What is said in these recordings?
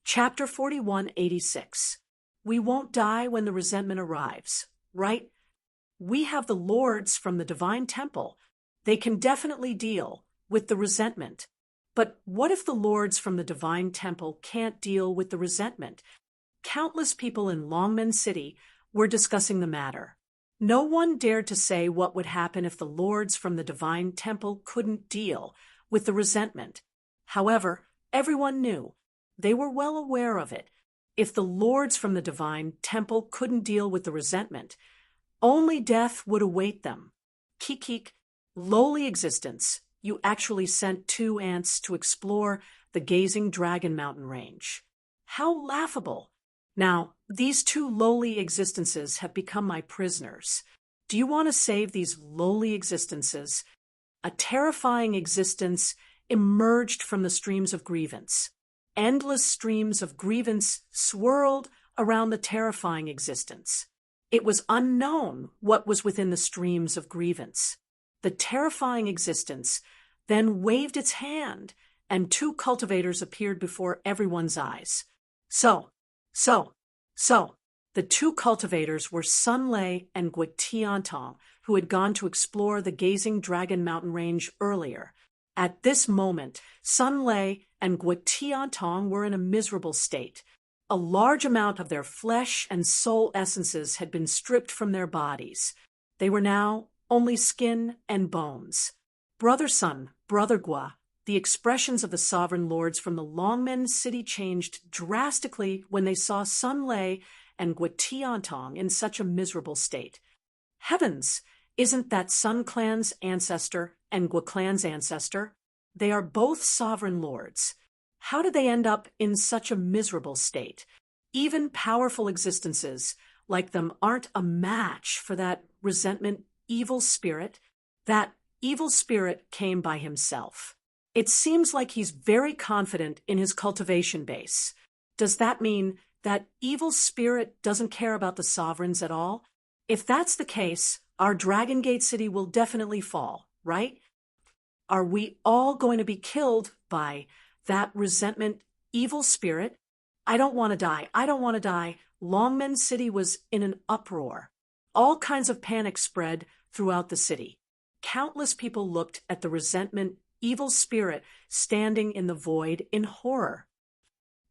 Chapter 4186. We won't die when the resentment arrives, right? We have the lords from the divine temple. They can definitely deal with the resentment. But what if the lords from the divine temple can't deal with the resentment? Countless people in Longmen City were discussing the matter. No one dared to say what would happen if the lords from the divine temple couldn't deal with the resentment. However, everyone knew. They were well aware of it. If the lords from the divine temple couldn't deal with the resentment, only death would await them. Kikik, lowly existence, you actually sent 2 ants to explore the gazing dragon mountain range. How laughable! Now, these 2 lowly existences have become my prisoners. Do you want to save these lowly existences? A terrifying existence emerged from the streams of grievance. Endless streams of grievance swirled around the terrifying existence. It was unknown what was within the streams of grievance. The terrifying existence then waved its hand, and 2 cultivators appeared before everyone's eyes. So, the 2 cultivators were Sun Lei and Guetiantong, who had gone to explore the gazing dragon mountain range earlier. At this moment, Sun Lei and Guetiantong were in a miserable state. A large amount of their flesh and soul essences had been stripped from their bodies. They were now only skin and bones. Brother Sun, Brother Gua, the expressions of the sovereign lords from the Longmen City changed drastically when they saw Sun Lei and Guetiantong in such a miserable state. Heavens! Isn't that Sun Clan's ancestor and Gua Clan's ancestor? They are both sovereign lords. How did they end up in such a miserable state? Even powerful existences like them aren't a match for that resentment evil spirit. That evil spirit came by himself. It seems like he's very confident in his cultivation base. Does that mean that evil spirit doesn't care about the sovereigns at all? If that's the case, our Dragon Gate City will definitely fall, right? Are we all going to be killed by that resentment evil spirit? I don't want to die. I don't want to die. Longmen City was in an uproar. All kinds of panic spread throughout the city. Countless people looked at the resentment evil spirit standing in the void in horror.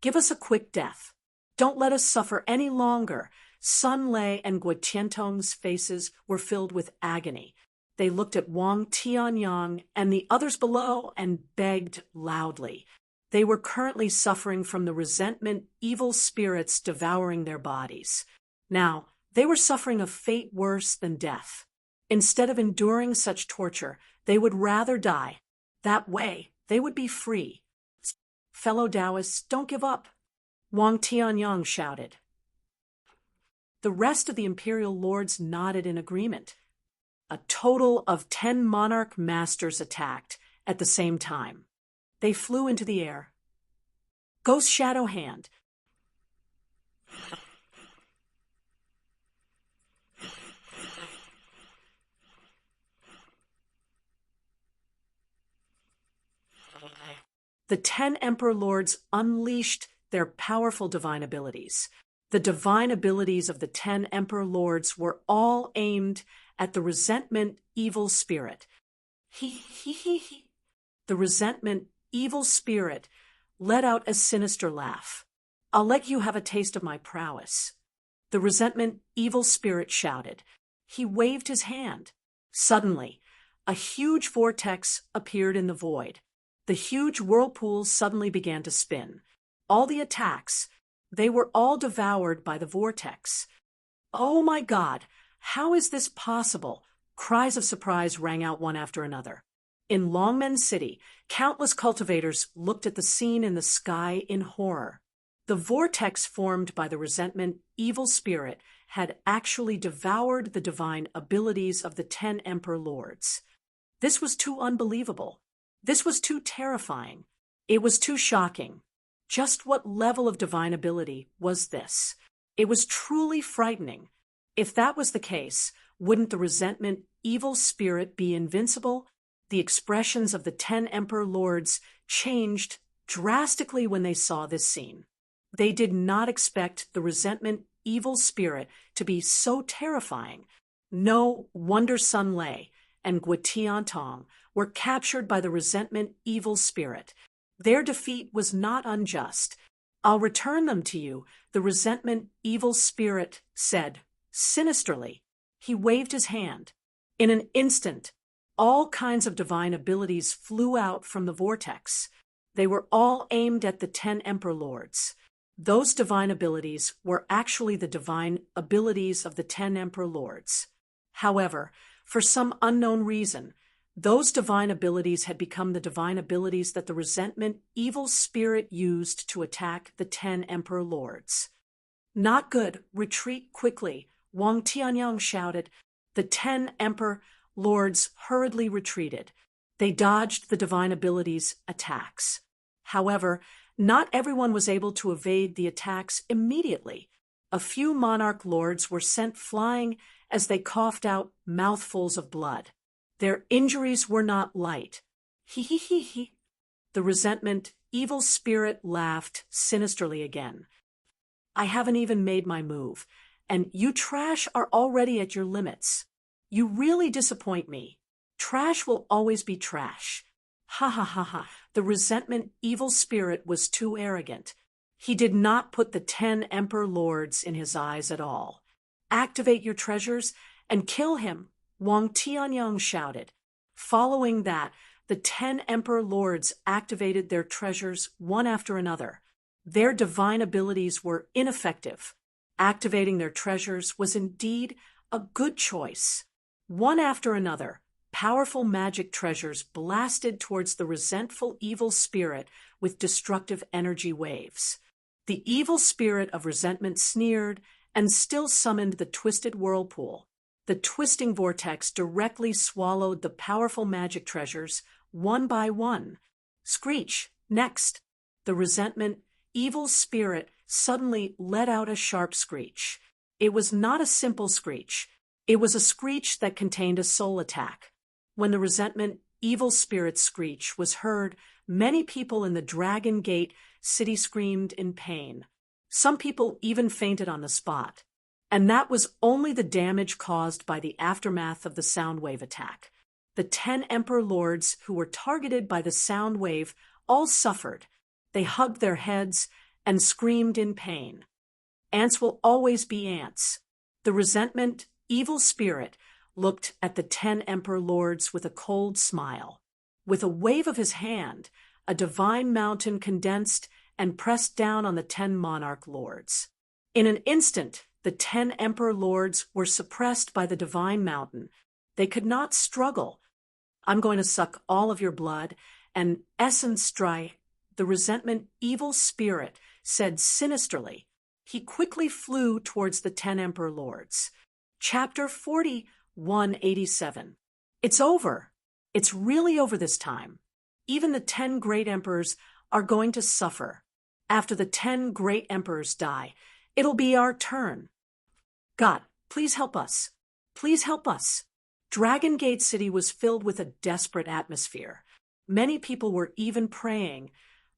Give us a quick death. Don't let us suffer any longer. Sun Lei and Guetiantong's faces were filled with agony. They looked at Wang Tianyang and the others below and begged loudly. They were currently suffering from the resentment evil spirits devouring their bodies. Now, they were suffering a fate worse than death. Instead of enduring such torture, they would rather die. That way, they would be free. Fellow Taoists, don't give up, Wang Tianyang shouted. The rest of the imperial lords nodded in agreement. A total of 10 monarch masters attacked at the same time. They flew into the air. Ghost Shadow Hand. The 10 Emperor Lords unleashed their powerful divine abilities. The divine abilities of the 10 Emperor Lords were all aimed at the resentment evil spirit. The resentment evil spirit let out a sinister laugh. I'll let you have a taste of my prowess. The resentment evil spirit shouted. He waved his hand. Suddenly, a huge vortex appeared in the void. The huge whirlpool suddenly began to spin. All the attacks, they were all devoured by the vortex. Oh my God, how is this possible? Cries of surprise rang out one after another. In Longmen City, countless cultivators looked at the scene in the sky in horror. The vortex formed by the resentment evil spirit had actually devoured the divine abilities of the 10 Emperor Lords. This was too unbelievable. This was too terrifying. It was too shocking. Just what level of divine ability was this? It was truly frightening. If that was the case, wouldn't the resentment evil spirit be invincible? The expressions of the 10 Emperor Lords changed drastically when they saw this scene. They did not expect the resentment evil spirit to be so terrifying. No wonder Sun Lei and Guitiantong were captured by the resentment evil spirit. Their defeat was not unjust. I'll return them to you, the resentment evil spirit said, sinisterly. He waved his hand. In an instant, all kinds of divine abilities flew out from the vortex. They were all aimed at the 10 Emperor Lords. Those divine abilities were actually the divine abilities of the 10 Emperor Lords. However, for some unknown reason, those divine abilities had become the divine abilities that the resentment evil spirit used to attack the 10 Emperor Lords. Not good, retreat quickly, Wang Tianyang shouted. The 10 Emperor Lords hurriedly retreated. They dodged the divine abilities' attacks. However, not everyone was able to evade the attacks immediately. A few monarch lords were sent flying as they coughed out mouthfuls of blood. Their injuries were not light. He. The resentment evil spirit laughed sinisterly again. I haven't even made my move, and you trash are already at your limits. You really disappoint me. Trash will always be trash. Ha ha ha ha. The resentment evil spirit was too arrogant. He did not put the 10 Emperor Lords in his eyes at all. Activate your treasures and kill him, Wang Tianyang shouted. Following that, the 10 Emperor Lords activated their treasures one after another. Their divine abilities were ineffective. Activating their treasures was indeed a good choice. One after another, powerful magic treasures blasted towards the resentful evil spirit with destructive energy waves. The evil spirit of resentment sneered and still summoned the twisted whirlpool. The twisting vortex directly swallowed the powerful magic treasures one by one. Screech, next. The resentment evil spirit suddenly let out a sharp screech. It was not a simple screech. It was a screech that contained a soul attack. When the resentment evil spirit's screech was heard, many people in the Dragon Gate city screamed in pain. Some people even fainted on the spot. And that was only the damage caused by the aftermath of the sound wave attack. The 10 Emperor Lords who were targeted by the sound wave all suffered. They hugged their heads and screamed in pain. Ants will always be ants. The resentment evil spirit looked at the 10 Emperor Lords with a cold smile. With a wave of his hand, a divine mountain condensed and pressed down on the 10 monarch lords. In an instant, the 10 Emperor Lords were suppressed by the divine mountain. They could not struggle. I'm going to suck all of your blood and essence dry, the resentment evil spirit said sinisterly. He quickly flew towards the 10 Emperor Lords. Chapter 4187. It's over. It's really over this time. Even the 10 great emperors are going to suffer. After the 10 great emperors die, it'll be our turn. God, please help us. Please help us. Dragon Gate City was filled with a desperate atmosphere. Many people were even praying,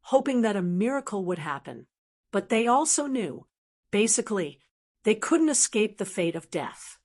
hoping that a miracle would happen. But they also knew, basically, they couldn't escape the fate of death.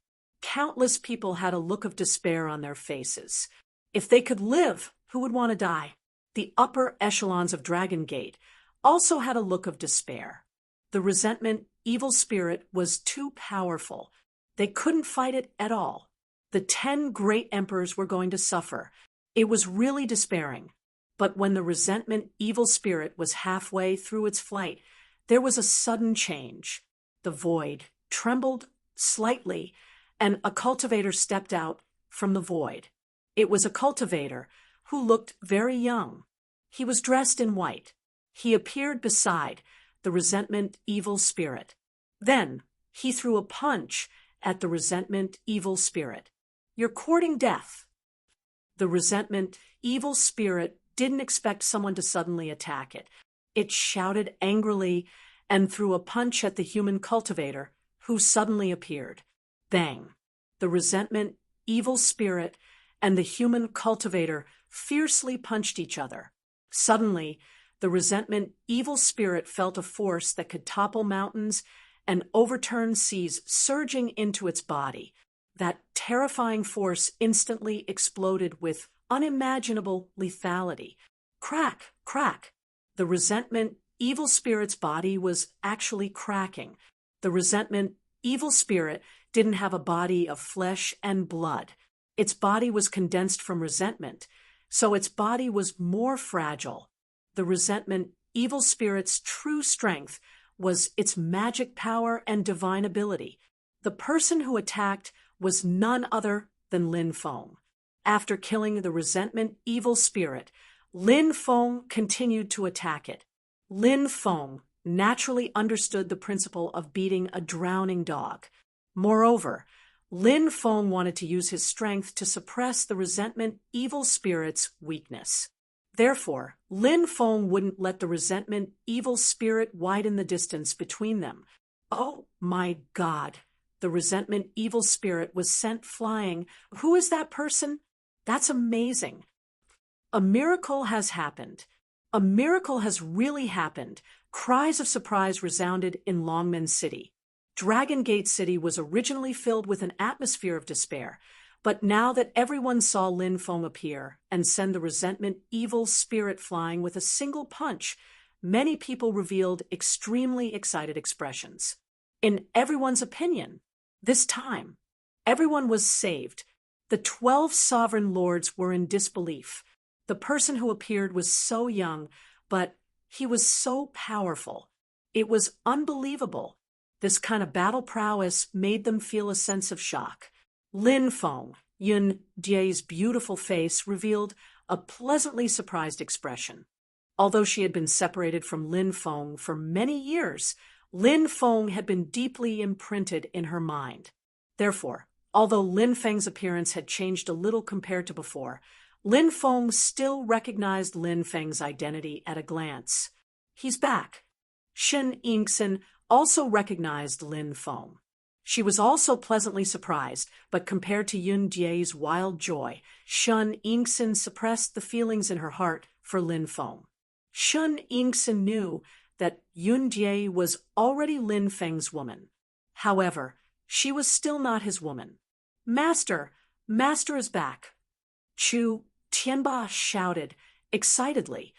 Countless people had a look of despair on their faces. If they could live, who would want to die? The upper echelons of Dragon Gate also had a look of despair. The resentment evil spirit was too powerful. They couldn't fight it at all. The 10 great emperors were going to suffer. It was really despairing. But when the resentment evil spirit was halfway through its flight, there was a sudden change. The void trembled slightly, and a cultivator stepped out from the void. It was a cultivator who looked very young. He was dressed in white. He appeared beside the resentment evil spirit. Then he threw a punch at the resentment evil spirit. You're courting death. The resentment evil spirit didn't expect someone to suddenly attack it. It shouted angrily and threw a punch at the human cultivator, who suddenly appeared. Bang! The resentment evil spirit and the human cultivator fiercely punched each other. Suddenly, the resentment evil spirit felt a force that could topple mountains and overturn seas surging into its body. That terrifying force instantly exploded with unimaginable lethality. Crack, crack. The resentment evil spirit's body was actually cracking. The resentment evil spirit didn't have a body of flesh and blood. Its body was condensed from resentment, so its body was more fragile. The resentment evil spirit's true strength was its magic power and divine ability. The person who attacked was none other than Lin Feng. After killing the resentment evil spirit, Lin Feng continued to attack it. Lin Feng naturally understood the principle of beating a drowning dog. Moreover, Lin Feng wanted to use his strength to suppress the resentment evil spirit's weakness. Therefore, Lin Feng wouldn't let the resentment evil spirit widen the distance between them. Oh my God! The resentment evil spirit was sent flying. Who is that person? That's amazing. A miracle has happened. A miracle has really happened. Cries of surprise resounded in Longmen City. Dragon Gate City was originally filled with an atmosphere of despair, but now that everyone saw Lin Feng appear and send the resentment evil spirit flying with a single punch, many people revealed extremely excited expressions. In everyone's opinion, this time, everyone was saved. The 12 sovereign lords were in disbelief. The person who appeared was so young, but he was so powerful. It was unbelievable. This kind of battle prowess made them feel a sense of shock. Lin Feng, Yun Jie's beautiful face, revealed a pleasantly surprised expression. Although she had been separated from Lin Feng for many years, Lin Feng had been deeply imprinted in her mind. Therefore, although Lin Feng's appearance had changed a little compared to before, Lin Feng still recognized Lin Feng's identity at a glance. He's back. Shen Yingxin also recognized Lin Feng. She was also pleasantly surprised, but compared to Yun Jie's wild joy, Shen Yingxin suppressed the feelings in her heart for Lin Feng. Shen Yingxin knew that Yun Jie was already Lin Feng's woman. However, she was still not his woman. Master is back. Chu Tianba shouted excitedly.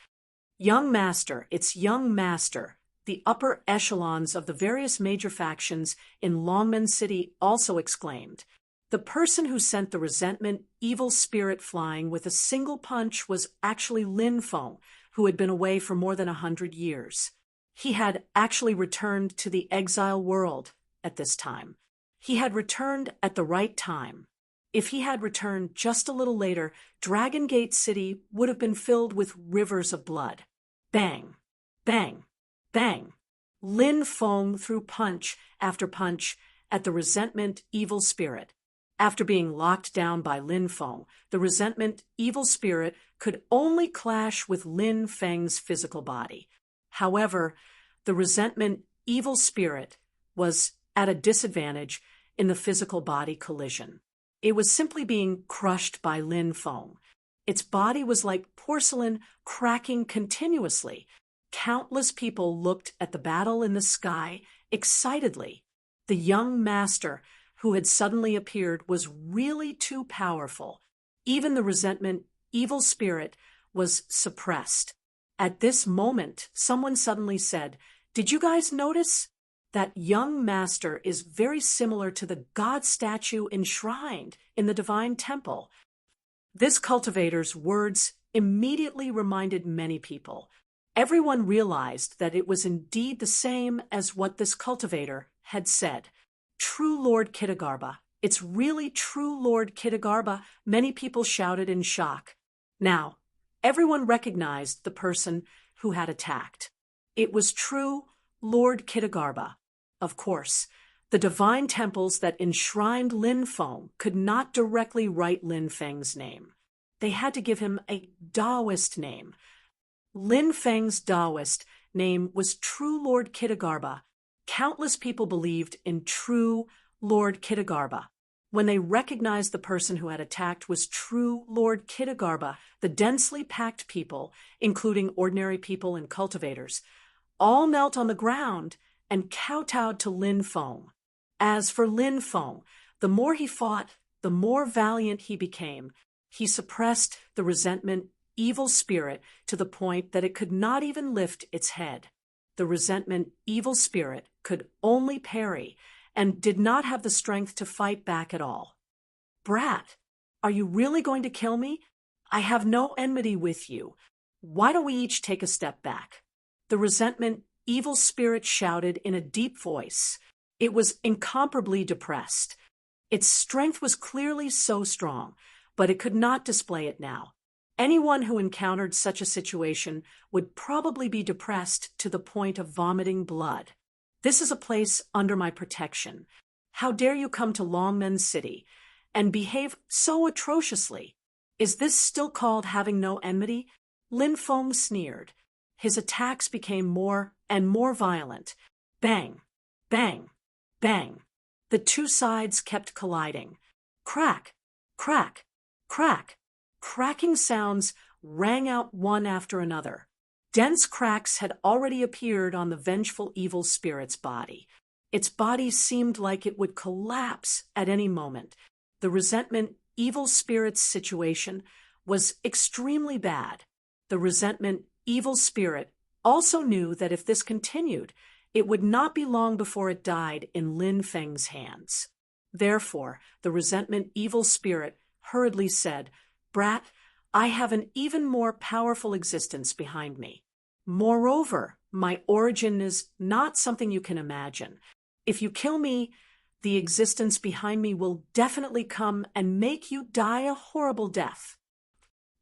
Young Master, it's Young Master. The upper echelons of the various major factions in Longmen City also exclaimed. The person who sent the resentment evil spirit flying with a single punch was actually Lin Feng, who had been away for more than 100 years. He had actually returned to the exile world at this time. He had returned at the right time. If he had returned just a little later, Dragon Gate City would have been filled with rivers of blood. Bang! Bang! Bang! Lin Feng threw punch after punch at the resentment evil spirit. After being locked down by Lin Feng, the resentment evil spirit could only clash with Lin Feng's physical body. However, the resentment evil spirit was at a disadvantage in the physical body collision. It was simply being crushed by Lin Feng. Its body was like porcelain cracking continuously. Countless people looked at the battle in the sky excitedly. The young master who had suddenly appeared was really too powerful. Even the resentment evil spirit was suppressed. At this moment, someone suddenly said, "Did you guys notice? That young master is very similar to the god statue enshrined in the divine temple." This cultivator's words immediately reminded many people. Everyone realized that it was indeed the same as what this cultivator had said. True Lord Kitagarbha. It's really true Lord Kitagarbha, many people shouted in shock. Now, everyone recognized the person who had attacked. It was true Lord Kitagarbha. Of course, the divine temples that enshrined Lin Feng could not directly write Lin Feng's name. They had to give him a Taoist name. Lin Feng's Taoist name was True Lord Kitagarbha. Countless people believed in True Lord Kitagarbha. When they recognized the person who had attacked was true Lord Kittigarba, the densely packed people, including ordinary people and cultivators, all knelt on the ground and kowtowed to Lin Feng. As for Lin Feng, the more he fought, the more valiant he became. He suppressed the resentment, evil spirit to the point that it could not even lift its head. The resentment, evil spirit could only parry and did not have the strength to fight back at all. "Brat, are you really going to kill me? I have no enmity with you. Why don't we each take a step back?" The resentment, evil spirit shouted in a deep voice. It was incomparably depressed. Its strength was clearly so strong, but it could not display it now. Anyone who encountered such a situation would probably be depressed to the point of vomiting blood. "This is a place under my protection. How dare you come to Longmen City and behave so atrociously? Is this still called having no enmity?" Lin Feng sneered. His attacks became more and more violent. Bang, bang, bang. The two sides kept colliding. Crack, crack, crack. Cracking sounds rang out one after another. Dense cracks had already appeared on the vengeful evil spirit's body. Its body seemed like it would collapse at any moment. The resentment evil spirit's situation was extremely bad. The resentment evil spirit also knew that if this continued, it would not be long before it died in Lin Feng's hands. Therefore, the resentment evil spirit hurriedly said, "Brat, I have an even more powerful existence behind me. Moreover, my origin is not something you can imagine. If you kill me, the existence behind me will definitely come and make you die a horrible death."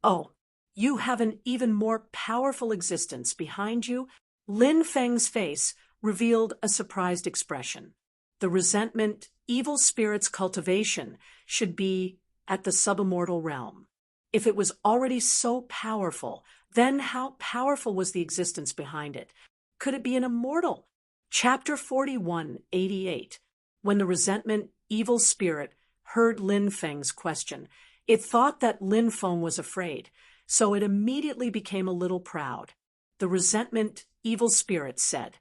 "Oh, you have an even more powerful existence behind you?" Lin Feng's face revealed a surprised expression. The resentment, evil spirit's cultivation should be at the subimmortal realm. If it was already so powerful, then how powerful was the existence behind it? Could it be an immortal? Chapter 41:88. When the resentment, evil spirit heard Lin Feng's question, it thought that Lin Feng was afraid, so it immediately became a little proud. The resentment, evil spirit said,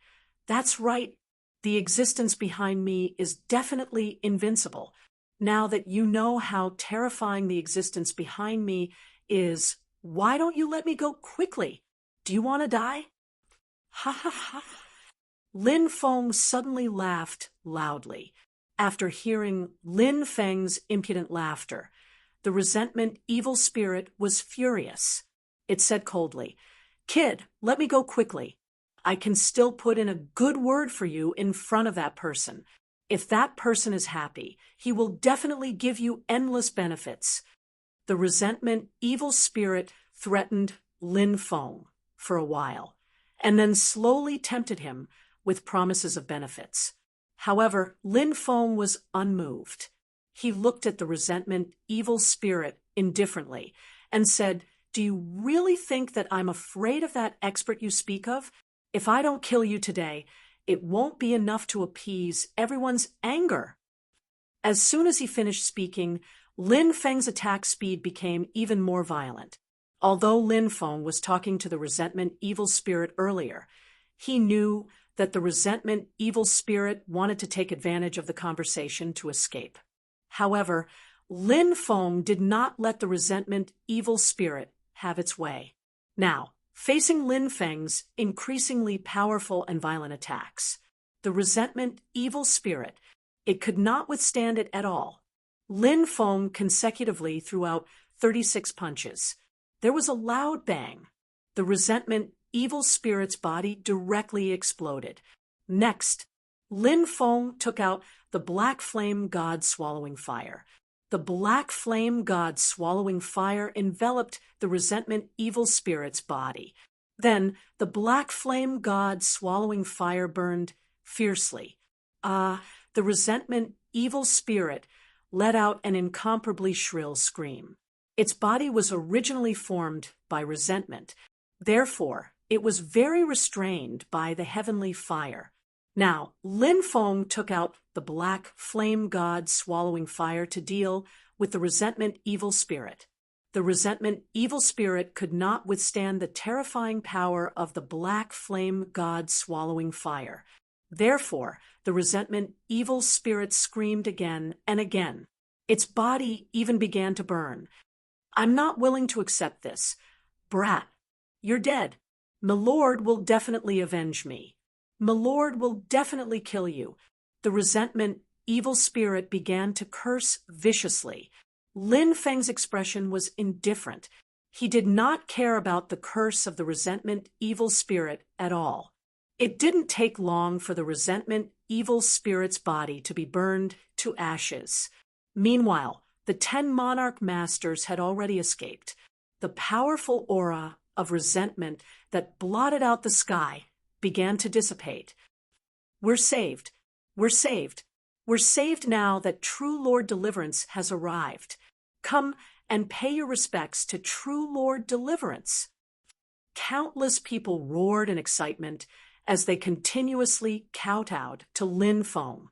"That's right. The existence behind me is definitely invincible. Now that you know how terrifying the existence behind me is, why don't you let me go quickly? Do you want to die?" Ha ha ha. Lin Feng suddenly laughed loudly. After hearing Lin Feng's impudent laughter, the resentment evil spirit was furious. It said coldly, "Kid, let me go quickly. I can still put in a good word for you in front of that person. If that person is happy, he will definitely give you endless benefits." The resentment, evil spirit threatened Lin Feng for a while, and then slowly tempted him with promises of benefits. However, Lin Feng was unmoved. He looked at the resentment, evil spirit indifferently and said, "Do you really think that I'm afraid of that expert you speak of? If I don't kill you today, it won't be enough to appease everyone's anger." As soon as he finished speaking, Lin Feng's attack speed became even more violent. Although Lin Feng was talking to the resentment evil spirit earlier, he knew that the resentment evil spirit wanted to take advantage of the conversation to escape. However, Lin Feng did not let the resentment evil spirit have its way. Now, facing Lin Feng's increasingly powerful and violent attacks, the resentment evil spirit, it could not withstand it at all. Lin Feng consecutively threw out 36 punches. There was a loud bang. The resentment evil spirit's body directly exploded. Next, Lin Feng took out the black flame god swallowing fire. The black flame god swallowing fire enveloped the resentment evil spirit's body. Then the black flame god swallowing fire burned fiercely. The resentment evil spirit let out an incomparably shrill scream. Its body was originally formed by resentment. Therefore, it was very restrained by the heavenly fire. Now, Lin Feng took out the black flame god swallowing fire to deal with the resentment evil spirit. The resentment evil spirit could not withstand the terrifying power of the black flame god swallowing fire. Therefore, the resentment evil spirit screamed again and again. Its body even began to burn. I'm not willing to accept this. Brat, you're dead. Milord will definitely avenge me. Milord will definitely kill you. The resentment evil spirit began to curse viciously. Lin Feng's expression was indifferent. He did not care about the curse of the resentment evil spirit at all. It didn't take long for the resentment evil spirit's body to be burned to ashes. Meanwhile, the 10 monarch masters had already escaped. The powerful aura of resentment that blotted out the sky began to dissipate. We're saved. We're saved. We're saved now that true Lord Deliverance has arrived. Come and pay your respects to true Lord Deliverance. Countless people roared in excitement as they continuously kowtowed to Lin Feng.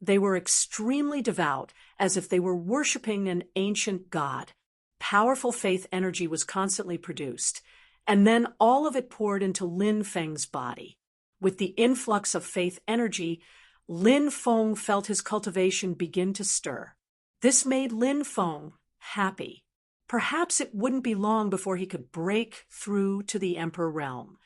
They were extremely devout, as if they were worshipping an ancient god. Powerful faith energy was constantly produced, and then all of it poured into Lin Feng's body. With the influx of faith energy, Lin Feng felt his cultivation begin to stir. This made Lin Feng happy. Perhaps it wouldn't be long before he could break through to the Emperor realm.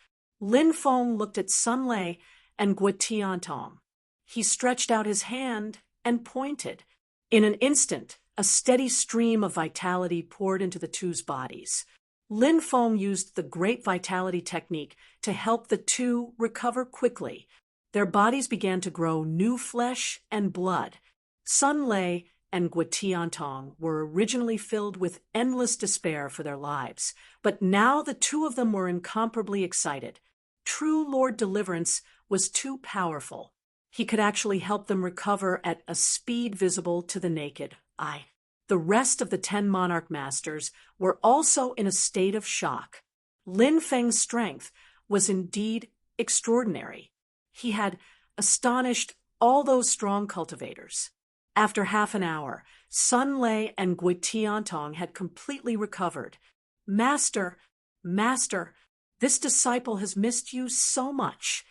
Lin Feng looked at Sun Lei and Guetiantong. He stretched out his hand and pointed. In an instant, a steady stream of vitality poured into the two's bodies. Lin Feng used the great vitality technique to help the two recover quickly. Their bodies began to grow new flesh and blood. Sun Lei and Guetiantong were originally filled with endless despair for their lives, but now the two of them were incomparably excited. True Lord Deliverance was too powerful. He could actually help them recover at a speed visible to the naked eye. The rest of the 10 monarch masters were also in a state of shock. Lin Feng's strength was indeed extraordinary. He had astonished all those strong cultivators. After half an hour, Sun Lei and Guetiantong had completely recovered. Master, Master, this disciple has missed you so much.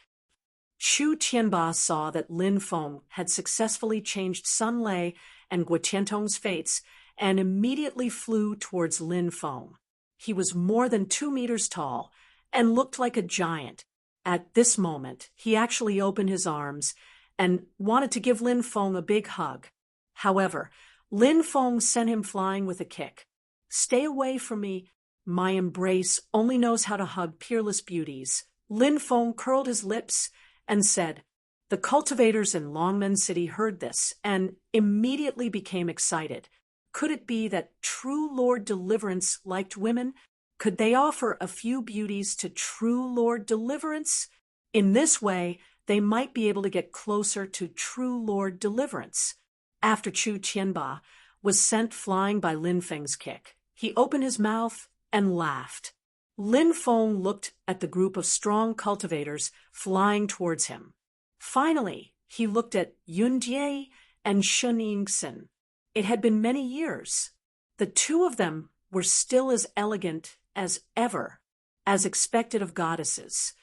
Chu Tianba saw that Lin Feng had successfully changed Sun Lei and Guetiantong's fates and immediately flew towards Lin Feng. He was more than 2 meters tall and looked like a giant. At this moment, he actually opened his arms and wanted to give Lin Feng a big hug. However, Lin Feng sent him flying with a kick. Stay away from me. My embrace only knows how to hug peerless beauties. Lin Feng curled his lips and said. The cultivators in Longmen City heard this and immediately became excited. Could it be that true Lord Deliverance liked women? Could they offer a few beauties to true Lord Deliverance? In this way, they might be able to get closer to true Lord Deliverance. After Chu Tianba was sent flying by Lin Feng's kick, he opened his mouth and laughed. Lin Feng looked at the group of strong cultivators flying towards him. Finally, he looked at Yun Jie and Shun Yingxin. It had been many years. The two of them were still as elegant as ever, as expected of goddesses.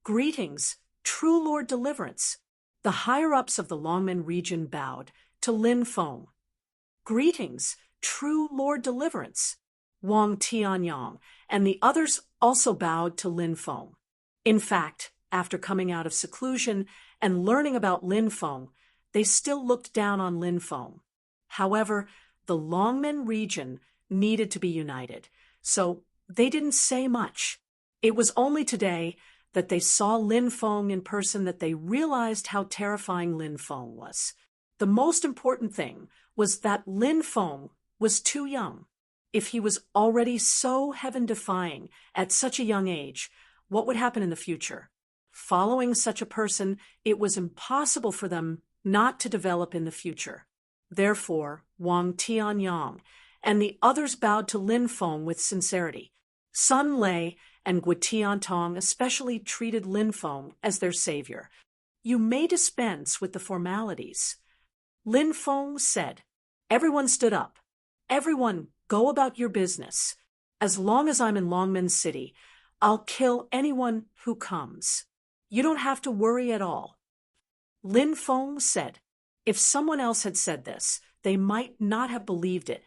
Greetings, true Lord Deliverance. The higher-ups of the Longmen region bowed to Lin Feng. Greetings, true Lord Deliverance. Wang Tianyang and the others also bowed to Lin Feng. In fact, after coming out of seclusion and learning about Lin Feng, they still looked down on Lin Feng. However, the Longmen region needed to be united, so they didn't say much. It was only today that they saw Lin Feng in person that they realized how terrifying Lin Feng was. The most important thing was that Lin Feng was too young. If he was already so heaven-defying at such a young age, what would happen in the future? Following such a person, it was impossible for them not to develop in the future. Therefore, Wang Tianyang and the others bowed to Lin Feng with sincerity. Sun Lei and Guetiantong especially treated Lin Feng as their savior. You may dispense with the formalities." Lin Feng said. Everyone stood up. "Everyone, go about your business. As long as I'm in Longmen City, I'll kill anyone who comes. You don't have to worry at all." Lin Feng said. If someone else had said this, they might not have believed it,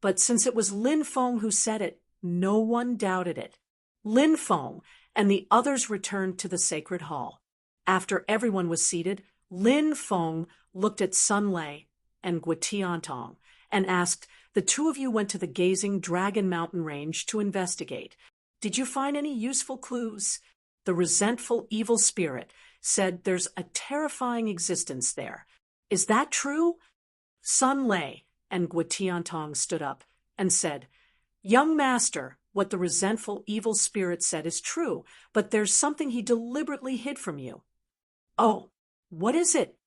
but since it was Lin Feng who said it, no one doubted it. Lin Feng and the others returned to the sacred hall. After everyone was seated, Lin Feng looked at Sun Lei and Guitiantong and asked, "The two of you went to the Gazing Dragon Mountain Range to investigate. Did you find any useful clues?" The resentful evil spirit said there's a terrifying existence there. "Is that true?" Sun Lei and Guitiantong stood up and said, "Young master, what the resentful evil spirit said is true, but there's something he deliberately hid from you." "Oh, what is it?"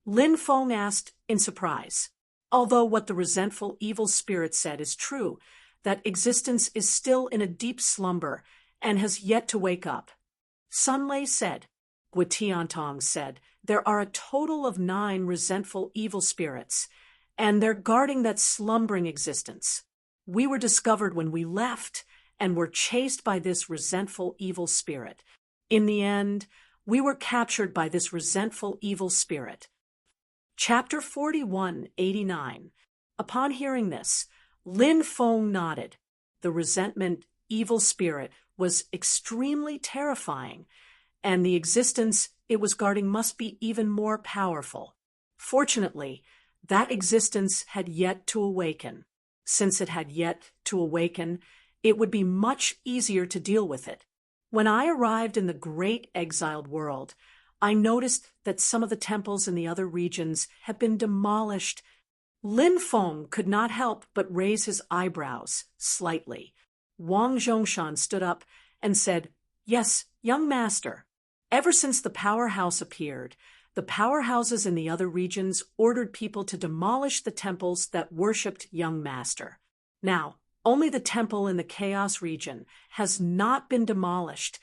Lin Feng asked in surprise. "Although what the resentful evil spirit said is true, that existence is still in a deep slumber and has yet to wake up." Sun Lei said. Guitiantong said, "There are a total of 9 resentful evil spirits, and they're guarding that slumbering existence. We were discovered when we left and were chased by this resentful evil spirit. In the end, we were captured by this resentful evil spirit." Chapter 4189. Upon hearing this, Lin Feng nodded. The resentment evil spirit was extremely terrifying, and the existence it was guarding must be even more powerful. Fortunately, that existence had yet to awaken. Since it had yet to awaken, it would be much easier to deal with it. When I arrived in the great exiled world, I noticed that some of the temples in the other regions had been demolished. Lin Feng could not help but raise his eyebrows slightly. Wang Zhongshan stood up and said, "Yes, young master. Ever since the powerhouse appeared, the powerhouses in the other regions ordered people to demolish the temples that worshipped young master. Now, only the temple in the Chaos region has not been demolished."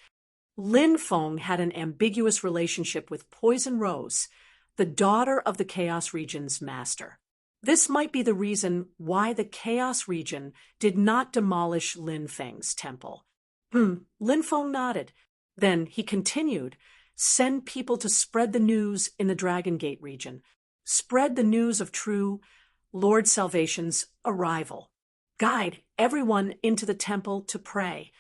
Lin Feng had an ambiguous relationship with Poison Rose, the daughter of the Chaos region's master. This might be the reason why the Chaos region did not demolish Lin Feng's temple. Lin Feng nodded. Then he continued, "Send people to spread the news in the Dragon Gate region. Spread the news of true Lord Salvation's arrival. Guide everyone into the temple to pray."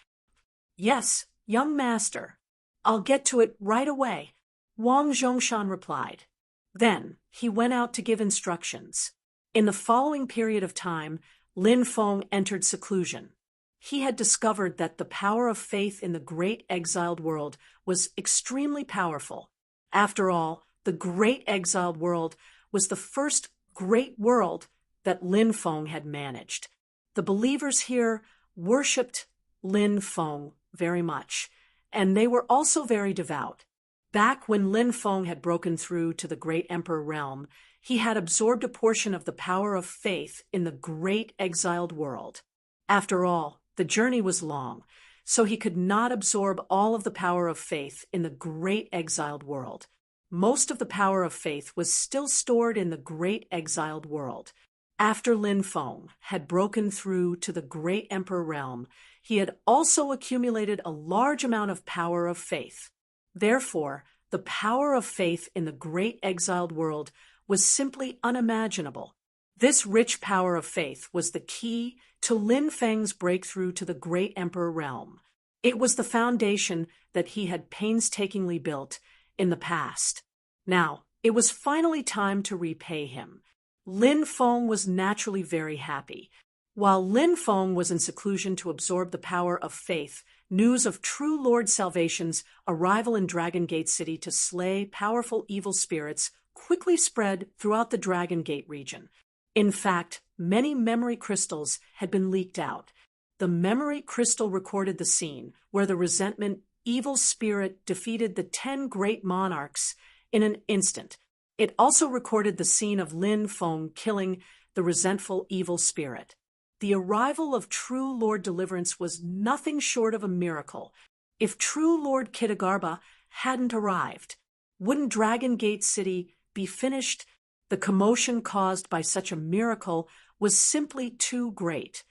"Yes, young master. I'll get to it right away," Wang Zhongshan replied. Then he went out to give instructions. In the following period of time, Lin Feng entered seclusion. He had discovered that the power of faith in the great exiled world was extremely powerful. After all, the great exiled world was the first great world that Lin Feng had managed. The believers here worshipped Lin Feng very much, and they were also very devout. Back when Lin Feng had broken through to the great emperor realm, he had absorbed a portion of the power of faith in the great exiled world. After all, the journey was long, so he could not absorb all of the power of faith in the great exiled world. Most of the power of faith was still stored in the great exiled world. After Lin Feng had broken through to the great emperor realm, he had also accumulated a large amount of power of faith. Therefore, the power of faith in the great exiled world was simply unimaginable. This rich power of faith was the key to Lin Feng's breakthrough to the great emperor realm. It was the foundation that he had painstakingly built in the past. Now, it was finally time to repay him. Lin Feng was naturally very happy. While Lin Feng was in seclusion to absorb the power of faith, news of true Lord Salvation's arrival in Dragon Gate City to slay powerful evil spirits quickly spread throughout the Dragon Gate region. In fact, many memory crystals had been leaked out. The memory crystal recorded the scene where the resentment evil spirit defeated the 10 great monarchs in an instant. It also recorded the scene of Lin Feng killing the resentful evil spirit. The arrival of true Lord Deliverance was nothing short of a miracle. If true Lord Kitagarbha hadn't arrived, Wouldn't Dragon Gate City be finished? The commotion caused by such a miracle was simply too great.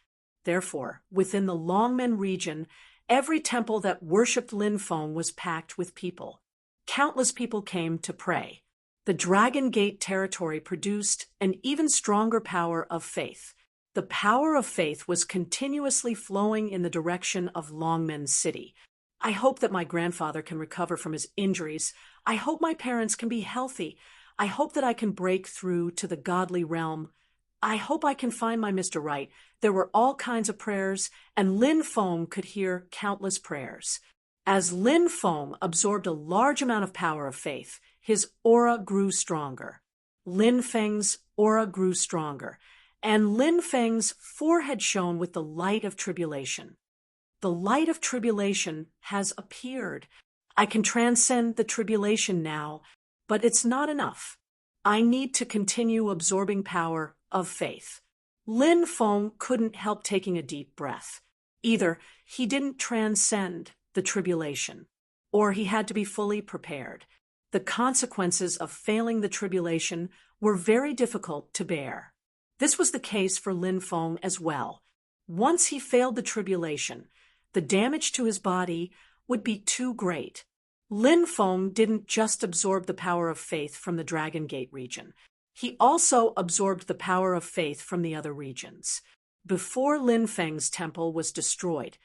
Therefore, within the Longmen region, every temple that worshipped Lin Feng was packed with people. Countless people came to pray. The Dragon Gate territory produced an even stronger power of faith. The power of faith was continuously flowing in the direction of Longmen City. I hope that my grandfather can recover from his injuries. I hope my parents can be healthy. I hope that I can break through to the godly realm. I hope I can find my Mr. Right. There were all kinds of prayers, and Lin Feng could hear countless prayers. As Lin Feng absorbed a large amount of power of faith, his aura grew stronger. Lin Feng's aura grew stronger, and Lin Feng's forehead shone with the light of tribulation. The light of tribulation has appeared. I can transcend the tribulation now, but it's not enough. I need to continue absorbing power of faith. Lin Feng couldn't help taking a deep breath. Either he didn't transcend the tribulation, or he had to be fully prepared. The consequences of failing the tribulation were very difficult to bear. This was the case for Lin Feng as well. Once he failed the tribulation, the damage to his body would be too great. Lin Feng didn't just absorb the power of faith from the Dragon Gate region. He also absorbed the power of faith from the other regions. Before Lin Feng's temple was destroyed,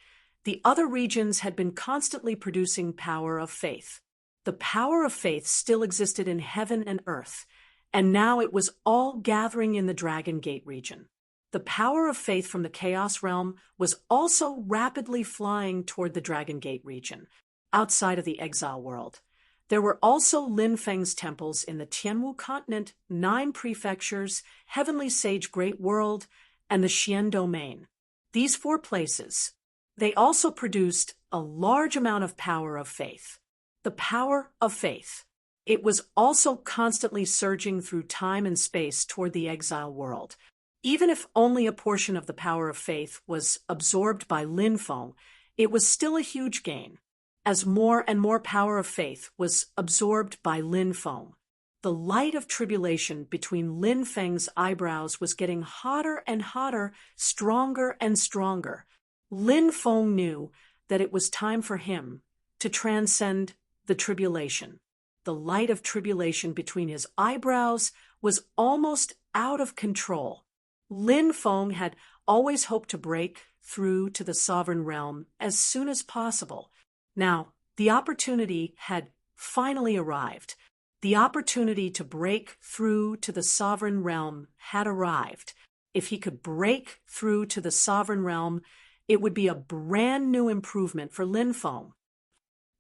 the other regions had been constantly producing power of faith. The power of faith still existed in heaven and earth, and now it was all gathering in the Dragon Gate region. The power of faith from the Chaos Realm was also rapidly flying toward the Dragon Gate region, outside of the Exile World. There were also Lin Feng's temples in the Tianwu continent, 9 prefectures, Heavenly Sage Great World, and the Xian Domain. These 4 places, they also produced a large amount of power of faith. The power of faith. It was also constantly surging through time and space toward the Exile World. Even if only a portion of the power of faith was absorbed by Lin Feng, it was still a huge gain. As more and more power of faith was absorbed by Lin Feng, the light of tribulation between Lin Feng's eyebrows was getting hotter and hotter, stronger and stronger. Lin Feng knew that it was time for him to transcend the tribulation. The light of tribulation between his eyebrows was almost out of control. Lin Feng had always hoped to break through to the sovereign realm as soon as possible. Now, the opportunity had finally arrived. The opportunity to break through to the sovereign realm had arrived. If he could break through to the sovereign realm, it would be a brand new improvement for Lin Feng.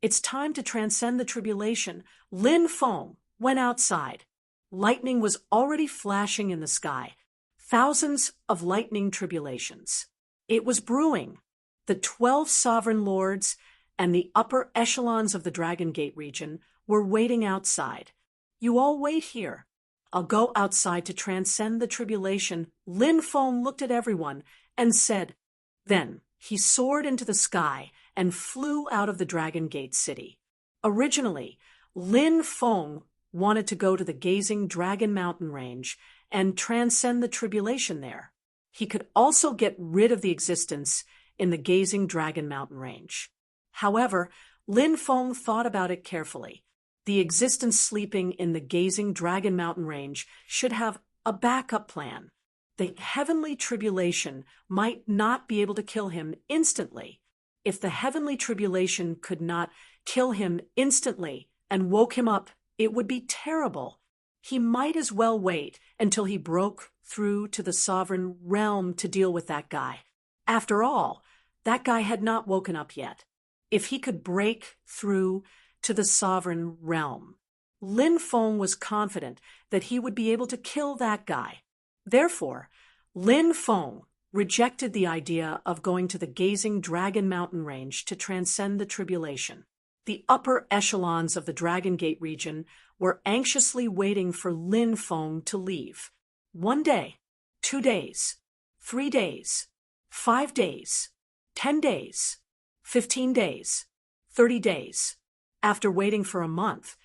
It's time to transcend the tribulation. Lin Feng went outside. Lightning was already flashing in the sky. Thousands of lightning tribulations. It was brewing. The 12 sovereign lords and the upper echelons of the Dragon Gate region were waiting outside. You all wait here. I'll go outside to transcend the tribulation. Lin Feng looked at everyone and said, then he soared into the sky and flew out of the Dragon Gate City. Originally, Lin Feng wanted to go to the Gazing Dragon Mountain Range and transcend the tribulation there. He could also get rid of the existence in the Gazing Dragon Mountain Range. However, Lin Feng thought about it carefully. The existence sleeping in the Gazing Dragon Mountain Range should have a backup plan. The heavenly tribulation might not be able to kill him instantly. If the heavenly tribulation could not kill him instantly and woke him up, it would be terrible. He might as well wait until he broke through to the sovereign realm to deal with that guy. After all, that guy had not woken up yet. If he could break through to the sovereign realm, Lin Feng was confident that he would be able to kill that guy. Therefore, Lin Feng rejected the idea of going to the Gazing Dragon Mountain Range to transcend the tribulation. The upper echelons of the Dragon Gate region were anxiously waiting for Lin Feng to leave. 1 day, 2 days, 3 days, 5 days, 10 days, 15 days, 30 days. After waiting for a month,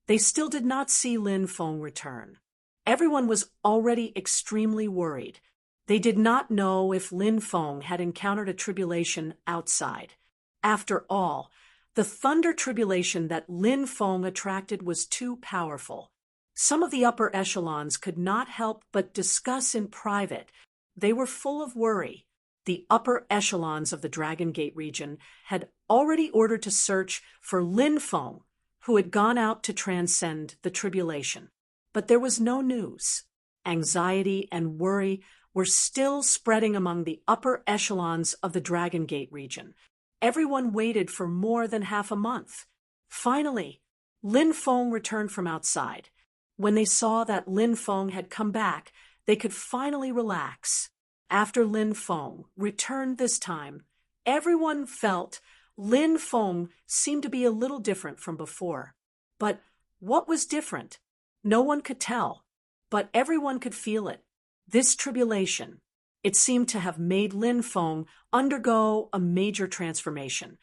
they still did not see Lin Feng return. Everyone was already extremely worried. They did not know if Lin Feng had encountered a tribulation outside. After all, the thunder tribulation that Lin Feng attracted was too powerful. Some of the upper echelons could not help but discuss in private. They were full of worry. The upper echelons of the Dragon Gate region had already ordered to search for Lin Feng, who had gone out to transcend the tribulation. But there was no news. Anxiety and worry were still spreading among the upper echelons of the Dragon Gate region. Everyone waited for more than half a month. Finally, Lin Feng returned from outside. When they saw that Lin Feng had come back, they could finally relax. After Lin Feng returned this time, everyone felt Lin Feng seemed to be a little different from before. But what was different? No one could tell, but everyone could feel it. This tribulation, it seemed to have made Lin Feng undergo a major transformation.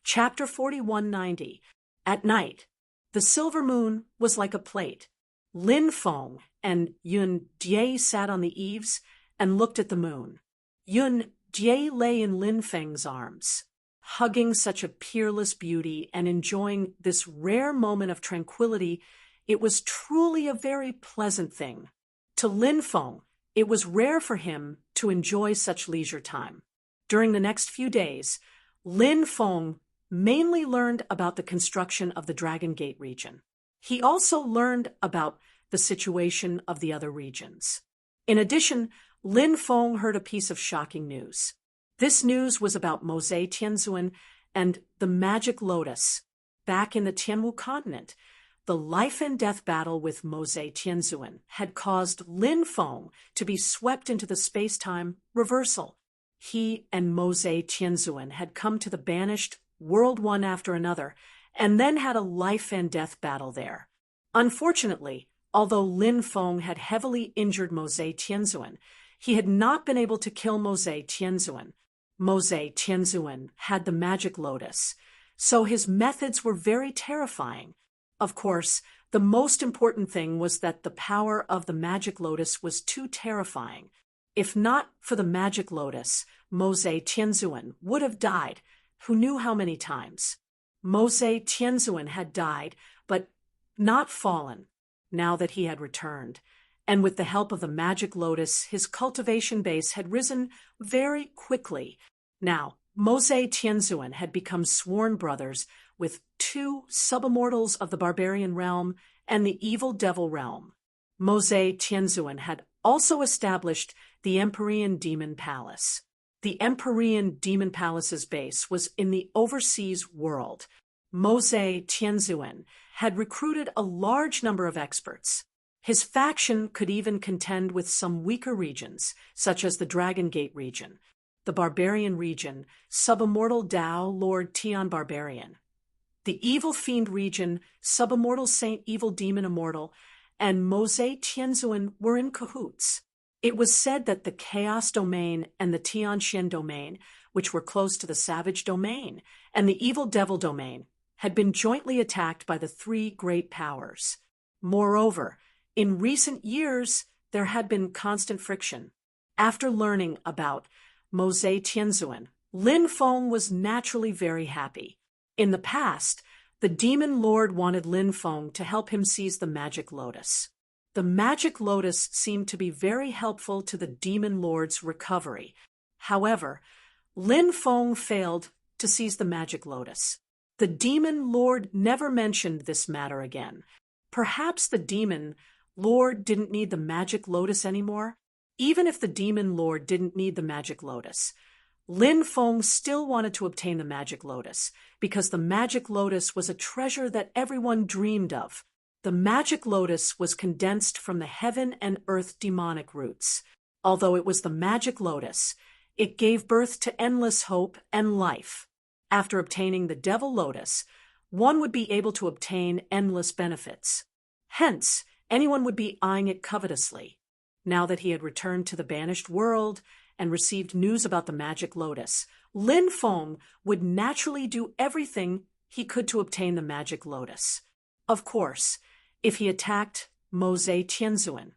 Chapter 4190. At night, the silver moon was like a plate. Lin Feng and Yun Jie sat on the eaves and looked at the moon. Yun Jie lay in Lin Feng's arms, hugging such a peerless beauty and enjoying this rare moment of tranquility. It was truly a very pleasant thing. To Lin Feng, it was rare for him to enjoy such leisure time. During the next few days, Lin Feng mainly learned about the construction of the Dragon Gate region. He also learned about the situation of the other regions. In addition, Lin Feng heard a piece of shocking news. This news was about Mose Tianzuan and the Magic Lotus. Back in the Tianwu continent, the life and death battle with Mose Tianzuan had caused Lin Feng to be swept into the space-time reversal. He and Mose Tianzuan had come to the banished world one after another, and then had a life and death battle there. Unfortunately, although Lin Feng had heavily injured Mose Tianzuan, he had not been able to kill Mose Tianzuan. Mose Tianzuan had the magic lotus, so his methods were very terrifying. Of course, the most important thing was that the power of the magic lotus was too terrifying. If not for the magic lotus, Mose Tianzuan would have died, who knew how many times. Mose Tianzuan had died, but not fallen, now that he had returned. And with the help of the magic lotus, his cultivation base had risen very quickly. Now, Mose Tianzuan had become sworn brothers with two subimmortals of the barbarian realm and the evil devil realm. Mose Tianzuan had also established the Empyrean Demon Palace. The Empyrean Demon Palace's base was in the overseas world. Mose Tianzuan had recruited a large number of experts. His faction could even contend with some weaker regions, such as the Dragon Gate region, the Barbarian region, Subimmortal Tao Lord Tian Barbarian, the Evil Fiend region, Subimmortal Saint Evil Demon Immortal, and Mose Tianzuan were in cahoots. It was said that the Chaos Domain and the Tianxian Domain, which were close to the Savage Domain, and the Evil Devil Domain, had been jointly attacked by the three great powers. Moreover, in recent years, there had been constant friction. After learning about Mose Tianzuan, Lin Feng was naturally very happy. In the past, the Demon Lord wanted Lin Feng to help him seize the Magic Lotus. The Magic Lotus seemed to be very helpful to the Demon Lord's recovery. However, Lin Feng failed to seize the Magic Lotus. The Demon Lord never mentioned this matter again. Perhaps the Demon Lord didn't need the Magic Lotus anymore? Even if the Demon Lord didn't need the Magic Lotus, Lin Feng still wanted to obtain the Magic Lotus, because the Magic Lotus was a treasure that everyone dreamed of. The Magic Lotus was condensed from the heaven and earth demonic roots. Although it was the Magic Lotus, it gave birth to endless hope and life. After obtaining the Devil Lotus, one would be able to obtain endless benefits. Hence, anyone would be eyeing it covetously. Now that he had returned to the banished world and received news about the Magic Lotus, Lin Feng would naturally do everything he could to obtain the Magic Lotus. Of course, if he attacked Mose Tianzuan,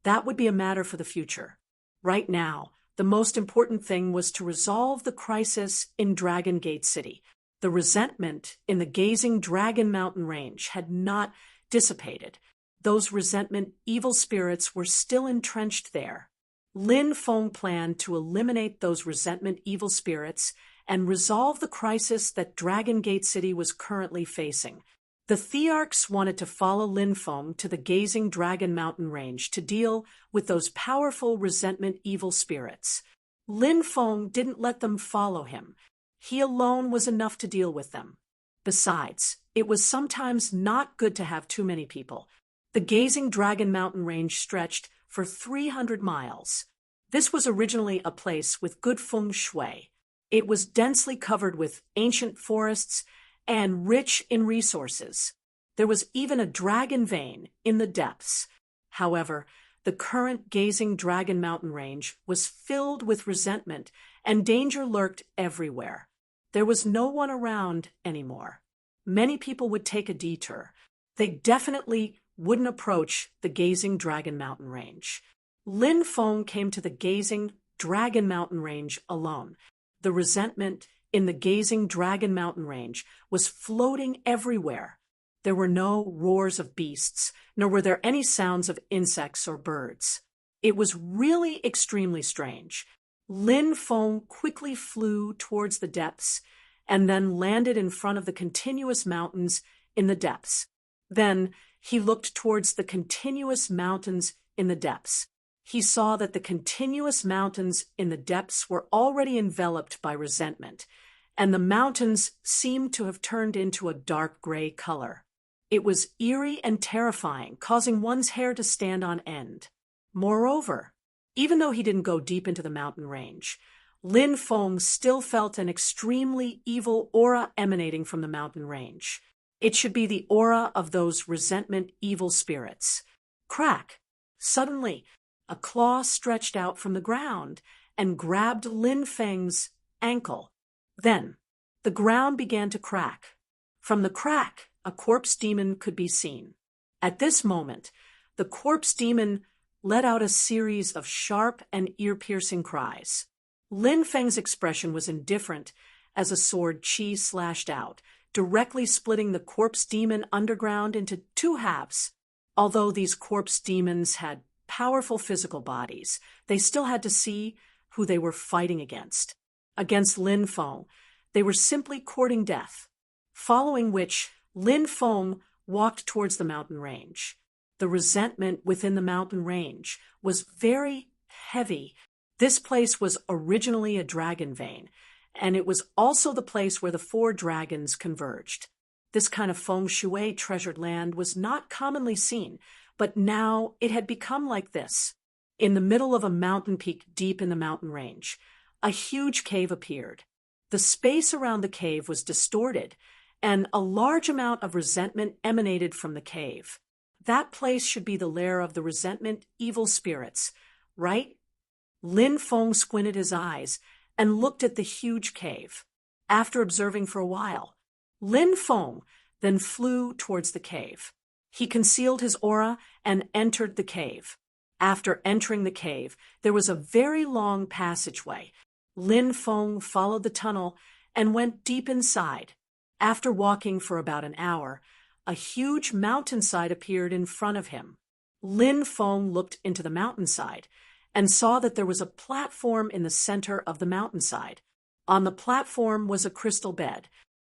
that would be a matter for the future. Right now, the most important thing was to resolve the crisis in Dragon Gate City. The resentment in the Gazing Dragon Mountain Range had not dissipated. Those resentment evil spirits were still entrenched there. Lin Feng planned to eliminate those resentment evil spirits and resolve the crisis that Dragon Gate City was currently facing. The Thearchs wanted to follow Lin Feng to the Gazing Dragon Mountain Range to deal with those powerful resentment evil spirits. Lin Feng didn't let them follow him. He alone was enough to deal with them. Besides, it was sometimes not good to have too many people. The Gazing Dragon Mountain Range stretched for 300 miles. This was originally a place with good feng shui. It was densely covered with ancient forests and rich in resources. There was even a dragon vein in the depths. However, the current Gazing Dragon Mountain Range was filled with resentment, and danger lurked everywhere. There was no one around anymore. Many people would take a detour. They definitely wouldn't approach the Gazing Dragon Mountain Range. Lin Feng came to the Gazing Dragon Mountain Range alone. The resentment in the Gazing Dragon Mountain Range was floating everywhere. There were no roars of beasts, nor were there any sounds of insects or birds. It was really extremely strange. Lin Feng quickly flew towards the depths and then landed in front of the continuous mountains in the depths. Then he looked towards the continuous mountains in the depths. He saw that the continuous mountains in the depths were already enveloped by resentment, and the mountains seemed to have turned into a dark gray color. It was eerie and terrifying, causing one's hair to stand on end. Moreover, even though he didn't go deep into the mountain range, Lin Feng still felt an extremely evil aura emanating from the mountain range. It should be the aura of those resentment evil spirits. Crack! Suddenly, a claw stretched out from the ground and grabbed Lin Feng's ankle. Then, the ground began to crack. From the crack, a corpse demon could be seen. At this moment, the corpse demon let out a series of sharp and ear-piercing cries. Lin Feng's expression was indifferent as a sword chi slashed out, directly splitting the corpse demon underground into two halves. Although these corpse demons had powerful physical bodies, they still had to see who they were fighting against. Against Lin Feng, they were simply courting death, following which Lin Feng walked towards the mountain range. The resentment within the mountain range was very heavy. This place was originally a dragon vein, and it was also the place where the four dragons converged. This kind of feng shui treasured land was not commonly seen, but now it had become like this. In the middle of a mountain peak deep in the mountain range, a huge cave appeared. The space around the cave was distorted, and a large amount of resentment emanated from the cave. That place should be the lair of the resentment evil spirits, right? Lin Feng squinted his eyes and looked at the huge cave. After observing for a while, Lin Feng then flew towards the cave. He concealed his aura and entered the cave. After entering the cave, there was a very long passageway. Lin Feng followed the tunnel and went deep inside. After walking for about an hour, a huge mountainside appeared in front of him. Lin Feng looked into the mountainside and saw that there was a platform in the center of the mountainside. On the platform was a crystal bed.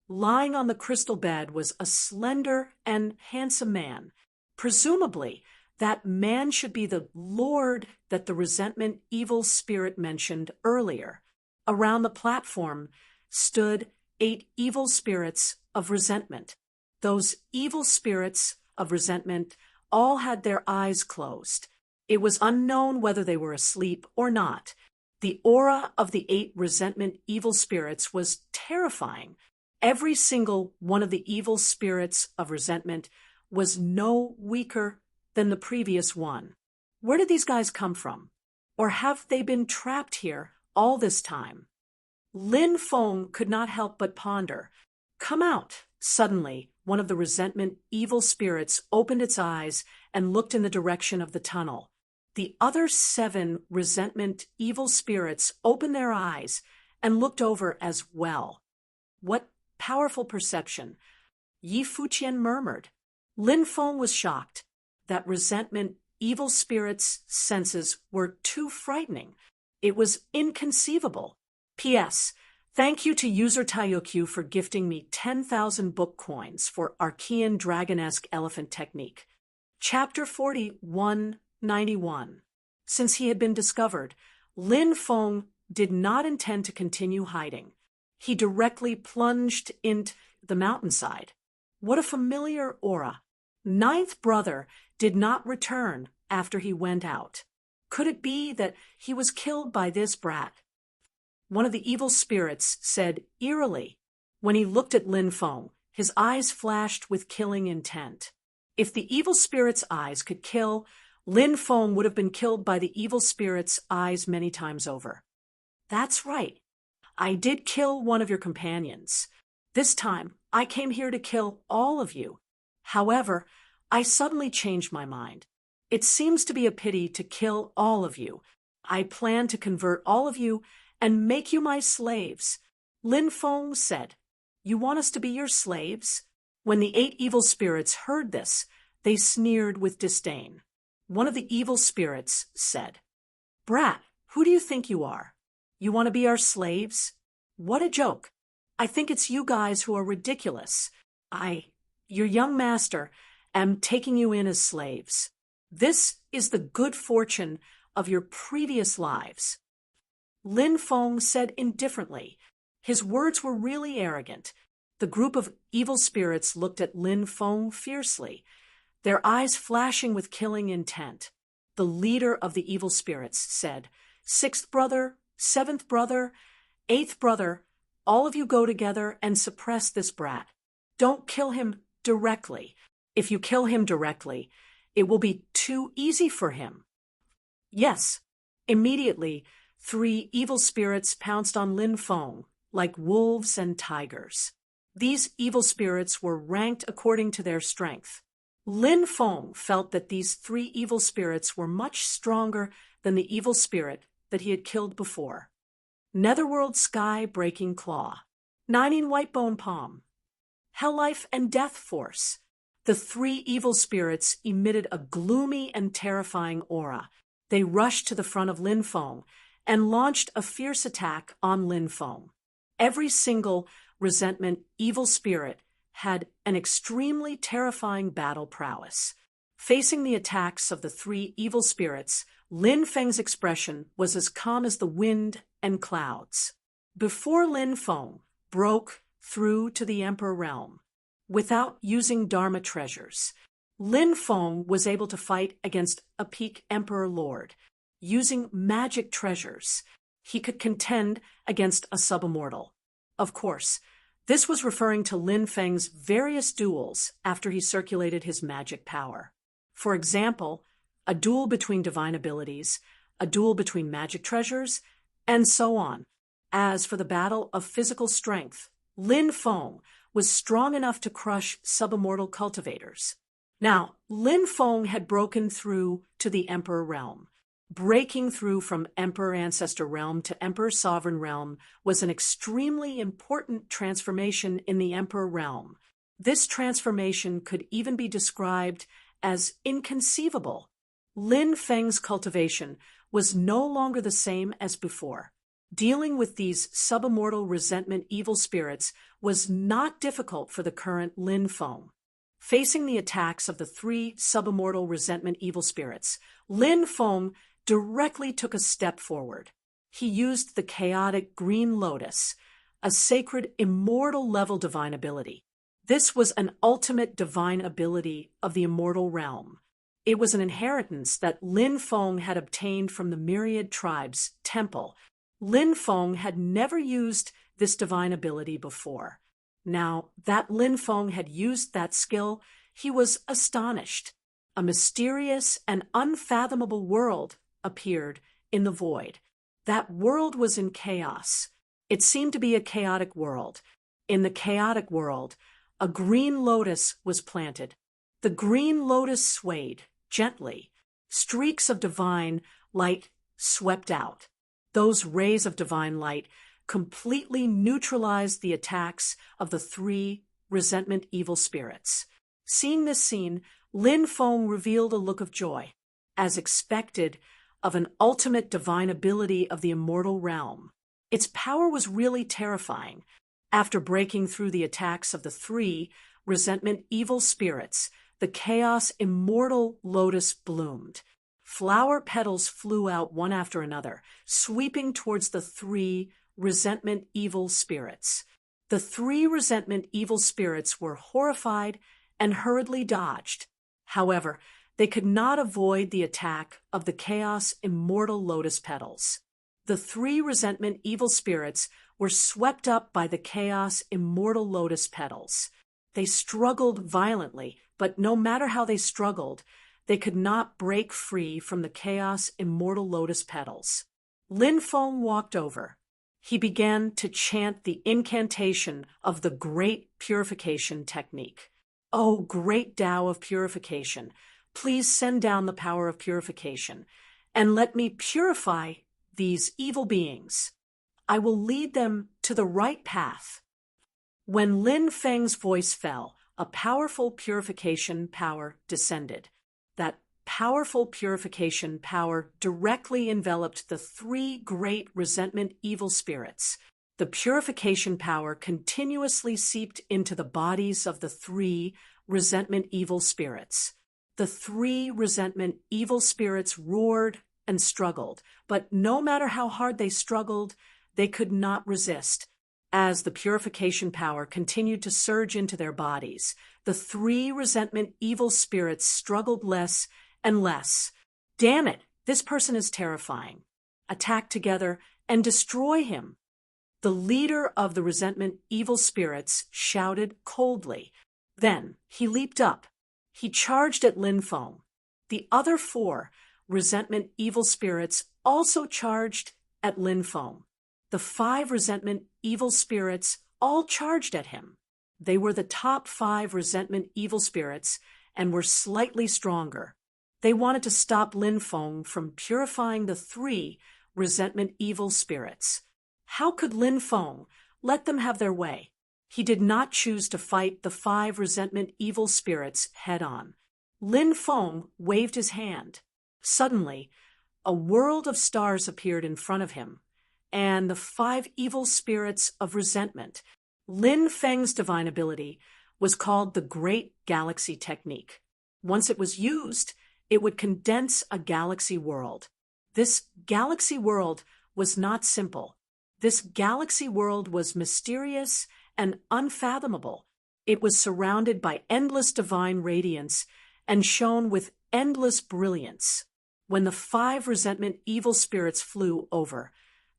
Lying on the crystal bed was a slender and handsome man. Presumably, that man should be the Lord that the resentment evil spirit mentioned earlier. Around the platform stood 8 evil spirits of resentment. Those evil spirits of resentment all had their eyes closed. It was unknown whether they were asleep or not. The aura of the 8 resentment evil spirits was terrifying. Every single one of the evil spirits of resentment was no weaker than the previous one. Where did these guys come from? Or have they been trapped here all this time? Lin Feng could not help but ponder. Come out, Suddenly, one of the resentment evil spirits opened its eyes and looked in the direction of the tunnel. The other 7 resentment evil spirits opened their eyes and looked over as well. What powerful perception! Yi Fuqian murmured. Lin Feng was shocked. That resentment evil spirit's senses were too frightening. It was inconceivable. P.S. Thank you to user Taiyokyu for gifting me 10,000 book coins for Archean Dragonesque Elephant Technique. Chapter 4191. Since he had been discovered, Lin Feng did not intend to continue hiding. He directly plunged into the mountainside. What a familiar aura. 9th brother did not return after he went out. Could it be that he was killed by this brat? One of the evil spirits said eerily. When he looked at Lin Feng, his eyes flashed with killing intent. If the evil spirit's eyes could kill, Lin Feng would have been killed by the evil spirit's eyes many times over. That's right. I did kill one of your companions. This time, I came here to kill all of you. However, I suddenly changed my mind. It seems to be a pity to kill all of you. I plan to convert all of you and make you my slaves. Lin Feng said, You want us to be your slaves? When the 8 evil spirits heard this, they sneered with disdain. One of the evil spirits said, Brat, who do you think you are? You want to be our slaves? What a joke. I think it's you guys who are ridiculous. Your young master, am taking you in as slaves. This is the good fortune of your previous lives. Lin Feng said indifferently. His words were really arrogant. The group of evil spirits looked at Lin Feng fiercely, their eyes flashing with killing intent. The leader of the evil spirits said, 6th brother, 7th brother, 8th brother, all of you go together and suppress this brat. Don't kill him directly. If you kill him directly, it will be too easy for him. Yes. Immediately, 3 evil spirits pounced on Lin Feng like wolves and tigers. These evil spirits were ranked according to their strength. Lin Feng felt that these 3 evil spirits were much stronger than the evil spirit that he had killed before. Netherworld Sky-Breaking Claw, 9 White Bone Palm, Hell Life and Death Force. The 3 evil spirits emitted a gloomy and terrifying aura. They rushed to the front of Lin Feng and launched a fierce attack on Lin Feng. Every single resentment evil spirit had an extremely terrifying battle prowess. Facing the attacks of the 3 evil spirits, Lin Feng's expression was as calm as the wind and clouds. Before Lin Feng broke through to the Emperor realm, without using Dharma treasures, Lin Feng was able to fight against a peak Emperor Lord. Using magic treasures, he could contend against a subimmortal. Of course, this was referring to Lin Feng's various duels after he circulated his magic power. For example, a duel between divine abilities, a duel between magic treasures, and so on. As for the battle of physical strength, Lin Feng was strong enough to crush subimmortal cultivators. Now, Lin Feng had broken through to the Emperor realm. Breaking through from Emperor Ancestor Realm to Emperor Sovereign Realm was an extremely important transformation in the Emperor Realm. This transformation could even be described as inconceivable. Lin Feng's cultivation was no longer the same as before. Dealing with these subimmortal resentment evil spirits was not difficult for the current Lin Feng. Facing the attacks of the 3 subimmortal resentment evil spirits, Lin Feng directly took a step forward. He used the chaotic green lotus, a sacred immortal level divine ability. This was an ultimate divine ability of the immortal realm. It was an inheritance that Lin Feng had obtained from the Myriad Tribe's temple. Lin Feng had never used this divine ability before. Now that Lin Feng had used that skill, he was astonished. A mysterious and unfathomable world appeared in the void. That world was in chaos. It seemed to be a chaotic world. In the chaotic world, a green lotus was planted. The green lotus swayed gently. Streaks of divine light swept out. Those rays of divine light completely neutralized the attacks of the three resentment evil spirits. Seeing this scene, Lin Feng revealed a look of joy, as expected of an ultimate divine ability of the immortal realm. Its power was really terrifying. After breaking through the attacks of the three resentment evil spirits, the chaos immortal lotus bloomed. Flower petals flew out one after another, sweeping towards the three resentment evil spirits. The three resentment evil spirits were horrified and hurriedly dodged. However, they could not avoid the attack of the chaos immortal lotus petals. The three resentment evil spirits were swept up by the chaos immortal lotus petals. They struggled violently, but no matter how they struggled, they could not break free from the chaos immortal lotus petals. Lin Feng walked over. He began to chant the incantation of the great purification technique. "O great Tao of purification, please send down the power of purification, and let me purify these evil beings. I will lead them to the right path." When Lin Feng's voice fell, a powerful purification power descended. That powerful purification power directly enveloped the three great resentment evil spirits. The purification power continuously seeped into the bodies of the three resentment evil spirits. The three resentment evil spirits roared and struggled, but no matter how hard they struggled, they could not resist. As the purification power continued to surge into their bodies, the three resentment evil spirits struggled less and less. "Damn it, this person is terrifying. Attack together and destroy him." The leader of the resentment evil spirits shouted coldly. Then he leaped up. He charged at Lin Feng. The other four resentment evil spirits also charged at Lin Feng. The five resentment evil spirits all charged at him. They were the top five resentment evil spirits and were slightly stronger. They wanted to stop Lin Feng from purifying the three resentment evil spirits. How could Lin Feng let them have their way? He did not choose to fight the five resentment evil spirits head-on. Lin Feng waved his hand. Suddenly, a world of stars appeared in front of him, and the five evil spirits of resentment. Lin Feng's divine ability was called the Great Galaxy Technique. Once it was used, it would condense a galaxy world. This galaxy world was not simple. This galaxy world was mysterious and unfathomable. It was surrounded by endless divine radiance and shone with endless brilliance. When the five resentment evil spirits flew over,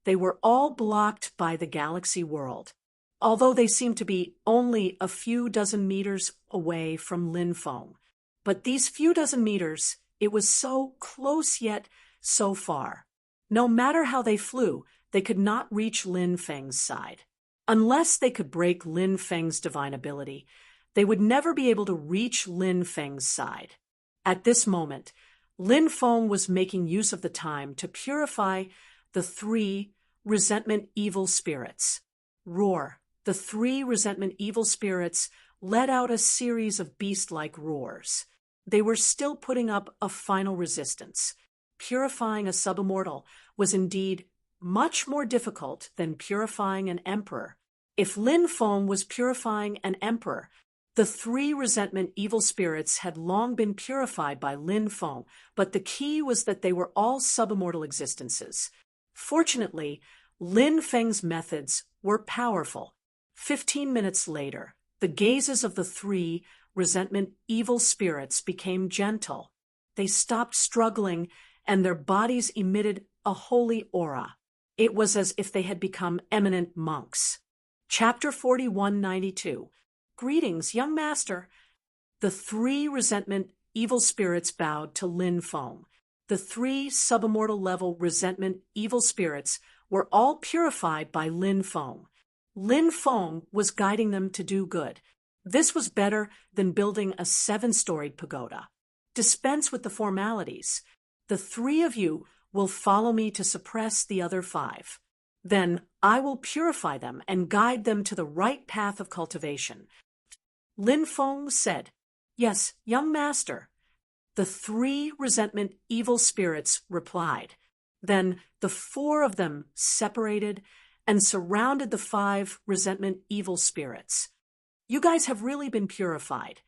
they were all blocked by the galaxy world. Although they seemed to be only a few dozen meters away from Lin Feng. But these few dozen meters, it was so close yet so far. No matter how they flew, they could not reach Lin Feng's side. Unless they could break Lin Feng's divine ability, they would never be able to reach Lin Feng's side. At this moment, Lin Feng was making use of the time to purify the three resentment evil spirits. Roar. The three resentment evil spirits let out a series of beast-like roars. They were still putting up a final resistance. Purifying a subimmortal was indeed much more difficult than purifying an emperor. If Lin Feng was purifying an emperor, the three resentment evil spirits had long been purified by Lin Feng, but the key was that they were all subimmortal existences. Fortunately, Lin Feng's methods were powerful. 15 minutes later, the gazes of the three resentment evil spirits became gentle. They stopped struggling, and their bodies emitted a holy aura. It was as if they had become eminent monks. Chapter 4192. Greetings, young master. The three resentment evil spirits bowed to Lin Feng. The three subimmortal level resentment evil spirits were all purified by Lin Feng. Lin Feng was guiding them to do good. This was better than building a 7-storied pagoda. Dispense with the formalities. The 3 of you will follow me to suppress the other 5. Then I will purify them and guide them to the right path of cultivation. Lin Feng said, "Yes, young master." The 3 resentment evil spirits replied. Then the 4 of them separated and surrounded the 5 resentment evil spirits. "You guys have really been purified."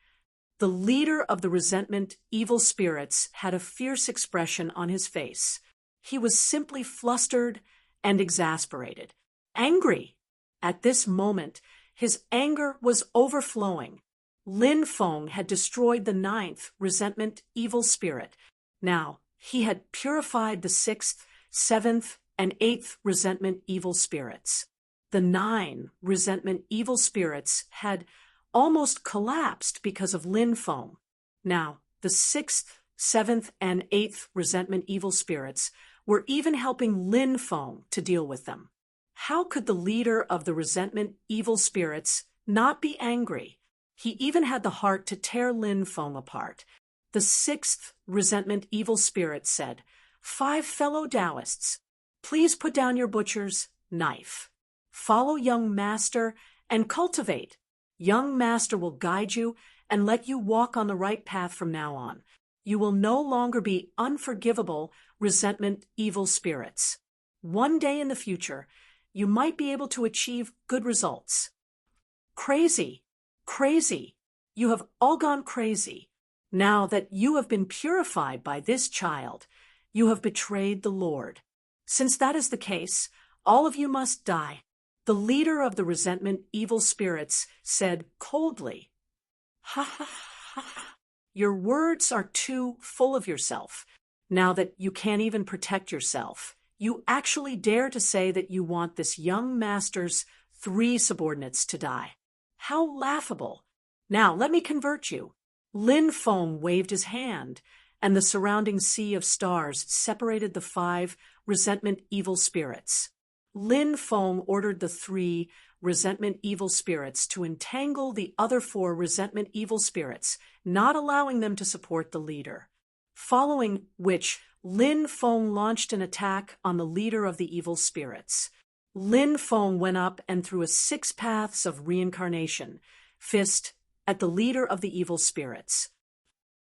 The leader of the resentment evil spirits had a fierce expression on his face. He was simply flustered and exasperated. Angry. At this moment, his anger was overflowing. Lin Feng had destroyed the 9th resentment evil spirit. Now, he had purified the 6th, 7th, and 8th resentment evil spirits. The 9 resentment evil spirits had almost collapsed because of Lin Feng. Now, the 6th, 7th, and 8th resentment evil spirits were even helping Lin Feng to deal with them. How could the leader of the resentment evil spirits not be angry? He even had the heart to tear Lin Feng apart. The 6th resentment evil spirit said, "5 fellow Taoists, please put down your butcher's knife. Follow young master and cultivate. Young master will guide you and let you walk on the right path from now on. You will no longer be unforgivable resentment evil spirits. One day in the future, you might be able to achieve good results." Crazy, crazy. You have all gone crazy. Now that you have been purified by this child, you have betrayed the Lord. Since that is the case, all of you must die. The leader of the resentment evil spirits said coldly, "Ha ha ha. Your words are too full of yourself. Now that you can't even protect yourself, you actually dare to say that you want this young master's 3 subordinates to die. How laughable. Now let me convert you." Lin Feng waved his hand, and the surrounding sea of stars separated the 5 resentment evil spirits. Lin Feng ordered the 3 resentment evil spirits to entangle the other 4 resentment evil spirits, not allowing them to support the leader. Following which, Lin Feng launched an attack on the leader of the evil spirits. Lin Feng went up and threw a 6 paths of reincarnation fist at the leader of the evil spirits.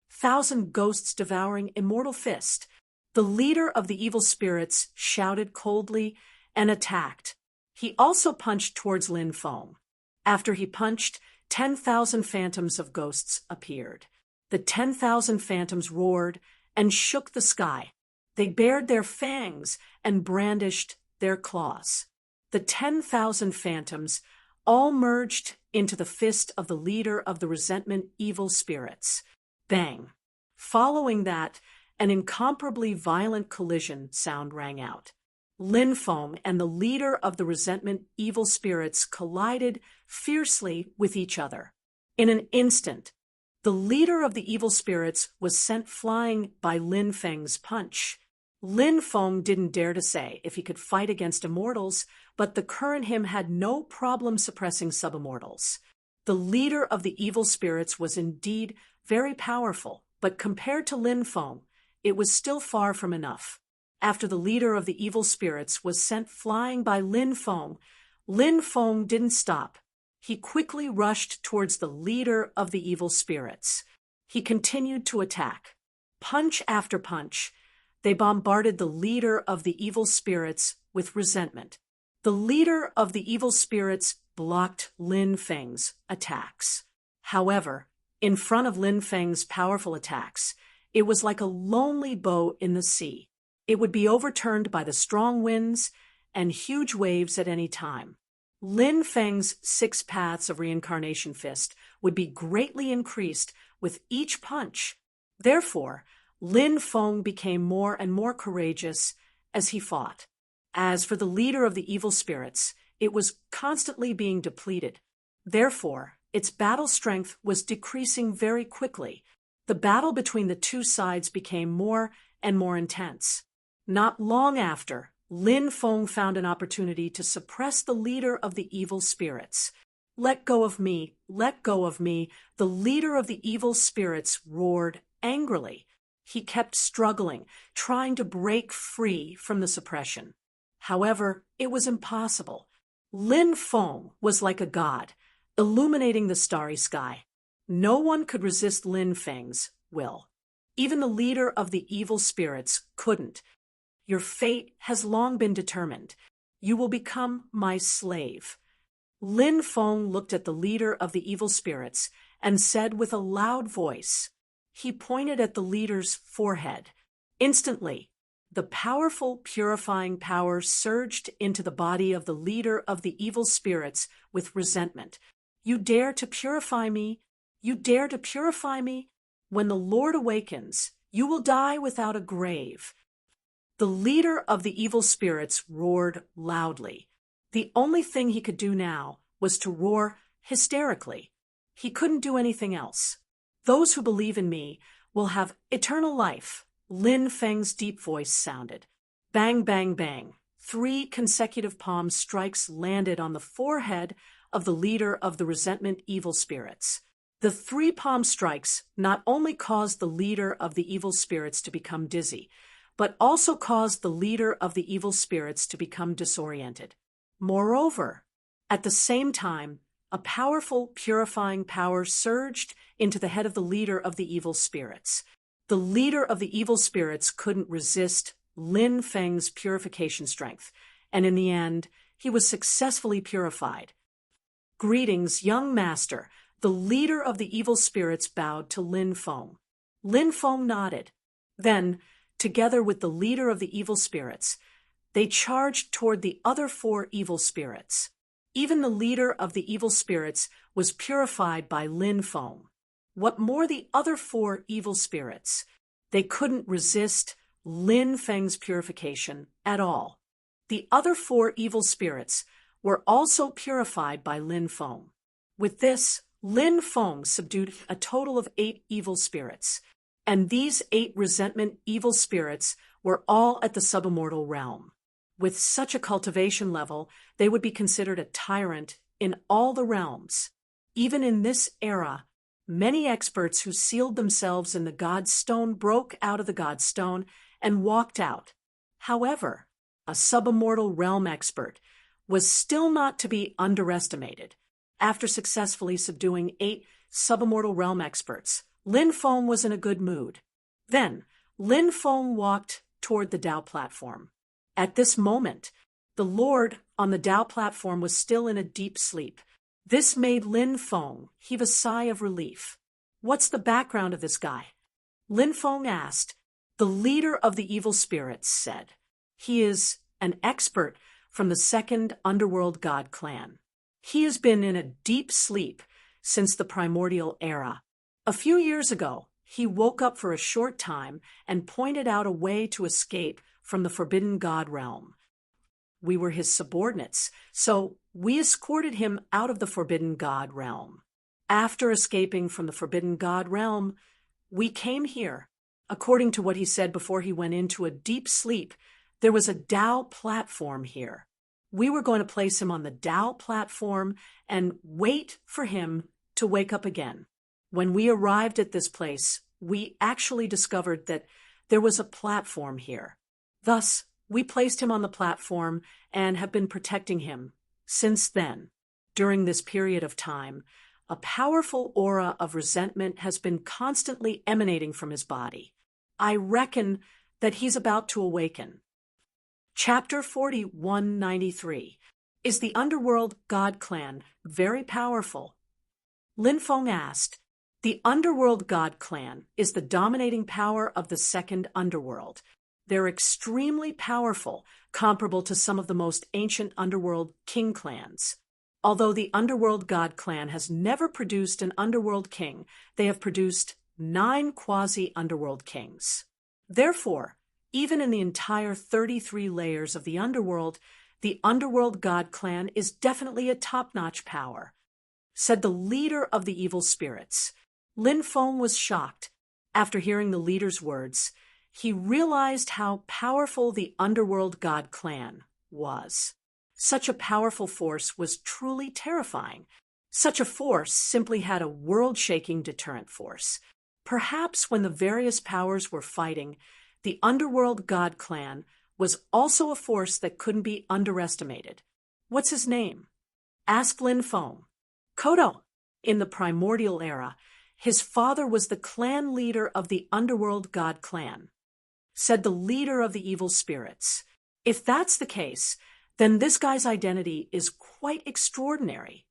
1,000 ghosts devouring immortal fist. The leader of the evil spirits shouted coldly and attacked. He also punched towards Lin Feng. After he punched, 10,000 phantoms of ghosts appeared. The 10,000 phantoms roared and shook the sky. They bared their fangs and brandished their claws. The 10,000 phantoms all merged into the fist of the leader of the resentment evil spirits. Bang! Following that, an incomparably violent collision sound rang out. Lin Feng and the leader of the resentment evil spirits collided fiercely with each other. In an instant, the leader of the evil spirits was sent flying by Lin Feng's punch. Lin Feng didn't dare to say if he could fight against immortals, but the current him had no problem suppressing subimmortals. The leader of the evil spirits was indeed very powerful, but compared to Lin Feng, it was still far from enough. After the leader of the evil spirits was sent flying by Lin Feng didn't stop. He quickly rushed towards the leader of the evil spirits. He continued to attack. Punch after punch, they bombarded the leader of the evil spirits with resentment. The leader of the evil spirits blocked Lin Feng's attacks. However, in front of Lin Feng's powerful attacks, it was like a lonely boat in the sea. It would be overturned by the strong winds and huge waves at any time. Lin Feng's 6 paths of reincarnation fist would be greatly increased with each punch. Therefore, Lin Feng became more and more courageous as he fought. As for the leader of the evil spirits, it was constantly being depleted. Therefore, its battle strength was decreasing very quickly. The battle between the 2 sides became more and more intense. Not long after, Lin Feng found an opportunity to suppress the leader of the evil spirits. Let go of me, let go of me, the leader of the evil spirits roared angrily. He kept struggling, trying to break free from the suppression. However, it was impossible. Lin Feng was like a god, illuminating the starry sky. No one could resist Lin Feng's will. Even the leader of the evil spirits couldn't. Your fate has long been determined. You will become my slave. Lin Feng looked at the leader of the evil spirits and said with a loud voice. He pointed at the leader's forehead. Instantly, the powerful purifying power surged into the body of the leader of the evil spirits with resentment. You dare to purify me? You dare to purify me? When the Lord awakens, you will die without a grave. The leader of the evil spirits roared loudly. The only thing he could do now was to roar hysterically. He couldn't do anything else. Those who believe in me will have eternal life. Lin Feng's deep voice sounded. Bang, bang, bang. 3 consecutive palm strikes landed on the forehead of the leader of the resentment evil spirits. The 3 palm strikes not only caused the leader of the evil spirits to become dizzy, but also caused the leader of the evil spirits to become disoriented. Moreover, at the same time, a powerful purifying power surged into the head of the leader of the evil spirits. The leader of the evil spirits couldn't resist Lin Feng's purification strength, and in the end, he was successfully purified. Greetings, young master. The leader of the evil spirits bowed to Lin Feng. Lin Feng nodded. Then, together with the leader of the evil spirits, they charged toward the other 4 evil spirits. Even the leader of the evil spirits was purified by Lin Feng. What more, the other 4 evil spirits? They couldn't resist Lin Feng's purification at all. The other 4 evil spirits were also purified by Lin Feng. With this, Lin Feng subdued a total of 8 evil spirits, and these 8 resentment evil spirits were all at the subimmortal realm. With such a cultivation level, they would be considered a tyrant in all the realms. Even in this era, many experts who sealed themselves in the God Stone broke out of the God Stone and walked out. However, a subimmortal realm expert was still not to be underestimated. After successfully subduing 8 subimmortal realm experts, Lin Feng was in a good mood. Then, Lin Feng walked toward the Tao platform. At this moment, the Lord on the Tao platform was still in a deep sleep. This made Lin Feng heave a sigh of relief. What's the background of this guy? Lin Feng asked. The leader of the evil spirits said. He is an expert from the second underworld god clan. He has been in a deep sleep since the primordial era. A few years ago, he woke up for a short time and pointed out a way to escape from the forbidden god realm. We were his subordinates, so we escorted him out of the forbidden god realm. After escaping from the forbidden god realm, we came here. According to what he said before he went into a deep sleep, there was a Tao platform here. We were going to place him on the Tao platform and wait for him to wake up again. When we arrived at this place, we actually discovered that there was a platform here. Thus, we placed him on the platform and have been protecting him since then. During this period of time, a powerful aura of resentment has been constantly emanating from his body. I reckon that he's about to awaken. Chapter 4193. Is the underworld god clan very powerful? Lin Feng asked. The underworld god clan is the dominating power of the second underworld. They're extremely powerful, comparable to some of the most ancient underworld king clans. Although the underworld god clan has never produced an underworld king, they have produced 9 quasi-underworld kings. Therefore, even in the entire 33 layers of the underworld god clan is definitely a top-notch power, said the leader of the evil spirits. Lin Feng was shocked. After hearing the leader's words, he realized how powerful the underworld god clan was. Such a powerful force was truly terrifying. Such a force simply had a world-shaking deterrent force. Perhaps when the various powers were fighting, the underworld god clan was also a force that couldn't be underestimated. What's his name? Ask Lin Feng. Kodo. In the primordial era, his father was the clan leader of the underworld god clan, said the leader of the evil spirits. If that's the case, then this guy's identity is quite extraordinary.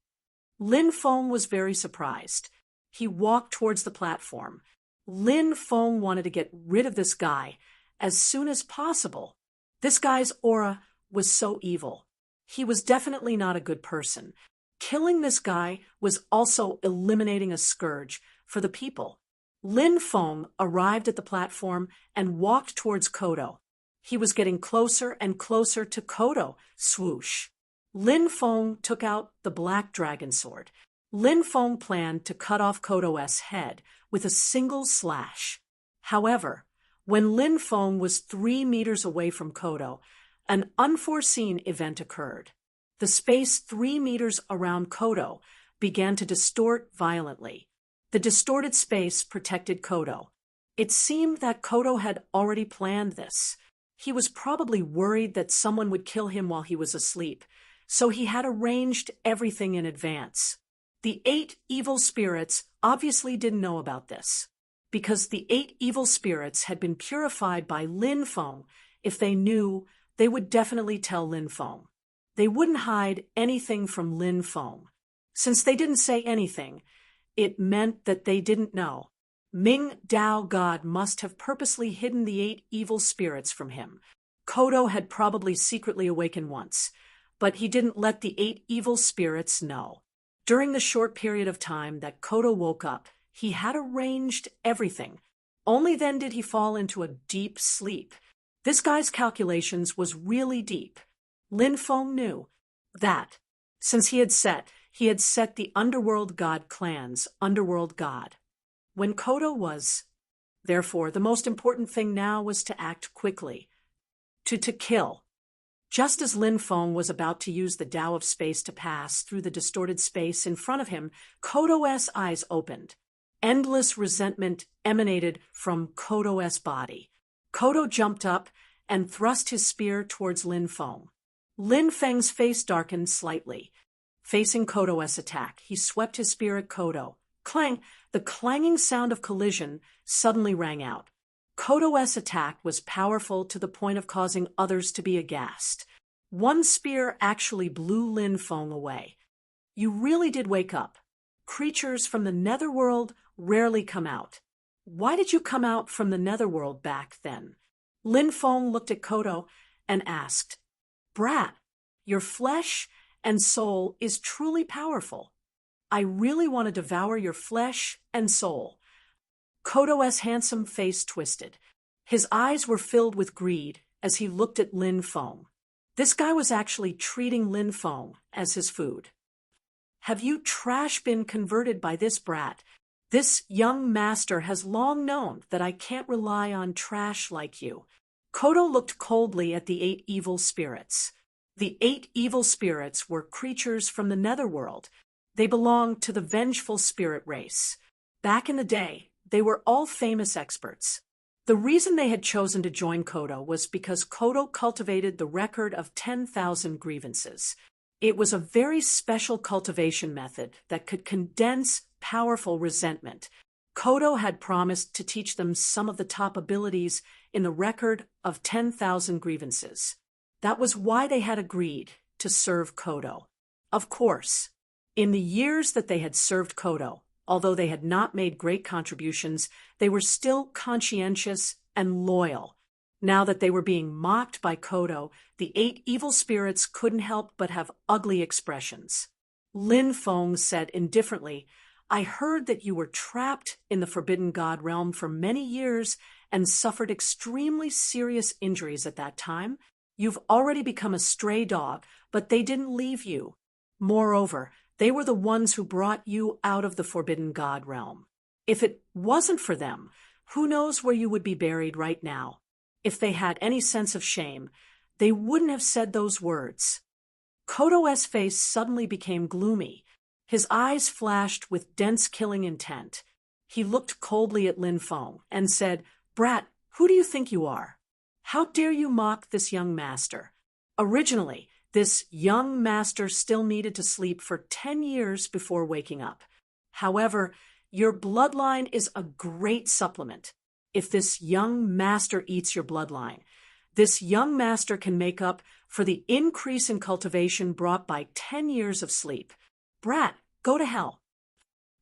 Lin Feng was very surprised. He walked towards the platform. Lin Feng wanted to get rid of this guy as soon as possible. This guy's aura was so evil. He was definitely not a good person. Killing this guy was also eliminating a scourge for the people. Lin Feng arrived at the platform and walked towards Kodo. He was getting closer and closer to Kodo. Swoosh. Lin Feng took out the black dragon sword. Lin Feng planned to cut off Kodo's head with a single slash. However, when Lin Feng was 3 meters away from Kodo, an unforeseen event occurred. The space 3 meters around Kodo began to distort violently. The distorted space protected Kodo. It seemed that Kodo had already planned this. He was probably worried that someone would kill him while he was asleep, so he had arranged everything in advance. The 8 evil spirits obviously didn't know about this. Because the 8 evil spirits had been purified by Lin Feng, if they knew, they would definitely tell Lin Feng. They wouldn't hide anything from Lin Feng. Since they didn't say anything, it meant that they didn't know. Ming Dao God must have purposely hidden the 8 evil spirits from him. Kodo had probably secretly awakened once, but he didn't let the 8 evil spirits know. During the short period of time that Kodo woke up, he had arranged everything. Only then did he fall into a deep sleep. This guy's calculations was really deep. Lin Feng knew that, since he had set the underworld god clan's underworld god. When Kodo was, therefore, the most important thing now was to act quickly, to kill. Just as Lin Feng was about to use the Tao of space to pass through the distorted space in front of him, Kodo's eyes opened. Endless resentment emanated from Kodo's body. Kodo jumped up and thrust his spear towards Lin Feng. Lin Feng's face darkened slightly. Facing Kodo's attack, he swept his spear at Kodo. Clang! The clanging sound of collision suddenly rang out. Kodo's attack was powerful to the point of causing others to be aghast. One spear actually blew Lin Feng away. You really did wake up. Creatures from the netherworld rarely come out. Why did you come out from the netherworld back then? Lin Feng looked at Kodo and asked, Brat, your flesh and soul is truly powerful. I really want to devour your flesh and soul. Kodo's handsome face twisted. His eyes were filled with greed as he looked at Lin Feng. This guy was actually treating Lin Feng as his food. Have you trash been converted by this brat? This young master has long known that I can't rely on trash like you. Kodo looked coldly at the 8 evil spirits. The 8 evil spirits were creatures from the netherworld. They belonged to the vengeful spirit race. Back in the day, they were all famous experts. The reason they had chosen to join Kodo was because Kodo cultivated the record of 10,000 grievances. It was a very special cultivation method that could condense powerful resentment. Kodo had promised to teach them some of the top abilities in the record of 10,000 grievances. That was why they had agreed to serve Kodo. Of course, in the years that they had served Kodo, although they had not made great contributions, they were still conscientious and loyal. Now that they were being mocked by Kodo, the 8 evil spirits couldn't help but have ugly expressions. Lin Feng said indifferently, I heard that you were trapped in the Forbidden God realm for many years and suffered extremely serious injuries at that time. You've already become a stray dog, but they didn't leave you. Moreover, they were the ones who brought you out of the Forbidden God realm. If it wasn't for them, who knows where you would be buried right now? If they had any sense of shame, they wouldn't have said those words. Kodo's face suddenly became gloomy. His eyes flashed with dense killing intent. He looked coldly at Lin Feng and said, "Brat, who do you think you are? How dare you mock this young master?" Originally, this young master still needed to sleep for 10 years before waking up. However, your bloodline is a great supplement. If this young master eats your bloodline, this young master can make up for the increase in cultivation brought by 10 years of sleep. Brat, go to hell.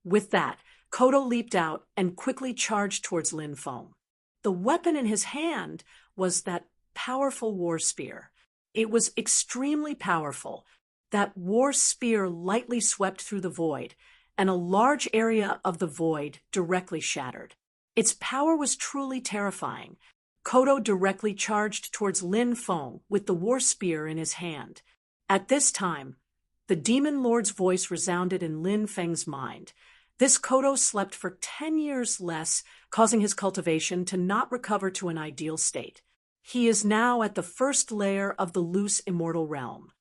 With that, Kodo leaped out and quickly charged towards Lin Feng. The weapon in his hand was that powerful war spear. It was extremely powerful. That war spear lightly swept through the void, and a large area of the void directly shattered. Its power was truly terrifying. Kodo directly charged towards Lin Feng with the war spear in his hand. At this time, the demon lord's voice resounded in Lin Feng's mind. This Kodo slept for 10 years less, causing his cultivation to not recover to an ideal state. He is now at the first layer of the loose immortal realm.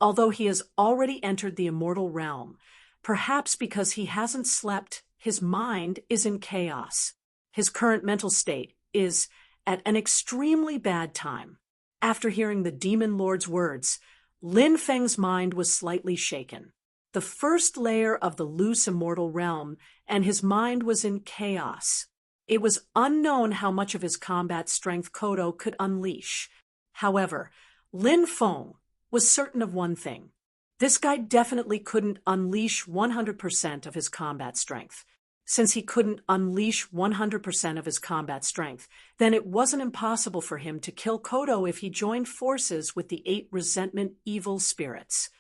Although he has already entered the immortal realm, perhaps because he hasn't slept, his mind is in chaos. His current mental state is at an extremely bad time. After hearing the demon lord's words, Lin Feng's mind was slightly shaken. The first layer of the loose immortal realm, and his mind was in chaos. It was unknown how much of his combat strength Kodo could unleash. However, Lin Feng was certain of one thing. This guy definitely couldn't unleash 100% of his combat strength. Since he couldn't unleash 100% of his combat strength, then it wasn't impossible for him to kill Kodo if he joined forces with the 8 resentment evil spirits.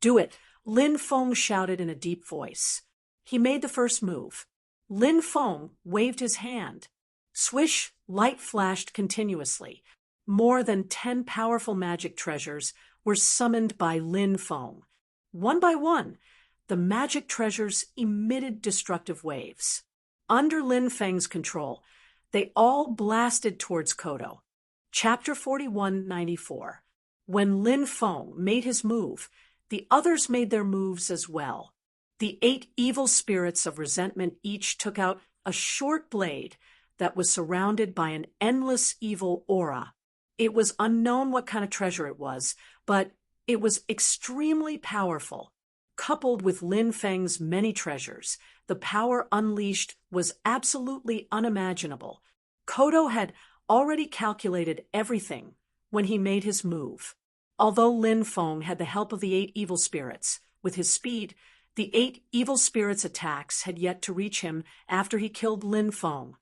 "Do it," Lin Feng shouted in a deep voice. He made the first move. Lin Feng waved his hand. Swish, light flashed continuously. More than 10 powerful magic treasures were summoned by Lin Feng. One by one, the magic treasures emitted destructive waves. Under Lin Feng's control, they all blasted towards Kodo. Chapter 4194. When Lin Feng made his move, the others made their moves as well. The 8 evil spirits of resentment each took out a short blade that was surrounded by an endless evil aura. It was unknown what kind of treasure it was, but it was extremely powerful. Coupled with Lin Feng's many treasures, the power unleashed was absolutely unimaginable. Kodo had already calculated everything when he made his move. Although Lin Feng had the help of the 8 evil spirits, with his speed, the 8 evil spirits' attacks had yet to reach him after he killed Lin Feng.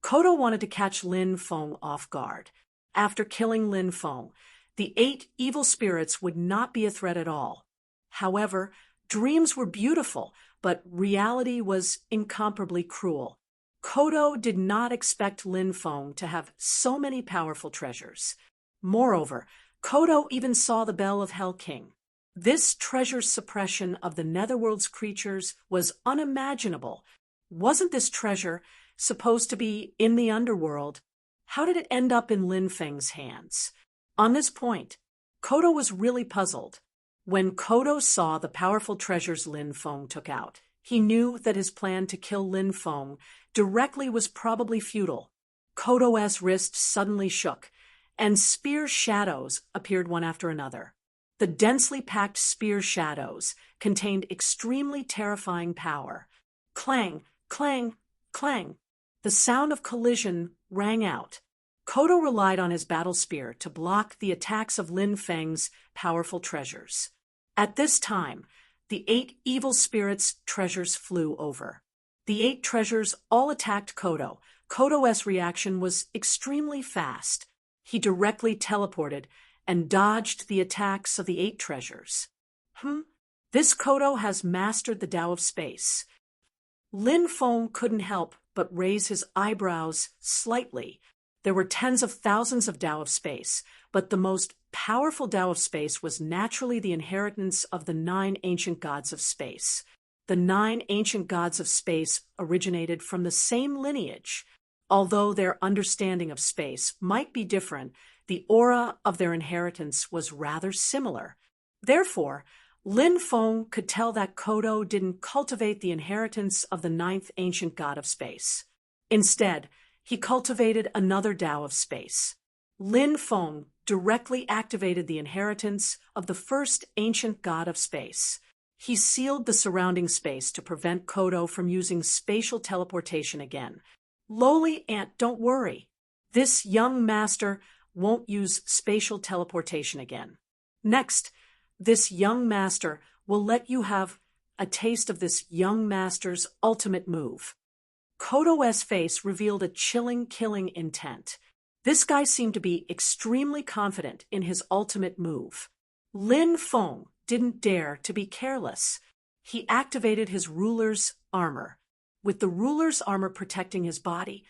Kodo wanted to catch Lin Feng off guard. After killing Lin Feng, the 8 evil spirits would not be a threat at all. However, dreams were beautiful, but reality was incomparably cruel. Kodo did not expect Lin Feng to have so many powerful treasures. Moreover, Kodo even saw the Bell of Hell King. This treasure suppression of the Netherworld's creatures was unimaginable. Wasn't this treasure supposed to be in the underworld? How did it end up in Lin Feng's hands? On this point, Kodo was really puzzled. When Kodo saw the powerful treasures Lin Feng took out, he knew that his plan to kill Lin Feng directly was probably futile. Kodo's wrist suddenly shook, and spear shadows appeared one after another. The densely packed spear shadows contained extremely terrifying power. Clang, clang, clang. The sound of collision rang out. Kodo relied on his battle spear to block the attacks of Lin Feng's powerful treasures. At this time, the 8 evil spirits' treasures flew over. The 8 treasures all attacked Kodo. Kodo's reaction was extremely fast. He directly teleported and dodged the attacks of the 8 treasures. This Kodo has mastered the Tao of Space. Lin Feng couldn't help but raise his eyebrows slightly. There were tens of thousands of Tao of Space, but the most powerful Tao of Space was naturally the inheritance of the 9 ancient gods of space. The 9 ancient gods of space originated from the same lineage. Although their understanding of space might be different, the aura of their inheritance was rather similar. Therefore, Lin Feng could tell that Kodo didn't cultivate the inheritance of the ninth ancient god of space. Instead, he cultivated another Tao of space. Lin Feng directly activated the inheritance of the first ancient god of space. He sealed the surrounding space to prevent Kodo from using spatial teleportation again. Lowly Ant, don't worry. This young master won't use spatial teleportation again. Next, this young master will let you have a taste of this young master's ultimate move. Kodo's face revealed a chilling, killing intent. This guy seemed to be extremely confident in his ultimate move. Lin Feng didn't dare to be careless. He activated his ruler's armor. With the ruler's armor protecting his body,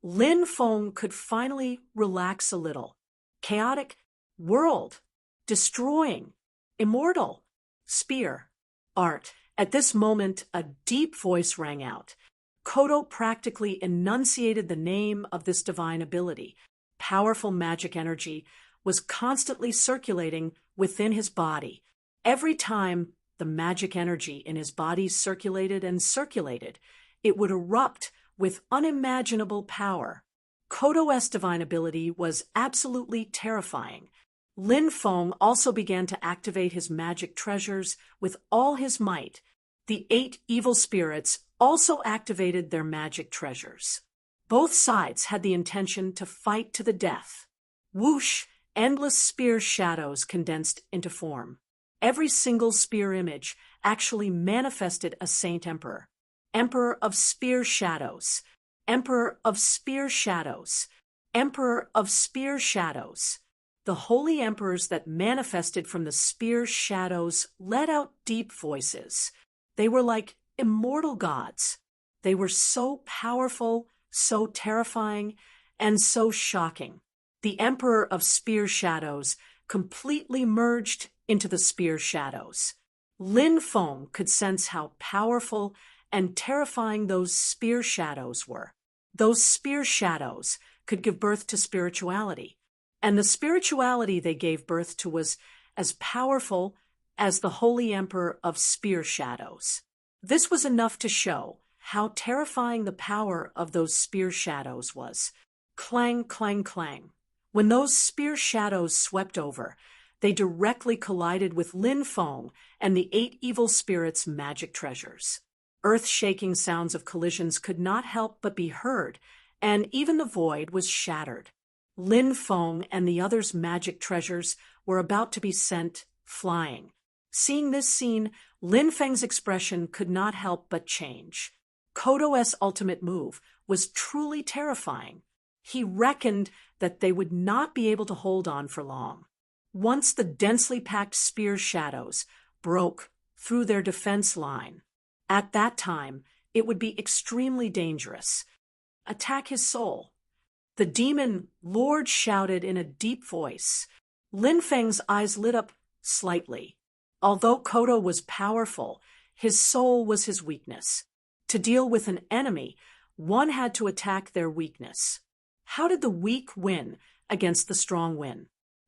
Lin Feng could finally relax a little. Chaotic, world, destroying, immortal, spear, art. At this moment, a deep voice rang out. Kodo practically enunciated the name of this divine ability. Powerful magic energy was constantly circulating within his body. Every time the magic energy in his body circulated and circulated, it would erupt with unimaginable power. Kodo's divine ability was absolutely terrifying. Lin Feng also began to activate his magic treasures with all his might. The 8 evil spirits also activated their magic treasures. Both sides had the intention to fight to the death. Whoosh! Endless spear shadows condensed into form. Every single spear image actually manifested a Saint Emperor. Emperor of Spear Shadows. Emperor of Spear Shadows. Emperor of Spear Shadows. The holy emperors that manifested from the spear shadows let out deep voices. They were like immortal gods. They were so powerful, so terrifying, and so shocking. The Emperor of Spear Shadows completely merged into the spear shadows. Lin Feng could sense how powerful and terrifying those spear shadows were. Those spear shadows could give birth to spirituality, and the spirituality they gave birth to was as powerful as the Holy Emperor of Spear Shadows. This was enough to show how terrifying the power of those spear shadows was. Clang, clang, clang. When those spear shadows swept over, they directly collided with Lin Feng and the 8 evil spirits' magic treasures. Earth-shaking sounds of collisions could not help but be heard, and even the void was shattered. Lin Feng and the others' magic treasures were about to be sent flying. Seeing this scene, Lin Feng's expression could not help but change. Kodo's ultimate move was truly terrifying. He reckoned that they would not be able to hold on for long. Once the densely packed spear shadows broke through their defense line, at that time, it would be extremely dangerous. Attack his soul. The demon lord shouted in a deep voice. Lin Feng's eyes lit up slightly. Although Kodo was powerful, his soul was his weakness. To deal with an enemy, one had to attack their weakness. How did the weak win against the strong win?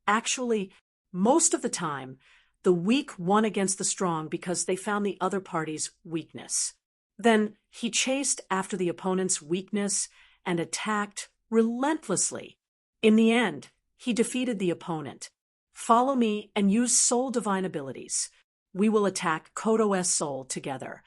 Actually, most of the time, the weak won against the strong because they found the other party's weakness. Then he chased after the opponent's weakness and attacked relentlessly. In the end, he defeated the opponent. Follow me and use soul divine abilities. We will attack Kodo's soul together.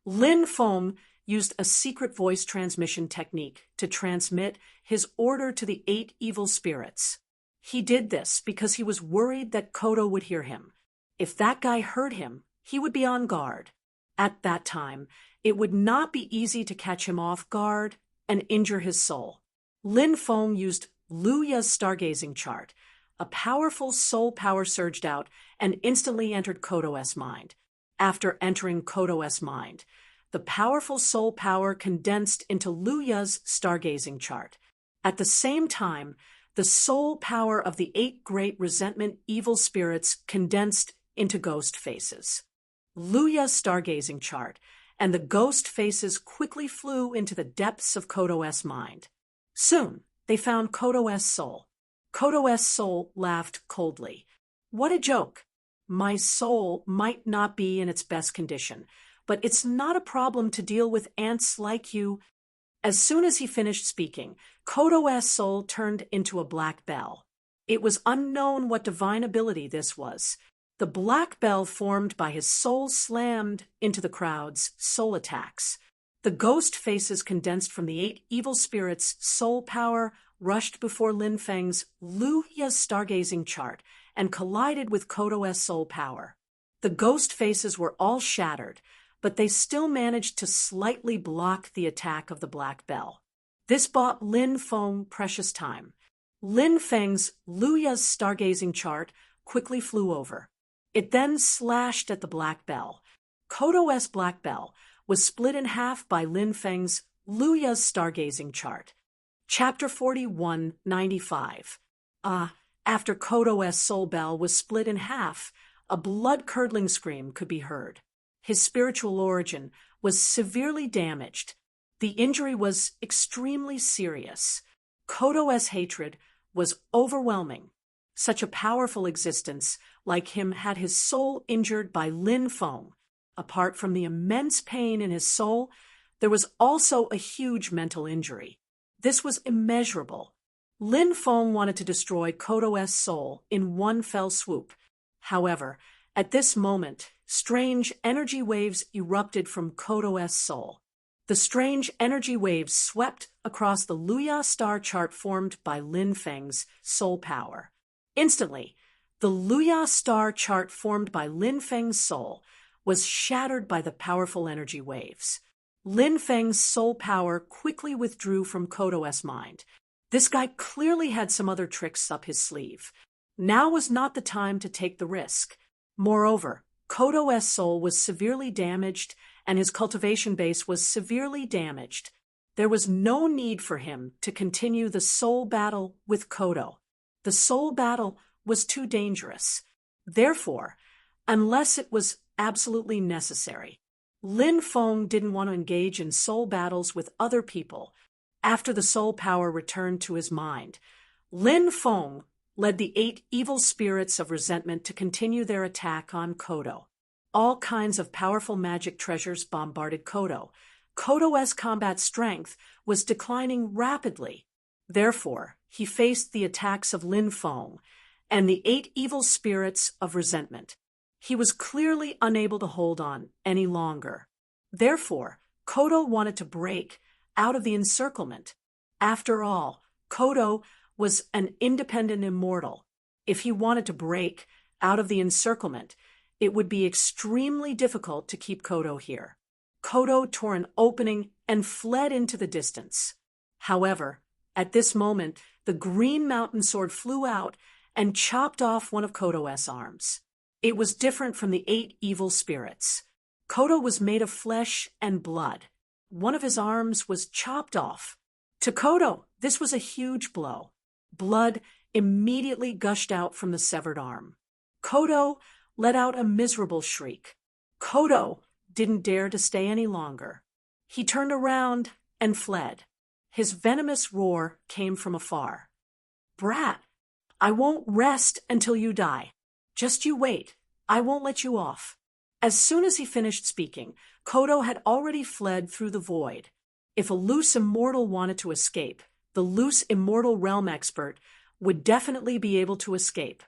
Lin Feng used a secret voice transmission technique to transmit his order to the 8 evil spirits. He did this because he was worried that Kodo would hear him. If that guy heard him, he would be on guard. At that time, it would not be easy to catch him off guard and injure his soul. Lin Feng used Luya's stargazing chart. A powerful soul power surged out and instantly entered Kodo's mind. After entering Kodo's mind, the powerful soul power condensed into Luya's stargazing chart. At the same time, the soul power of the 8 great resentment evil spirits condensed into ghost faces. Luya's stargazing chart and the ghost faces quickly flew into the depths of Kodo's mind. Soon, they found Kodo's soul. Kodo's soul laughed coldly. What a joke! My soul might not be in its best condition, but it's not a problem to deal with ants like you. As soon as he finished speaking, Koto's soul turned into a black bell. It was unknown what divine ability this was. The black bell formed by his soul slammed into the crowd's soul attacks. The ghost faces condensed from the 8 evil spirits' soul power rushed before Lin Feng's Luya's stargazing chart and collided with Koto's soul power. The ghost faces were all shattered, but they still managed to slightly block the attack of the black bell. This bought Lin Feng precious time. Lin Feng's Luya's stargazing chart quickly flew over. It then slashed at the black bell. Koto's black bell was split in half by Lin Feng's Luya's stargazing chart. Chapter 4195. After Koto's soul bell was split in half, a blood-curdling scream could be heard. His spiritual origin was severely damaged. The injury was extremely serious. Koto's hatred was overwhelming. Such a powerful existence like him had his soul injured by Lin Feng. Apart from the immense pain in his soul, there was also a huge mental injury. This was immeasurable. Lin Feng wanted to destroy Koto's soul in one fell swoop. However, at this moment, strange energy waves erupted from Koto's soul. The strange energy waves swept across the Luya star chart formed by Lin Feng's soul power. Instantly, the Luya star chart formed by Lin Feng's soul was shattered by the powerful energy waves. Lin Feng's soul power quickly withdrew from Koto's mind. This guy clearly had some other tricks up his sleeve. Now was not the time to take the risk. Moreover, Koto's soul was severely damaged, and his cultivation base was severely damaged. There was no need for him to continue the soul battle with Koto. The soul battle was too dangerous. Therefore, unless it was absolutely necessary, Lin Feng didn't want to engage in soul battles with other people. After the soul power returned to his mind, Lin Feng led the 8 evil spirits of resentment to continue their attack on Koto. All kinds of powerful magic treasures bombarded Koto. Koto's combat strength was declining rapidly. Therefore, he faced the attacks of Lin Feng and the 8 evil spirits of resentment. He was clearly unable to hold on any longer. Therefore, Koto wanted to break out of the encirclement. After all, Koto was an independent immortal. If he wanted to break out of the encirclement, it would be extremely difficult to keep Koto here. Koto tore an opening and fled into the distance. However, at this moment, the green mountain sword flew out and chopped off one of Koto's arms. It was different from the 8 evil spirits. Koto was made of flesh and blood. One of his arms was chopped off. To Koto, this was a huge blow. Blood immediately gushed out from the severed arm. Koto let out a miserable shriek. Koto didn't dare to stay any longer. He turned around and fled. His venomous roar came from afar. "Brat, I won't rest until you die. Just you wait. I won't let you off." As soon as he finished speaking, Koto had already fled through the void. If a loose immortal wanted to escape, the loose immortal realm expert would definitely be able to escape.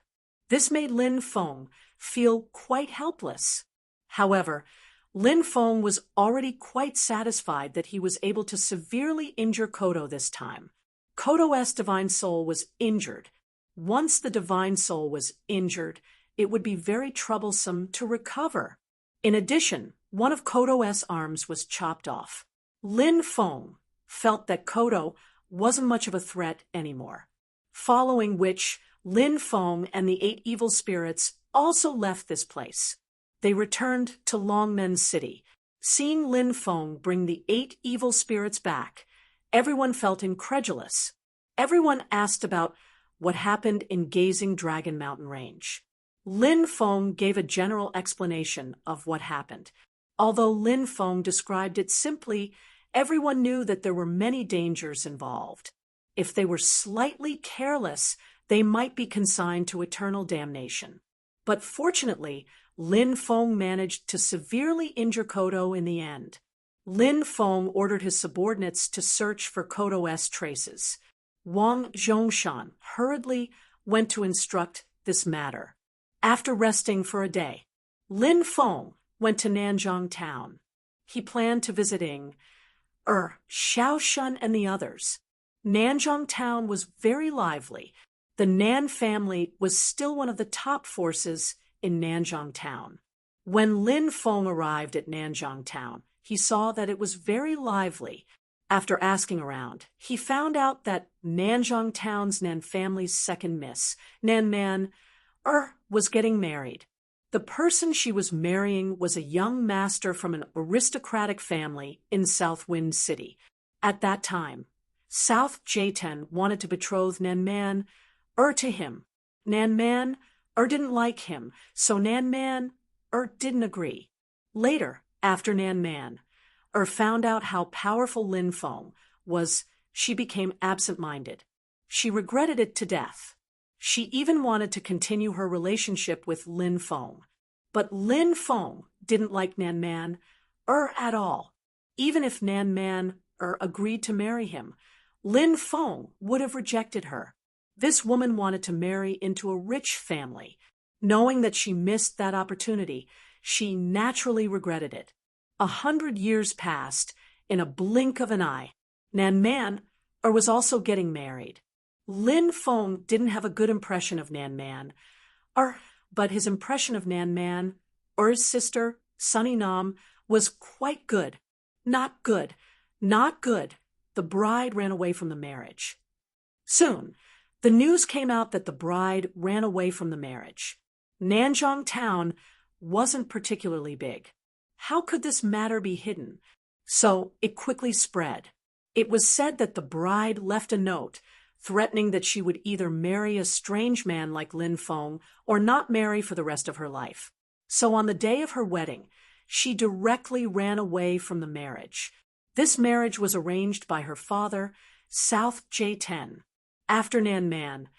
This made Lin Feng feel quite helpless. However, Lin Feng was already quite satisfied that he was able to severely injure Koto this time. Koto's divine soul was injured. Once the divine soul was injured, it would be very troublesome to recover. In addition, one of Koto's arms was chopped off. Lin Feng felt that Koto wasn't much of a threat anymore. Following which, Lin Feng and the 8 evil spirits also left this place. They returned to Longmen City. Seeing Lin Feng bring the 8 evil spirits back, everyone felt incredulous. Everyone asked about what happened in Gazing Dragon Mountain Range. Lin Feng gave a general explanation of what happened. Although Lin Feng described it simply, everyone knew that there were many dangers involved. If they were slightly careless, they might be consigned to eternal damnation. But fortunately, Lin Feng managed to severely injure Kodo in the end. Lin Feng ordered his subordinates to search for Kodo's traces. Wang Zhongshan hurriedly went to instruct this matter. After resting for a day, Lin Feng went to Nanjing town. He planned to visit Xiaoshun and the others. Nanjing town was very lively. The Nan family was still one of the top forces in Nanjing town. When Lin Feng arrived at Nanjing town, he saw that it was very lively. After asking around, he found out that Nanjing town's Nan family's second miss, Nan Man, was getting married. The person she was marrying was a young master from an aristocratic family in South Wind City. At that time, South Jayten wanted to betroth Nan Man to him. Nan Man didn't like him, so Nan Man didn't agree. Later, after Nan Man found out how powerful Lin Feng was, she became absent-minded. She regretted it to death. She even wanted to continue her relationship with Lin Feng. But Lin Feng didn't like Nan Man at all. Even if Nan Man agreed to marry him, Lin Feng would have rejected her. This woman wanted to marry into a rich family. Knowing that she missed that opportunity, she naturally regretted it. 100 years passed in a blink of an eye. Nan Man was also getting married. Lin Feng didn't have a good impression of Nan Man, but his impression of Nan Man, his sister, Sunny Nam, was quite good. Not good. Not good. The bride ran away from the marriage. Soon, the news came out that the bride ran away from the marriage. Nanjing town wasn't particularly big. How could this matter be hidden? So it quickly spread. It was said that the bride left a note threatening that she would either marry a strange man like Lin Feng or not marry for the rest of her life. So on the day of her wedding, she directly ran away from the marriage. This marriage was arranged by her father, South Jayten. After Nan Man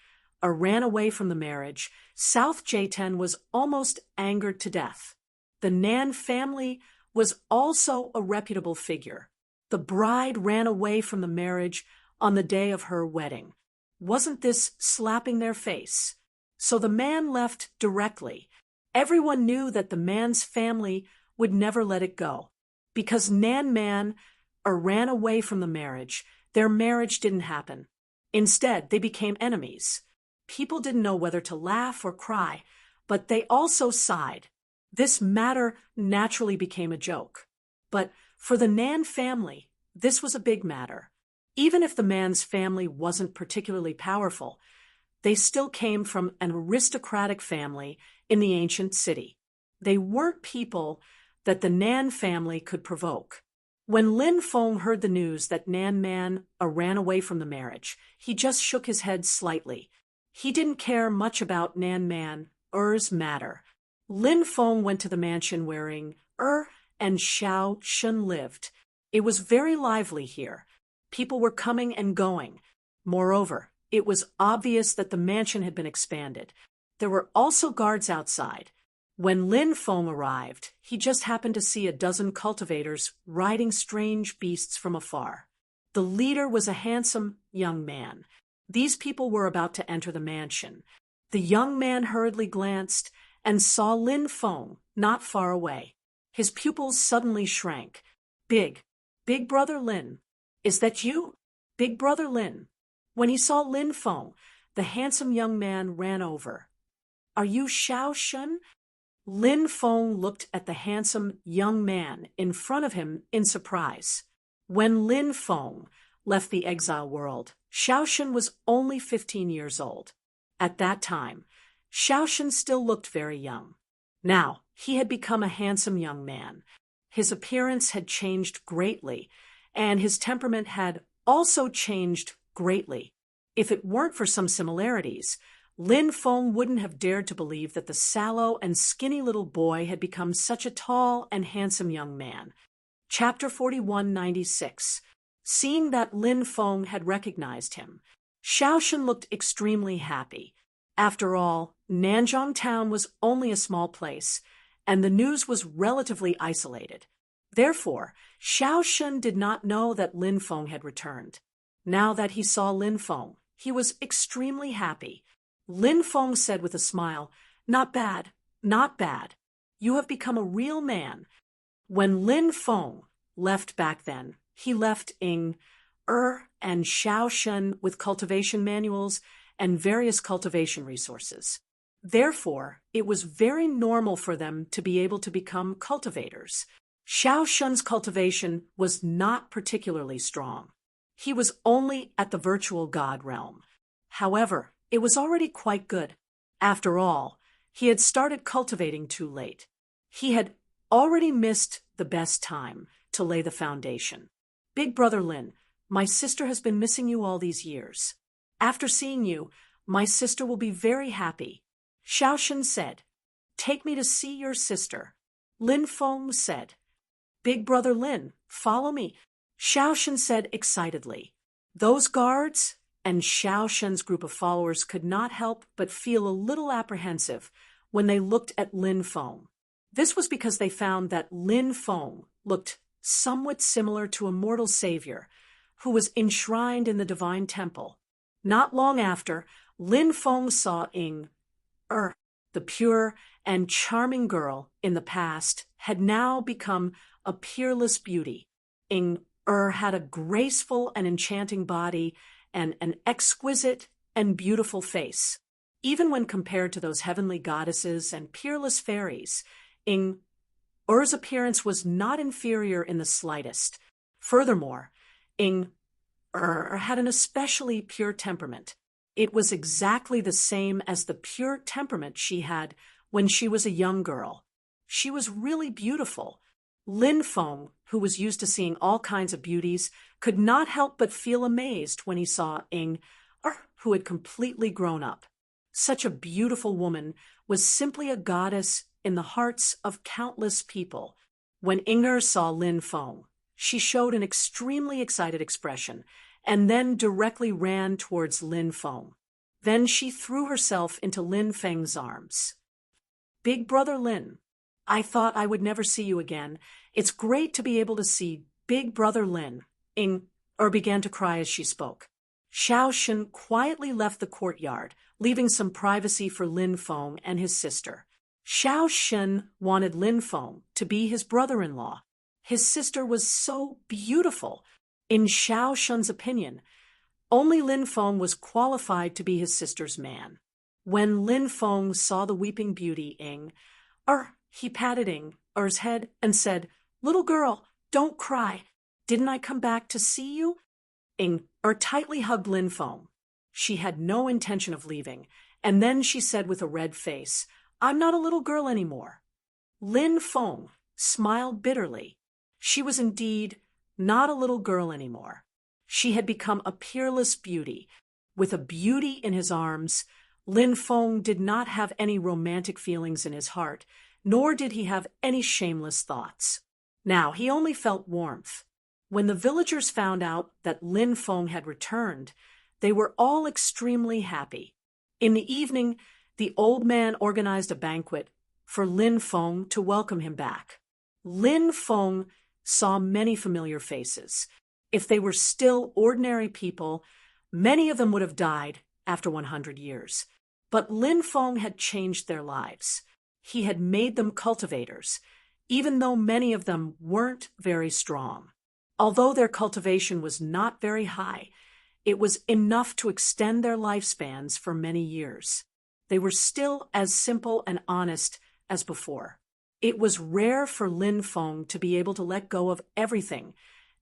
ran away from the marriage, South Jayten was almost angered to death. The Nan family was also a reputable figure. The bride ran away from the marriage on the day of her wedding. Wasn't this slapping their face? So the man left directly. Everyone knew that the man's family would never let it go. Because Nan Man ran away from the marriage, their marriage didn't happen. Instead, they became enemies. People didn't know whether to laugh or cry, but they also sighed. This matter naturally became a joke. But for the Nan family, this was a big matter. Even if the man's family wasn't particularly powerful, they still came from an aristocratic family in the ancient city. They weren't people that the Nan family could provoke. When Lin Feng heard the news that Nan Man ran away from the marriage, he just shook his head slightly. He didn't care much about Nan Man's matter. Lin Feng went to the mansion wherein and Xiaoshun lived. It was very lively here. People were coming and going. Moreover, it was obvious that the mansion had been expanded. There were also guards outside. When Lin Feng arrived, he just happened to see a dozen cultivators riding strange beasts from afar. The leader was a handsome young man. These people were about to enter the mansion. The young man hurriedly glanced and saw Lin Feng not far away. His pupils suddenly shrank. Big brother Lin. Is that you? Big brother Lin. When he saw Lin Feng, the handsome young man ran over. Are you Xiaoshun? Lin Feng looked at the handsome young man in front of him in surprise. When Lin Feng left the exile world, Xiaoshun was only 15 years old. At that time, Xiaoshun still looked very young. Now, he had become a handsome young man. His appearance had changed greatly, and his temperament had also changed greatly. If it weren't for some similarities, Lin Feng wouldn't have dared to believe that the sallow and skinny little boy had become such a tall and handsome young man. Chapter 4196. Seeing that Lin Feng had recognized him, Xiaoshun looked extremely happy. After all, Nanjong Town was only a small place, and the news was relatively isolated. Therefore, Xiao Shun did not know that Lin Feng had returned. Now that he saw Lin Feng, he was extremely happy. Lin Feng said with a smile, "Not bad, not bad. You have become a real man." When Lin Feng left back then, he left Ying, and Xiao Shun with cultivation manuals and various cultivation resources. Therefore, it was very normal for them to be able to become cultivators. Xiao Shun's cultivation was not particularly strong. He was only at the virtual god realm. However, it was already quite good. After all, he had started cultivating too late. He had already missed the best time to lay the foundation. "Big brother Lin, my sister has been missing you all these years. After seeing you, my sister will be very happy." Xiao Shun said, "Take me to see your sister." Lin Feng said, "Big brother Lin, follow me." Xiao Shun said excitedly. Those guards and Xiao Shun's group of followers could not help but feel a little apprehensive when they looked at Lin Feng. This was because they found that Lin Feng looked somewhat similar to a mortal savior who was enshrined in the divine temple. Not long after, Lin Feng saw Ying, the pure and charming girl in the past, had now become a peerless beauty. Ying had a graceful and enchanting body and an exquisite and beautiful face. Even when compared to those heavenly goddesses and peerless fairies, Ying's appearance was not inferior in the slightest. Furthermore, Ying had an especially pure temperament. It was exactly the same as the pure temperament she had when she was a young girl. She was really beautiful. Lin Feng, who was used to seeing all kinds of beauties, could not help but feel amazed when he saw Ying, who had completely grown up. Such a beautiful woman was simply a goddess in the hearts of countless people. When Ying saw Lin Feng, she showed an extremely excited expression and then directly ran towards Lin Feng. Then she threw herself into Lin Feng's arms. "Big brother Lin, I thought I would never see you again. It's great to be able to see Big brother Lin." Ying began to cry as she spoke. Xiao Shun quietly left the courtyard, leaving some privacy for Lin Feng and his sister. Xiao Shun wanted Lin Feng to be his brother-in-law. His sister was so beautiful. In Xiao Shun's opinion, only Lin Feng was qualified to be his sister's man. When Lin Feng saw the weeping beauty Ying, he patted Ying's head and said, "Little girl, don't cry. Didn't I come back to see you?" Ying tightly hugged Lin Feng. She had no intention of leaving, and then she said with a red face, "I'm not a little girl anymore." Lin Feng smiled bitterly. She was indeed not a little girl anymore. She had become a peerless beauty. With a beauty in his arms, Lin Feng did not have any romantic feelings in his heart, nor did he have any shameless thoughts. Now he only felt warmth. When the villagers found out that Lin Feng had returned, they were all extremely happy. In the evening, the old man organized a banquet for Lin Feng to welcome him back. Lin Feng saw many familiar faces. If they were still ordinary people, many of them would have died after 100 years. But Lin Feng had changed their lives. He had made them cultivators, even though many of them weren't very strong. Although their cultivation was not very high, it was enough to extend their lifespans for many years. They were still as simple and honest as before. It was rare for Lin Feng to be able to let go of everything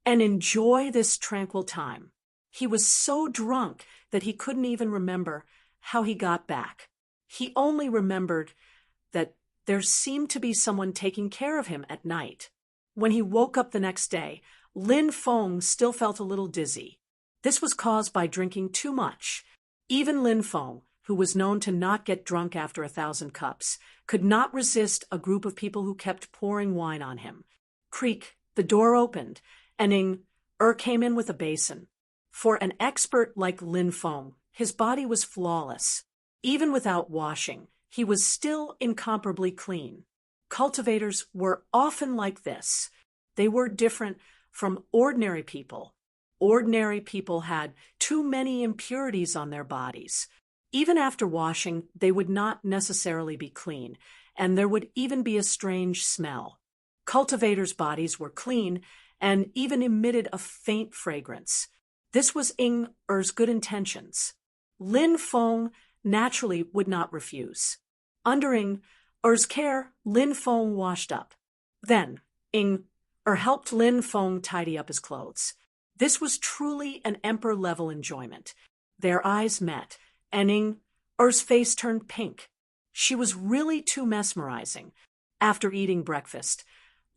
and enjoy this tranquil time. He was so drunk that he couldn't even remember how he got back. He only remembered that there seemed to be someone taking care of him at night. When he woke up the next day, Lin Feng still felt a little dizzy. This was caused by drinking too much. Even Lin Feng, who was known to not get drunk after 1,000 cups, could not resist a group of people who kept pouring wine on him. Creak, the door opened, and Ying came in with a basin. For an expert like Lin Feng, his body was flawless. Even without washing, he was still incomparably clean. Cultivators were often like this. They were different from ordinary people. Ordinary people had too many impurities on their bodies. Even after washing, they would not necessarily be clean, and there would even be a strange smell. Cultivators' bodies were clean and even emitted a faint fragrance. This was Er's good intentions. Lin Feng naturally would not refuse. Under Er's care, Lin Feng washed up. Then, Er helped Lin Feng tidy up his clothes. This was truly an emperor-level enjoyment. Their eyes met, and Er's face turned pink. She was really too mesmerizing. After eating breakfast,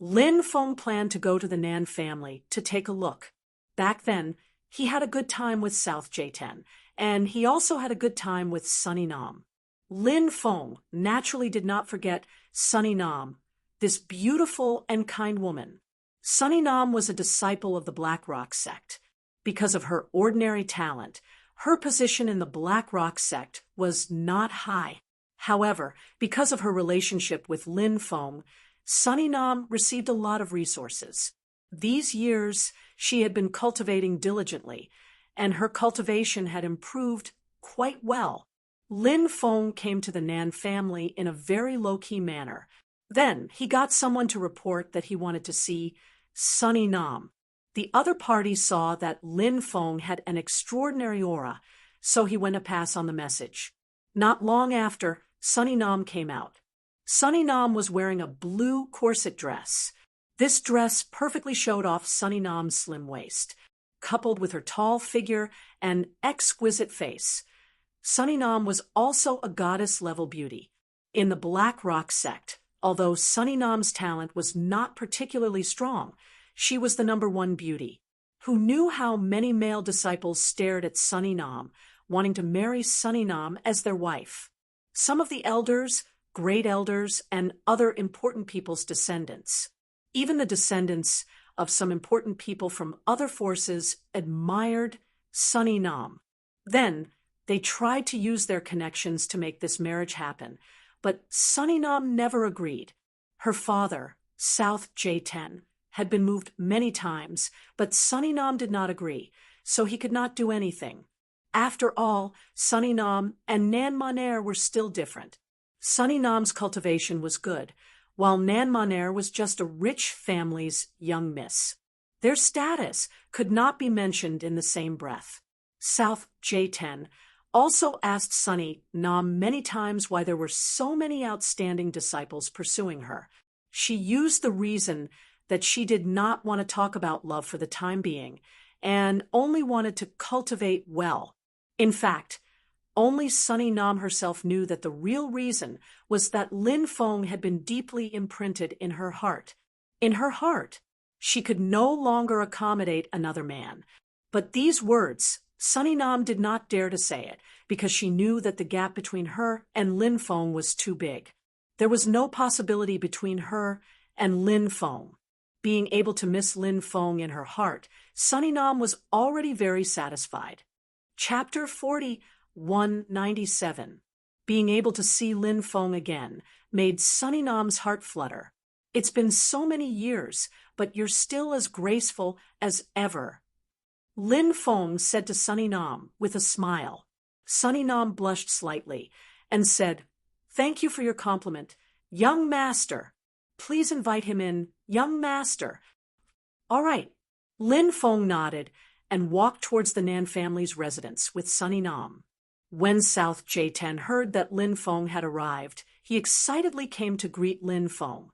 Lin Feng planned to go to the Nan family to take a look. Back then, he had a good time with South Jayten, and he also had a good time with Sunny Nam. Lin Feng naturally did not forget Sunny Nam, this beautiful and kind woman. Sunny Nam was a disciple of the Black Rock sect. Because of her ordinary talent, her position in the Black Rock sect was not high. However, because of her relationship with Lin Feng, Sunny Nam received a lot of resources. These years, she had been cultivating diligently, and her cultivation had improved quite well. Lin Feng came to the Nan family in a very low-key manner. Then he got someone to report that he wanted to see Sunny Nam. The other party saw that Lin Feng had an extraordinary aura, so he went to pass on the message. Not long after, Sunny Nam came out. Sunny Nam was wearing a blue corset dress. This dress perfectly showed off Sunny Nam's slim waist, coupled with her tall figure and exquisite face. Sunny Nam was also a goddess-level beauty. In the Black Rock sect, although Sunny Nam's talent was not particularly strong, she was the #1 beauty. Who knew how many male disciples stared at Sunny Nam, wanting to marry Sunny Nam as their wife? Some of the elders, great elders, and other important people's descendants. Even the descendants of some important people from other forces admired Sunny Nam. Then, they tried to use their connections to make this marriage happen, but Sunny Nam never agreed. Her father, South Jayten, had been moved many times, but Sunny Nam did not agree, so he could not do anything. After all, Sunny Nam and Nan Maner were still different. Sunny Nam's cultivation was good, while Nan Maner was just a rich family's young miss. Their status could not be mentioned in the same breath. South Jayten also asked Sunny Nam many times why there were so many outstanding disciples pursuing her. She used the reason that she did not want to talk about love for the time being, and only wanted to cultivate well. In fact, only Sunny Nam herself knew that the real reason was that Lin Feng had been deeply imprinted in her heart. In her heart, she could no longer accommodate another man. But these words, Sunny Nam did not dare to say it, because she knew that the gap between her and Lin Feng was too big. There was no possibility between her and Lin Feng. Being able to miss Lin Feng in her heart, Sunny Nam was already very satisfied. Chapter 4197. Being able to see Lin Feng again made Sunny Nam's heart flutter. It's been so many years, but you're still as graceful as ever. Lin Feng said to Sunny Nam with a smile. Sunny Nam blushed slightly and said, "Thank you for your compliment, young master. Please invite him in, young master." "All right." Lin Feng nodded and walked towards the Nan family's residence with Sunny Nam. When South Jayten heard that Lin Feng had arrived, he excitedly came to greet Lin Feng.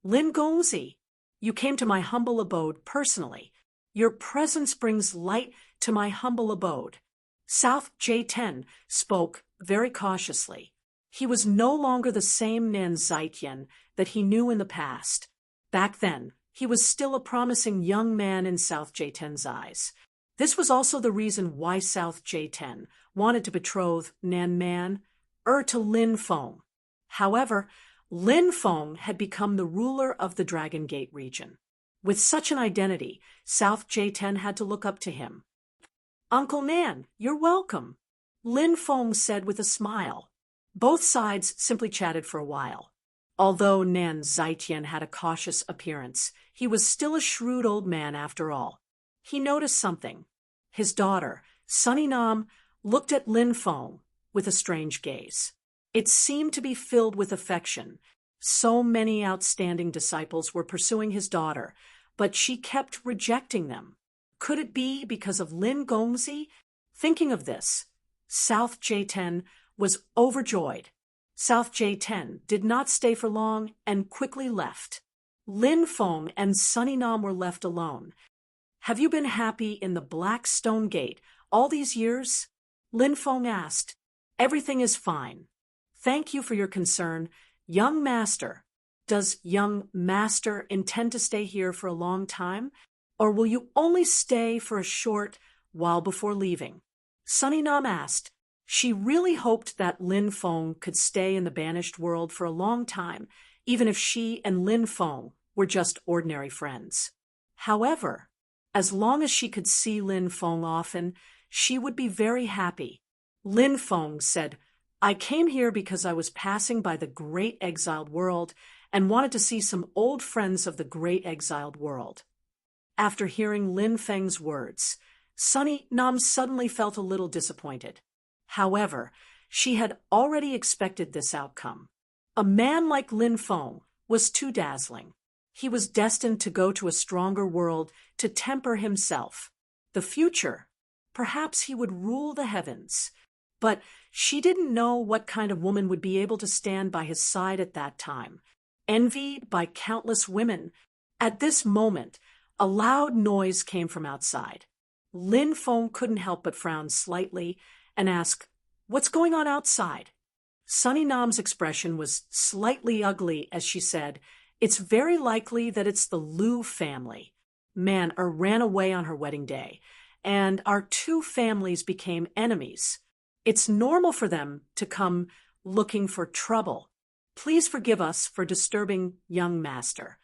"Lin Gongzi, you came to my humble abode personally. Your presence brings light to my humble abode." South Jayten spoke very cautiously. He was no longer the same Nan Zaijian that he knew in the past. Back then, he was still a promising young man in South Jayten's eyes. This was also the reason why South Jayten wanted to betroth Nan Man to Lin Feng. However, Lin Feng had become the ruler of the Dragon Gate region. With such an identity, South Jayten had to look up to him. "Uncle Nan, you're welcome." Lin Feng said with a smile. Both sides simply chatted for a while. Although Nan Zhaitian had a cautious appearance, he was still a shrewd old man after all. He noticed something. His daughter, Sunny Nam, looked at Lin Feng with a strange gaze. It seemed to be filled with affection. So many outstanding disciples were pursuing his daughter, but she kept rejecting them. Could it be because of Lin Gongzi? Thinking of this, South J10 was overjoyed. South J10 did not stay for long and quickly left. Lin Feng and Sunny Nam were left alone. Have you been happy in the Black Stone Gate all these years? Lin Feng asked. Everything is fine. Thank you for your concern, young master. Does young master intend to stay here for a long time? Or will you only stay for a short while before leaving? Sunny Nam asked. She really hoped that Lin Feng could stay in the banished world for a long time, even if she and Lin Feng were just ordinary friends. However, as long as she could see Lin Feng often, she would be very happy. Lin Feng said, I came here because I was passing by the great exiled world and wanted to see some old friends of the great exiled world. After hearing Lin Feng's words, Sunny Nam suddenly felt a little disappointed. However, she had already expected this outcome. A man like Lin Feng was too dazzling. He was destined to go to a stronger world to temper himself. The future, perhaps he would rule the heavens. But she didn't know what kind of woman would be able to stand by his side at that time. Envied by countless women, at this moment, a loud noise came from outside. Lin Feng couldn't help but frown slightly and ask, What's going on outside? Sunny Nam's expression was slightly ugly as she said, It's very likely that it's the Liu family. Man'er ran away on her wedding day, and our two families became enemies. It's normal for them to come looking for trouble. Please forgive us for disturbing young master.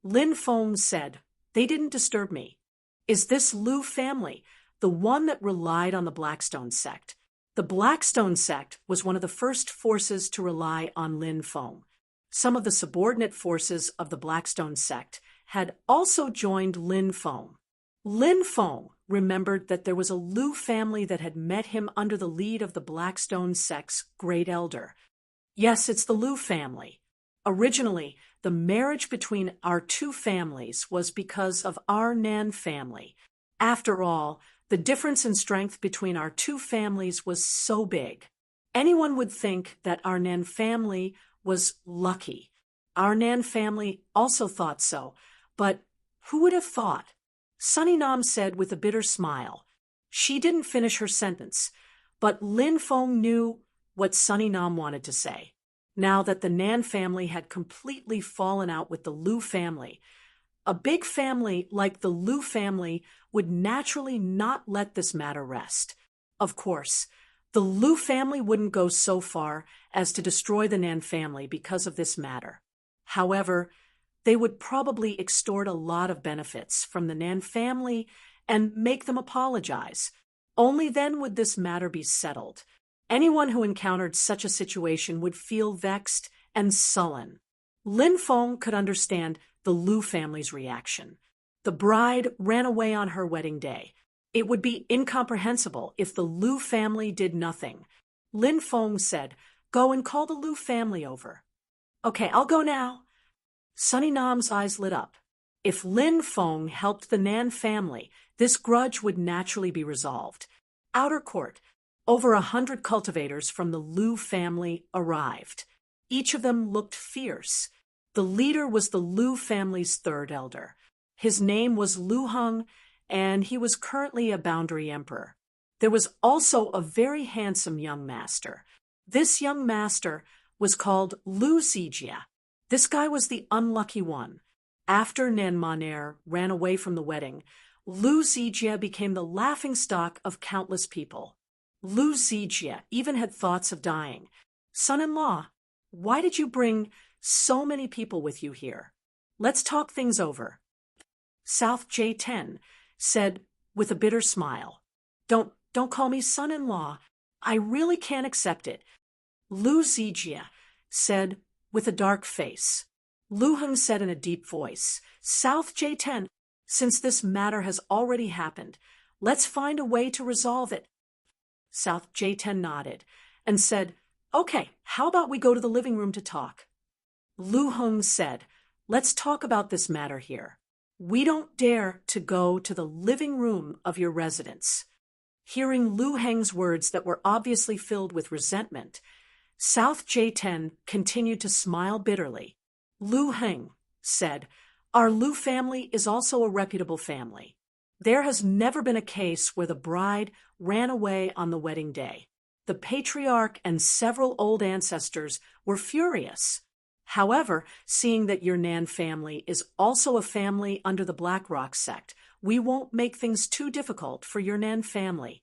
Lin Feng said, They didn't disturb me. Is this Liu family, the one that relied on the Blackstone sect? The Blackstone sect was one of the first forces to rely on Lin Feng. Some of the subordinate forces of the Blackstone sect had also joined Lin Feng. Lin Feng remembered that there was a Liu family that had met him under the lead of the Blackstone sect's great elder. Yes, it's the Liu family. Originally, the marriage between our two families was because of our Nan family. After all, the difference in strength between our two families was so big. Anyone would think that our Nan family was lucky. Our Nan family also thought so, but who would have thought? Sunny Nam said with a bitter smile. She didn't finish her sentence, but Lin Feng knew what Sunny Nam wanted to say. Now that the Nan family had completely fallen out with the Liu family, a big family like the Liu family would naturally not let this matter rest. Of course, the Liu family wouldn't go so far as to destroy the Nan family because of this matter. However, they would probably extort a lot of benefits from the Nan family and make them apologize. Only then would this matter be settled. Anyone who encountered such a situation would feel vexed and sullen. Lin Feng could understand the Liu family's reaction. The bride ran away on her wedding day. It would be incomprehensible if the Liu family did nothing. Lin Feng said, Go and call the Liu family over. Okay, I'll go now. Sunny Nam's eyes lit up. If Lin Feng helped the Nan family, this grudge would naturally be resolved. Outer court, over 100 cultivators from the Liu family arrived. Each of them looked fierce. The leader was the Liu family's third elder. His name was Liu Heng, and he was currently a boundary emperor. There was also a very handsome young master. This young master was called Liu Zijia. This guy was the unlucky one. After Nan Maner ran away from the wedding, Liu Zijia became the laughingstock of countless people. Liu Zijia even had thoughts of dying. Son-in-law, why did you bring so many people with you here? Let's talk things over. South J10 said with a bitter smile, Don't call me son-in-law. I really can't accept it, Lu Zijie said with a dark face. Lu Heng said in a deep voice, South J10, since this matter has already happened, let's find a way to resolve it. South J10 nodded and said, Okay, how about we go to the living room to talk? Lu Heng said, Let's talk about this matter here. We don't dare to go to the living room of your residence. Hearing Lu Heng's words that were obviously filled with resentment, South J10 continued to smile bitterly. Lu Heng said, Our Lu family is also a reputable family. There has never been a case where the bride ran away on the wedding day. The patriarch and several old ancestors were furious. However, seeing that your Nan family is also a family under the Blackrock sect, we won't make things too difficult for your Nan family.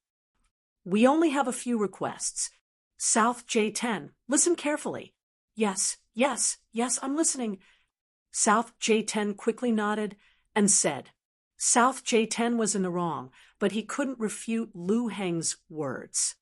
We only have a few requests. South J10, listen carefully. Yes, I'm listening. South J10 quickly nodded and said. South J10 was in the wrong, but he couldn't refute Lu Heng's words.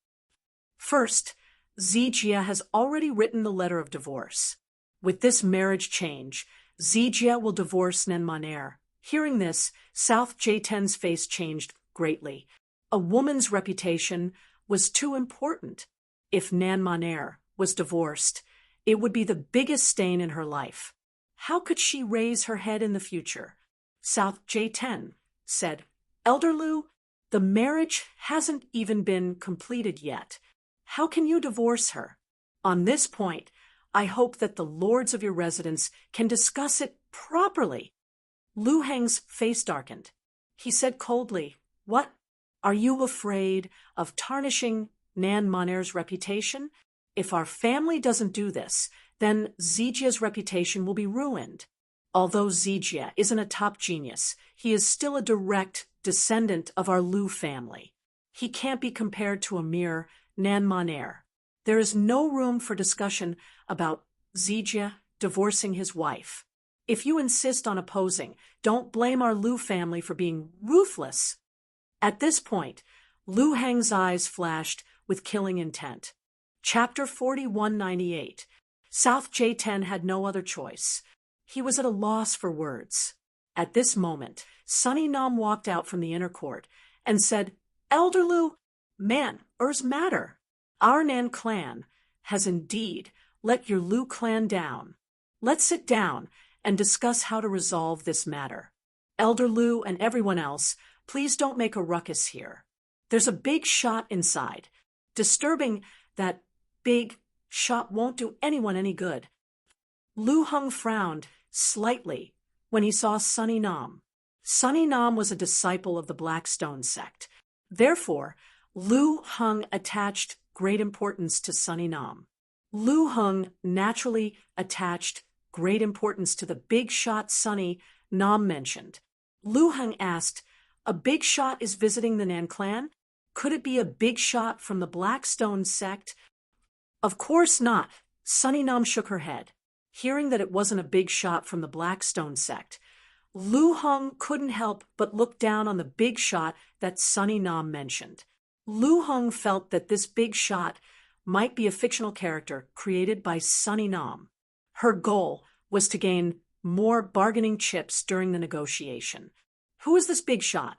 First, Zijie has already written the letter of divorce. With this marriage change, Zijie will divorce Nan Maner. Hearing this, South J10's face changed greatly. A woman's reputation was too important. If Nan Maner was divorced, it would be the biggest stain in her life. How could she raise her head in the future? South J10 said, Elder Lu, the marriage hasn't even been completed yet. How can you divorce her? On this point, I hope that the lords of your residence can discuss it properly. Lu Heng's face darkened. He said coldly, What? Are you afraid of tarnishing Nan Maner's reputation? If our family doesn't do this, then Zijie's reputation will be ruined. Although Zijie isn't a top genius, he is still a direct descendant of our Lu family. He can't be compared to a mere Nan Maner. There is no room for discussion about Zijie divorcing his wife. If you insist on opposing, don't blame our Lu family for being ruthless. At this point, Lu Heng's eyes flashed with killing intent. Chapter 4198. South J10 had no other choice. He was at a loss for words. At this moment, Sunny Nam walked out from the inner court and said, Elder Lu, man, matter. Our Nan clan has indeed let your Lu clan down. Let's sit down and discuss how to resolve this matter. Elder Lu and everyone else, please don't make a ruckus here. There's a big shot inside. Disturbing that big shot won't do anyone any good. Lu Heng frowned slightly when he saw Sunny Nam. Sunny Nam was a disciple of the Blackstone sect. Therefore, Lu Heng attached great importance to Sunny Nam. Lu Heng naturally attached great importance to the big shot Sunny Nam mentioned. Lu Heng asked, A big shot is visiting the Nan clan? Could it be a big shot from the Blackstone sect? Of course not. Sunny Nam shook her head. Hearing that it wasn't a big shot from the Blackstone sect, Lu Heng couldn't help but look down on the big shot that Sunny Nam mentioned. Lu Heng felt that this big shot might be a fictional character created by Sunny Nam. Her goal was to gain more bargaining chips during the negotiation. Who is this big shot?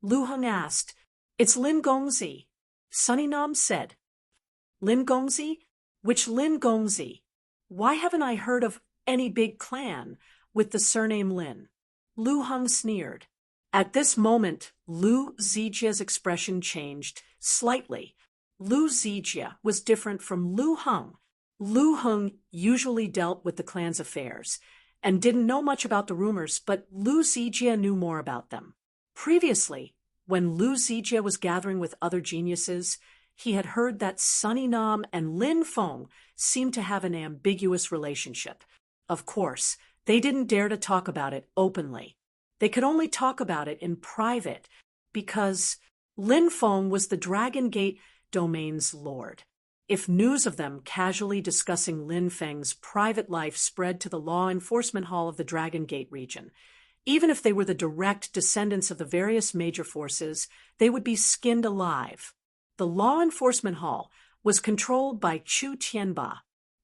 Lu Heng asked. It's Lin Gongzi. Sunny Nam said. Lin Gongzi? Which Lin Gongzi? Why haven't I heard of any big clan with the surname Lin? Lu Heng sneered. At this moment, Lu Zijie's expression changed slightly. Lu Zijie was different from Lu Heng. Lu Heng usually dealt with the clan's affairs and didn't know much about the rumors, but Lu Zijie knew more about them. Previously, when Lu Zijie was gathering with other geniuses, he had heard that Sunny Nam and Lin Feng seemed to have an ambiguous relationship. Of course, they didn't dare to talk about it openly. They could only talk about it in private because Lin Feng was the Dragon Gate domain's lord. If news of them casually discussing Lin Feng's private life spread to the law enforcement hall of the Dragon Gate region, even if they were the direct descendants of the various major forces, they would be skinned alive. the law enforcement hall was controlled by Chu Tianba.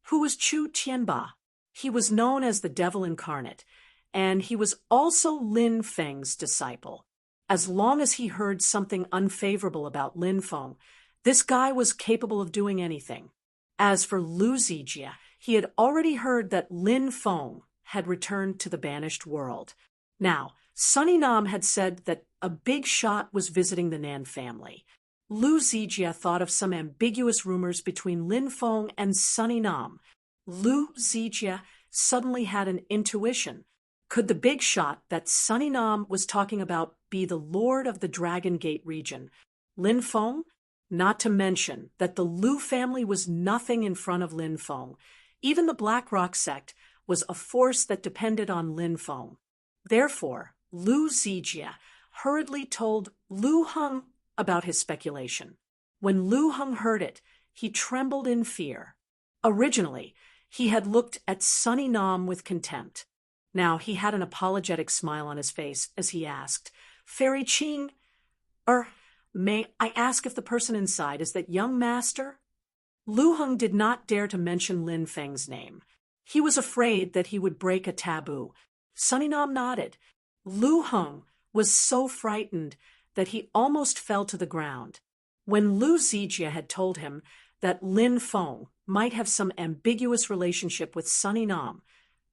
Who was Chu Tianba? He was known as the devil incarnate, and he was also Lin Feng's disciple. As long as he heard something unfavorable about Lin Feng, this guy was capable of doing anything. As for Lu Zijie, he had already heard that Lin Feng had returned to the banished world. Now, Sunny Nam had said that a big shot was visiting the Nan family. Lu Zijie thought of some ambiguous rumors between Lin Feng and Sunny Nam. Lu Zijie suddenly had an intuition. Could the big shot that Sunny Nam was talking about be the lord of the Dragon Gate region, Lin Feng? Not to mention that the Lu family was nothing in front of Lin Feng. Even the Black Rock sect was a force that depended on Lin Feng. Therefore, Lu Zijie hurriedly told Lu Heng about his speculation. When Lu Heng heard it, he trembled in fear. Originally, he had looked at Sunny Nam with contempt. Now he had an apologetic smile on his face as he asked, "Fairy Qing, may I ask if the person inside is that young master?" Lu Heng did not dare to mention Lin Feng's name. He was afraid that he would break a taboo. Sunny Nam nodded. Lu Heng was so frightened that he almost fell to the ground. When Lu Zijie had told him that Lin Feng might have some ambiguous relationship with Sunny Nam,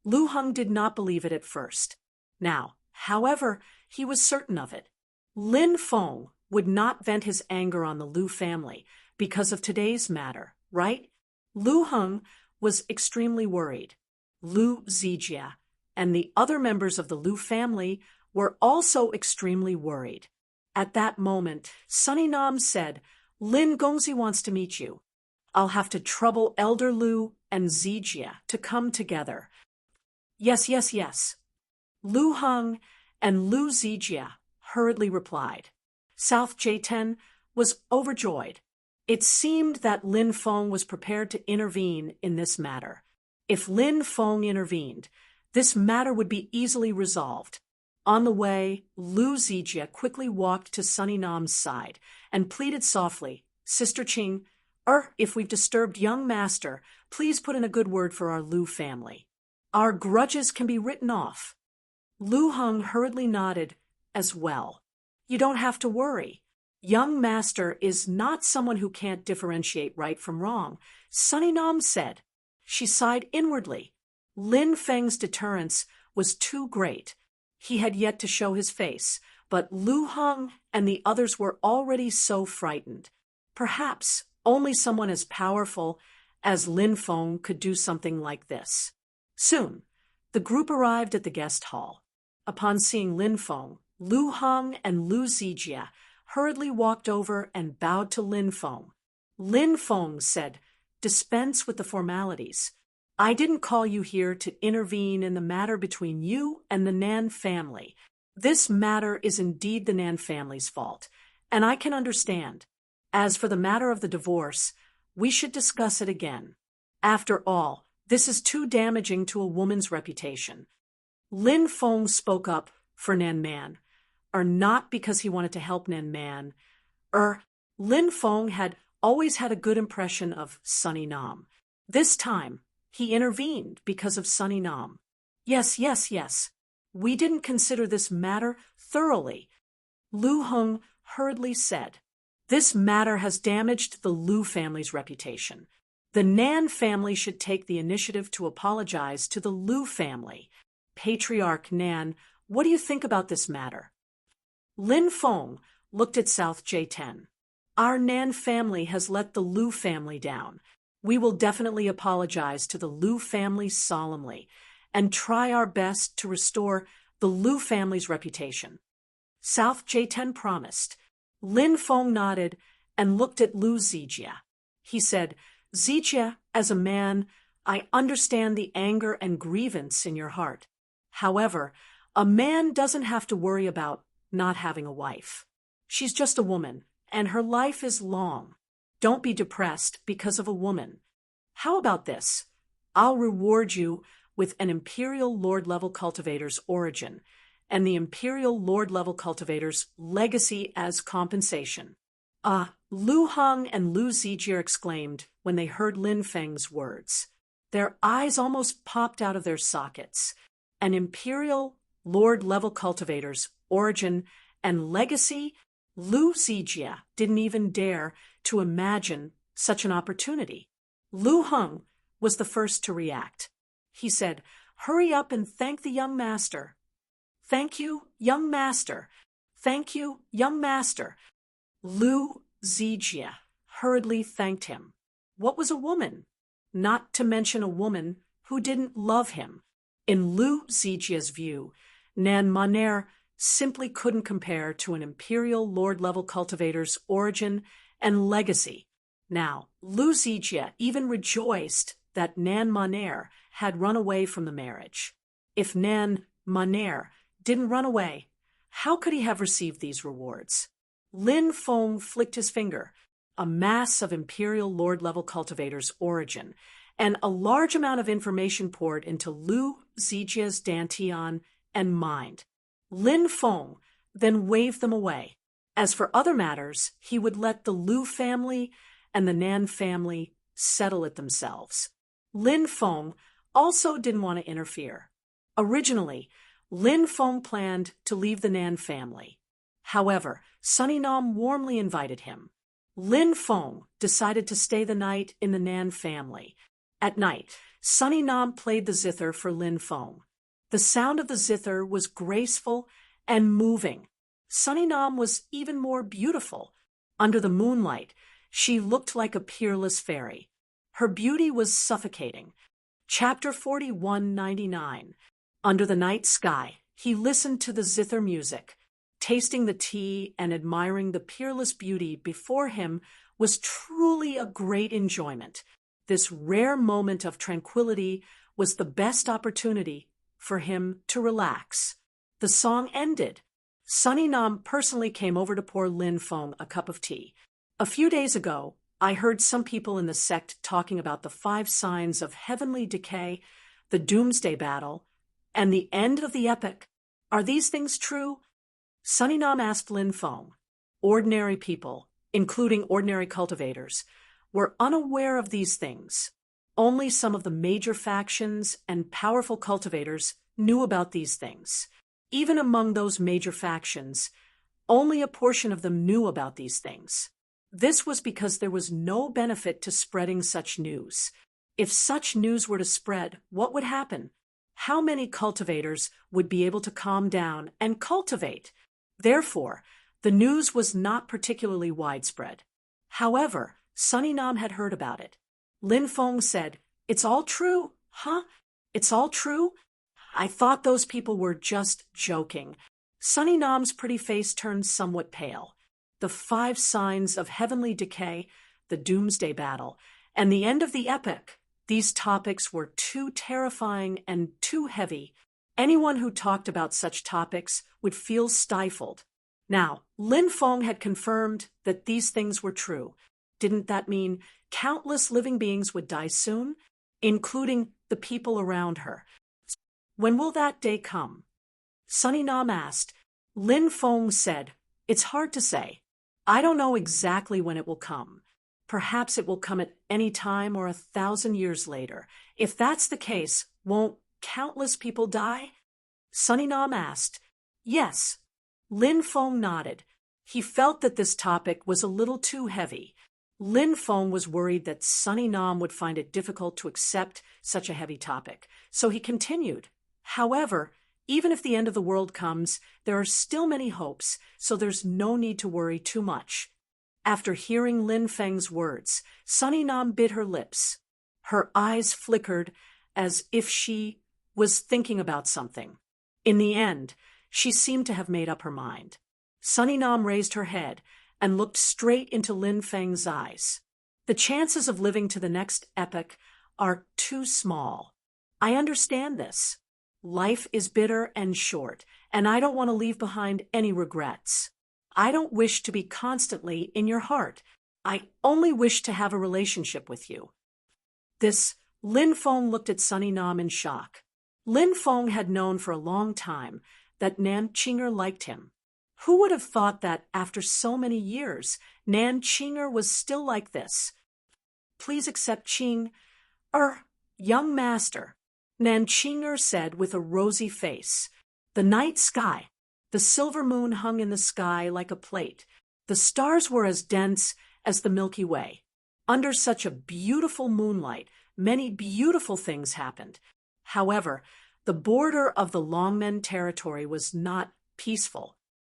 Lu Heng did not believe it at first. Now, however, he was certain of it. Lin Feng would not vent his anger on the Lu family because of today's matter, right? Lu Heng was extremely worried. Lu Zijie and the other members of the Lu family were also extremely worried. At that moment, Sunny Nam said, "Lin Gongzi wants to meet you. I'll have to trouble Elder Lu and Zijie to come together." Yes, yes, yes. Lu Heng and Lu Zijie hurriedly replied. South J10 was overjoyed. It seemed that Lin Feng was prepared to intervene in this matter. If Lin Feng intervened, this matter would be easily resolved. On the way, Lu Zijie quickly walked to Sunny Nam's side and pleaded softly, "Sister Qing, if we've disturbed young master, please put in a good word for our Lu family. Our grudges can be written off." Lu Heng hurriedly nodded as well. "You don't have to worry. Young master is not someone who can't differentiate right from wrong," Sunny Nam said. She sighed inwardly. Lin Feng's deterrence was too great. He had yet to show his face, but Lu Heng and the others were already so frightened. Perhaps only someone as powerful as Lin Feng could do something like this. Soon, the group arrived at the guest hall. Upon seeing Lin Feng, Lu Heng and Lu Zijie hurriedly walked over and bowed to Lin Feng. Lin Feng said, "Dispense with the formalities. I didn't call you here to intervene in the matter between you and the Nan family. This matter is indeed the Nan family's fault, and I can understand. As for the matter of the divorce, we should discuss it again. After all, this is too damaging to a woman's reputation." Lin Feng spoke up for Nan Man, not because he wanted to help Nan Man. Lin Feng had always had a good impression of Sunny Nam. This time, he intervened because of Sunny Nam. Yes, yes, yes. We didn't consider this matter thoroughly," Lu Heng hurriedly said. "This matter has damaged the Lu family's reputation. The Nan family should take the initiative to apologize to the Lu family. Patriarch Nan, what do you think about this matter?" Lin Feng looked at South J10. "Our Nan family has let the Lu family down. We will definitely apologize to the Lu family solemnly and try our best to restore the Lu family's reputation." South J10 promised. Lin Feng nodded and looked at Lu Zijie. He said, "Zijie, as a man, I understand the anger and grievance in your heart. However, a man doesn't have to worry about not having a wife. She's just a woman, and her life is long. Don't be depressed because of a woman. How about this? I'll reward you with an Imperial Lord-level cultivator's origin and the Imperial Lord-level cultivator's legacy as compensation." Lu Heng and Lu Zijie exclaimed when they heard Lin Feng's words. Their eyes almost popped out of their sockets. An imperial lord-level cultivator's origin and legacy? Lu Zijie didn't even dare to imagine such an opportunity. Lu Heng was the first to react. He said, "Hurry up and thank the young master." "Thank you, young master. Thank you, young master." Lu Zijie hurriedly thanked him. What was a woman? Not to mention a woman who didn't love him. In Lu Zijie's view, Nan Maner simply couldn't compare to an imperial lord-level cultivator's origin and legacy. Now, Lu Zijie even rejoiced that Nan Maner had run away from the marriage. If Nan Maner didn't run away, how could he have received these rewards? Lin Feng flicked his finger. A mass of imperial lord-level cultivators' origin, and a large amount of information poured into Lu Zijie's dantian and mind. Lin Feng then waved them away. As for other matters, he would let the Lu family and the Nan family settle it themselves. Lin Feng also didn't want to interfere. Originally, Lin Feng planned to leave the Nan family. However, Sunny Nam warmly invited him. Lin Feng decided to stay the night in the Nan family. At night, Sunny Nam played the zither for Lin Feng. The sound of the zither was graceful and moving. Sunny Nam was even more beautiful. Under the moonlight, she looked like a peerless fairy. Her beauty was suffocating. Chapter 4199. Under the night sky, he listened to the zither music. Tasting the tea and admiring the peerless beauty before him was truly a great enjoyment. This rare moment of tranquility was the best opportunity for him to relax. The song ended. Sunny Nam personally came over to pour Lin Feng a cup of tea. A few days ago, I heard some people in the sect talking about the 5 signs of heavenly decay, the doomsday battle, and the end of the epic. Are these things true? Sunny Nam asked Lin Feng. Ordinary people, including ordinary cultivators, were unaware of these things. Only some of the major factions and powerful cultivators knew about these things. Even among those major factions, only a portion of them knew about these things. This was because there was no benefit to spreading such news. If such news were to spread, what would happen? How many cultivators would be able to calm down and cultivate? Therefore, the news was not particularly widespread. However, Sunny Nam had heard about it. Lin Feng said, "It's all true, huh? It's all true? I thought those people were just joking." Sunny Nam's pretty face turned somewhat pale. The 5 signs of heavenly decay, the doomsday battle, and the end of the epic. These topics were too terrifying and too heavy. Anyone who talked about such topics would feel stifled. Now, Lin Feng had confirmed that these things were true. Didn't that mean countless living beings would die soon, including the people around her? When will that day come? Sunny Nam asked. Lin Feng said, "It's hard to say. I don't know exactly when it will come. Perhaps it will come at any time or 1,000 years later. If that's the case, won't countless people die?" Sunny Nam asked. Yes. Lin Feng nodded. He felt that this topic was a little too heavy. Lin Feng was worried that Sunny Nam would find it difficult to accept such a heavy topic, so he continued. However, even if the end of the world comes, there are still many hopes, so there's no need to worry too much. After hearing Lin Feng's words, Sunny Nam bit her lips. Her eyes flickered as if she was thinking about something. In the end, she seemed to have made up her mind. Sunny Nam raised her head and looked straight into Lin Feng's eyes. The chances of living to the next epoch are too small. I understand this. Life is bitter and short, and I don't want to leave behind any regrets. I don't wish to be constantly in your heart. I only wish to have a relationship with you. Lin Feng looked at Sunny Nam in shock. Lin Feng had known for a long time that Nanchinger liked him. Who would have thought that after so many years, Nanchinger was still like this? Please accept Ching, young master, Nanchinger said with a rosy face. The night sky. The silver moon hung in the sky like a plate. The stars were as dense as the Milky Way. Under such a beautiful moonlight, many beautiful things happened. However, the border of the Longmen territory was not peaceful.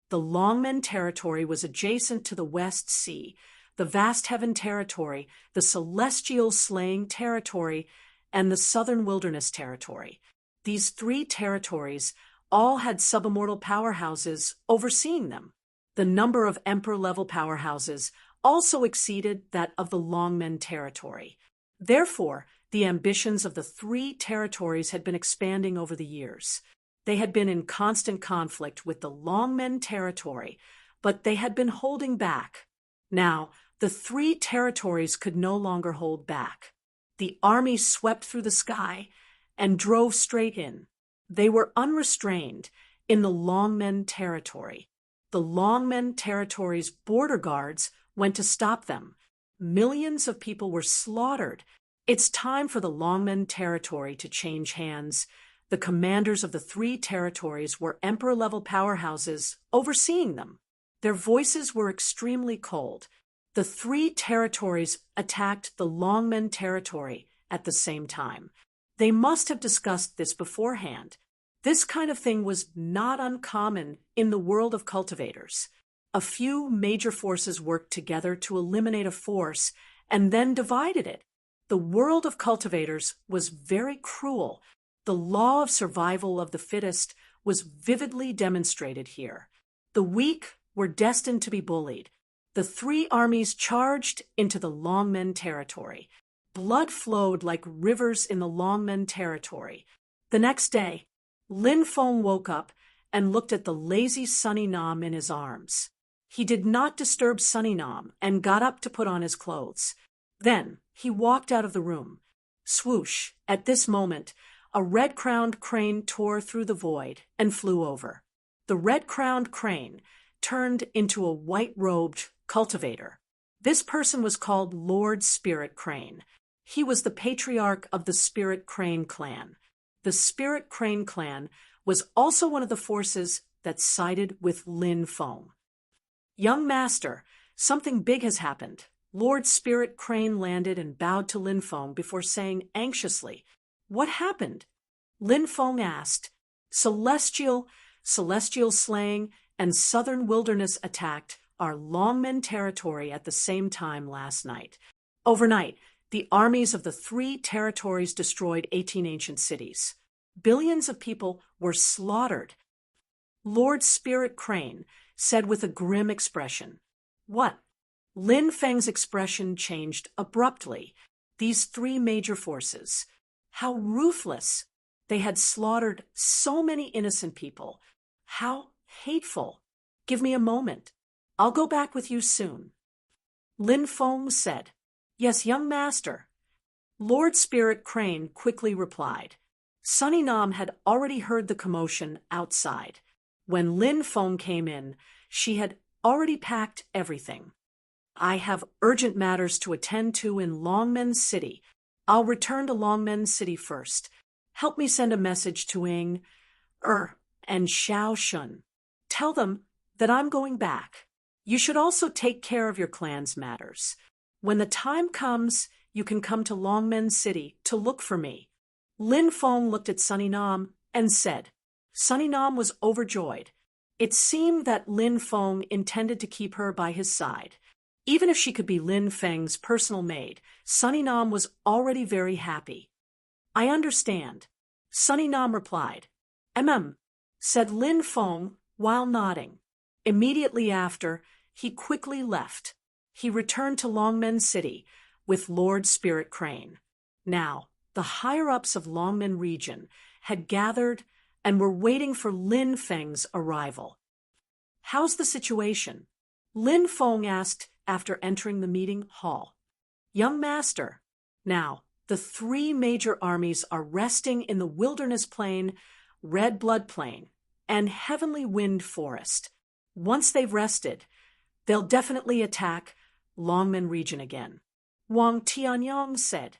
The Longmen territory was adjacent to the West Sea, the Vast Heaven territory, the Celestial Slaying territory, and the Southern Wilderness territory. These three territories all had subimmortal powerhouses overseeing them. The number of Emperor-level powerhouses also exceeded that of the Longmen territory. Therefore, the ambitions of the three territories had been expanding over the years. They had been in constant conflict with the Longmen territory, but they had been holding back. Now, the three territories could no longer hold back. The army swept through the sky and drove straight in. They were unrestrained in the Longmen territory. The Longmen territory's border guards went to stop them. Millions of people were slaughtered. It's time for the Longmen territory to change hands. The commanders of the three territories were emperor-level powerhouses overseeing them. Their voices were extremely cold. The three territories attacked the Longmen territory at the same time. They must have discussed this beforehand. This kind of thing was not uncommon in the world of cultivators. A few major forces worked together to eliminate a force and then divided it. The world of cultivators was very cruel. The law of survival of the fittest was vividly demonstrated here. The weak were destined to be bullied. The three armies charged into the Longmen territory. Blood flowed like rivers in the Longmen territory. The next day, Lin Feng woke up and looked at the lazy Sunny Nam in his arms. He did not disturb Sunny Nam and got up to put on his clothes. Then he walked out of the room. Swoosh! At this moment, a red-crowned crane tore through the void and flew over. The red-crowned crane turned into a white-robed cultivator. This person was called Lord Spirit Crane. He was the patriarch of the Spirit Crane clan. The Spirit Crane clan was also one of the forces that sided with Lin Feng. Young master, something big has happened. Lord Spirit Crane landed and bowed to Lin Feng before saying anxiously, "What happened?" Lin Feng asked. Celestial Slaying and Southern Wilderness attacked our Longmen territory at the same time last night. Overnight, the armies of the three territories destroyed 18 ancient cities. Billions of people were slaughtered. Lord Spirit Crane said with a grim expression. What? Lin Feng's expression changed abruptly. These three major forces. How ruthless! They had slaughtered so many innocent people. How hateful! Give me a moment. I'll go back with you soon. Lin Feng said. Yes, young master. Lord Spirit Crane quickly replied. Sunny Nam had already heard the commotion outside. When Lin Feng came in, she had already packed everything. I have urgent matters to attend to in Longmen City. I'll return to Longmen City first. Help me send a message to Ing, and Xiao Shun. Tell them that I'm going back. You should also take care of your clan's matters. When the time comes, you can come to Longmen City to look for me. Lin Feng looked at Sunny Nam and said. Sunny Nam was overjoyed. It seemed that Lin Feng intended to keep her by his side. Even if she could be Lin Feng's personal maid, Sunny Nam was already very happy. I understand. Sunny Nam replied. Said Lin Feng while nodding. Immediately after, he quickly left. He returned to Longmen City with Lord Spirit Crane. Now, the higher-ups of Longmen region had gathered and were waiting for Lin Feng's arrival. How's the situation? Lin Feng asked after entering the meeting hall. Young master, now, the three major armies are resting in the Wilderness Plain, Red Blood Plain, and Heavenly Wind Forest. Once they've rested, they'll definitely attack Longmen region again. Wang Tianyang said,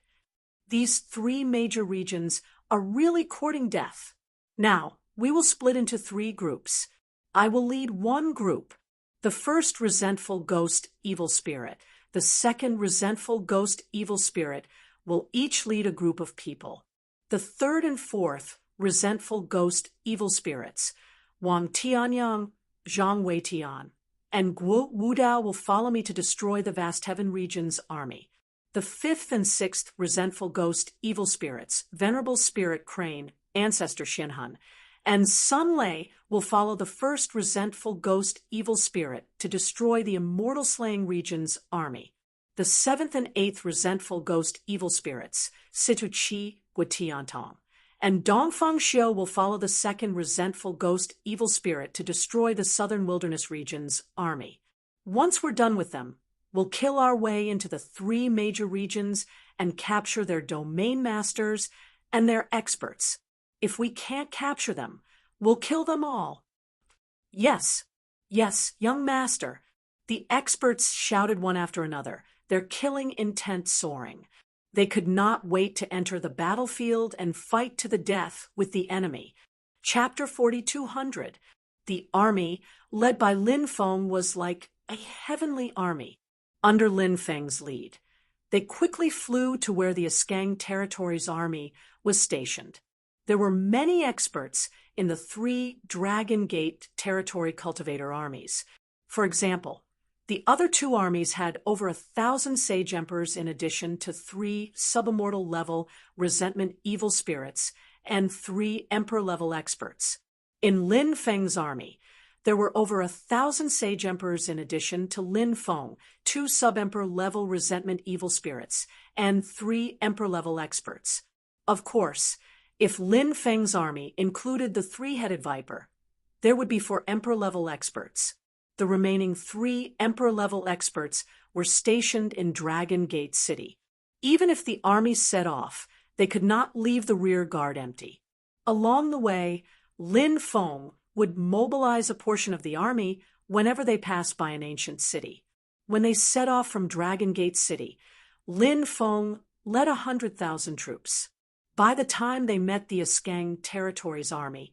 "These three major regions are really courting death. Now, we will split into three groups. I will lead one group. The first resentful ghost evil spirit, the second resentful ghost evil spirit will each lead a group of people. The third and fourth resentful ghost evil spirits, Wang Tianyang, Zhang Weitian, and Guo Wudao will follow me to destroy the vast heaven region's army. The fifth and sixth resentful ghost evil spirits, Venerable Spirit Crane, Ancestor Shinhan, and Sun Lei will follow the first resentful ghost evil spirit to destroy the immortal slaying region's army. The seventh and eighth resentful ghost evil spirits, Situ Chi Guitiantong, and Dongfang Xiu will follow the second resentful ghost evil spirit to destroy the southern wilderness region's army. Once we're done with them, we'll kill our way into the three major regions and capture their domain masters and their experts. If we can't capture them, we'll kill them all." "Yes, yes, young master," the experts shouted one after another, their killing intent soaring. They could not wait to enter the battlefield and fight to the death with the enemy. Chapter 4200. The army, led by Lin Feng, was like a heavenly army, under Lin Feng's lead. They quickly flew to where the Askang Territory's army was stationed. There were many experts in the three Dragon Gate Territory Cultivator armies. For example, the other two armies had over 1,000 Sage Emperors in addition to 3 subimmortal level resentment evil spirits and 3 Emperor level experts. In Lin Feng's army, there were over 1,000 Sage Emperors in addition to Lin Feng, 2 sub-emperor level resentment evil spirits, and 3 Emperor level experts. Of course, if Lin Feng's army included the 3-headed viper, there would be 4 Emperor-level experts. The remaining 3 Emperor-level experts were stationed in Dragon Gate City. Even if the army set off, they could not leave the rear guard empty. Along the way, Lin Feng would mobilize a portion of the army whenever they passed by an ancient city. When they set off from Dragon Gate City, Lin Feng led 100,000 troops. By the time they met the Askang Territory's army,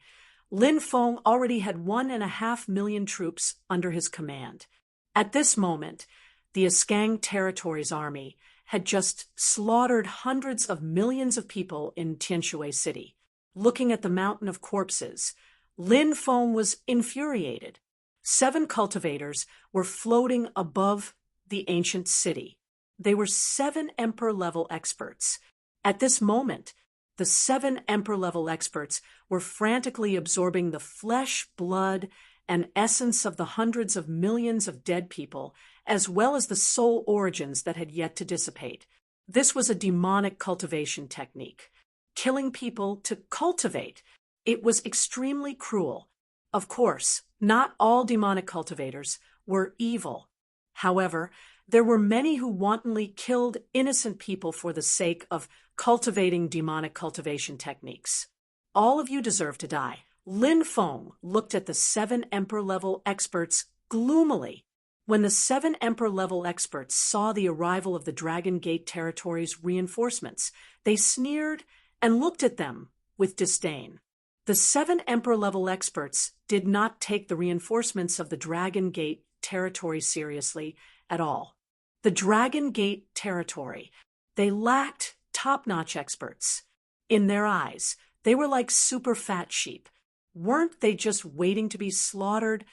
Lin Feng already had 1.5 million troops under his command. At this moment, the Askang Territory's army had just slaughtered hundreds of millions of people in Tianshui City. Looking at the mountain of corpses, Lin Feng was infuriated. 7 cultivators were floating above the ancient city. They were 7 Emperor-level experts. At this moment, the 7 Emperor-level experts were frantically absorbing the flesh, blood, and essence of the hundreds of millions of dead people, as well as the soul origins that had yet to dissipate. This was a demonic cultivation technique. Killing people to cultivate. It was extremely cruel. Of course, not all demonic cultivators were evil. However, there were many who wantonly killed innocent people for the sake of cultivating demonic cultivation techniques. All of you deserve to die. Lin Feng looked at the 7 Emperor-level experts gloomily. When the 7 Emperor-level experts saw the arrival of the Dragon Gate Territory's reinforcements, they sneered and looked at them with disdain. The 7 Emperor-level experts did not take the reinforcements of the Dragon Gate Territory seriously at all. The Dragon Gate Territory, they lacked top-notch experts. In their eyes, they were like super fat sheep. Weren't they just waiting to be slaughtered?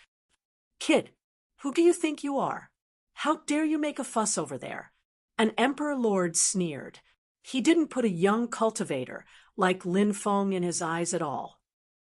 "Kid, who do you think you are? How dare you make a fuss over there?" An Emperor Lord sneered. He didn't put a young cultivator like Lin Feng in his eyes at all.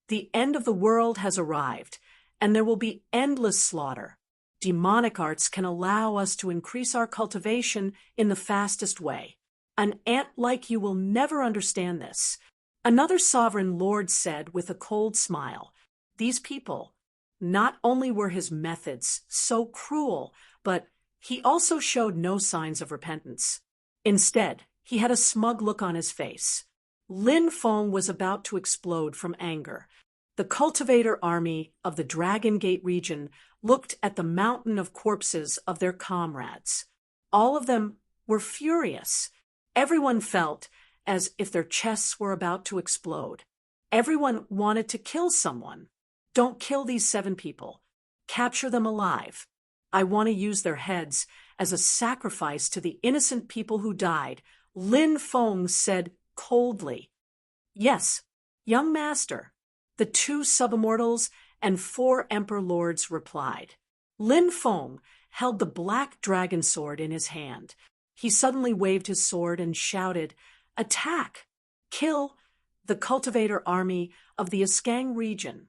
The end of the world has arrived, and there will be endless slaughter. Demonic arts can allow us to increase our cultivation in the fastest way. An ant like you will never understand this. Another sovereign lord said with a cold smile. These people, not only were his methods so cruel, but he also showed no signs of repentance. Instead, he had a smug look on his face. Lin Feng was about to explode from anger. The cultivator army of the Dragon Gate region looked at the mountain of corpses of their comrades. All of them were furious. Everyone felt as if their chests were about to explode. Everyone wanted to kill someone. Don't kill these 7 people. Capture them alive. I want to use their heads as a sacrifice to the innocent people who died, Lin Feng said coldly. Yes, young master, the 2 subimmortals and 4 emperor lords replied. Lin Feng held the black dragon sword in his hand. He suddenly waved his sword and shouted, "Attack! Kill the cultivator army of the Askang region."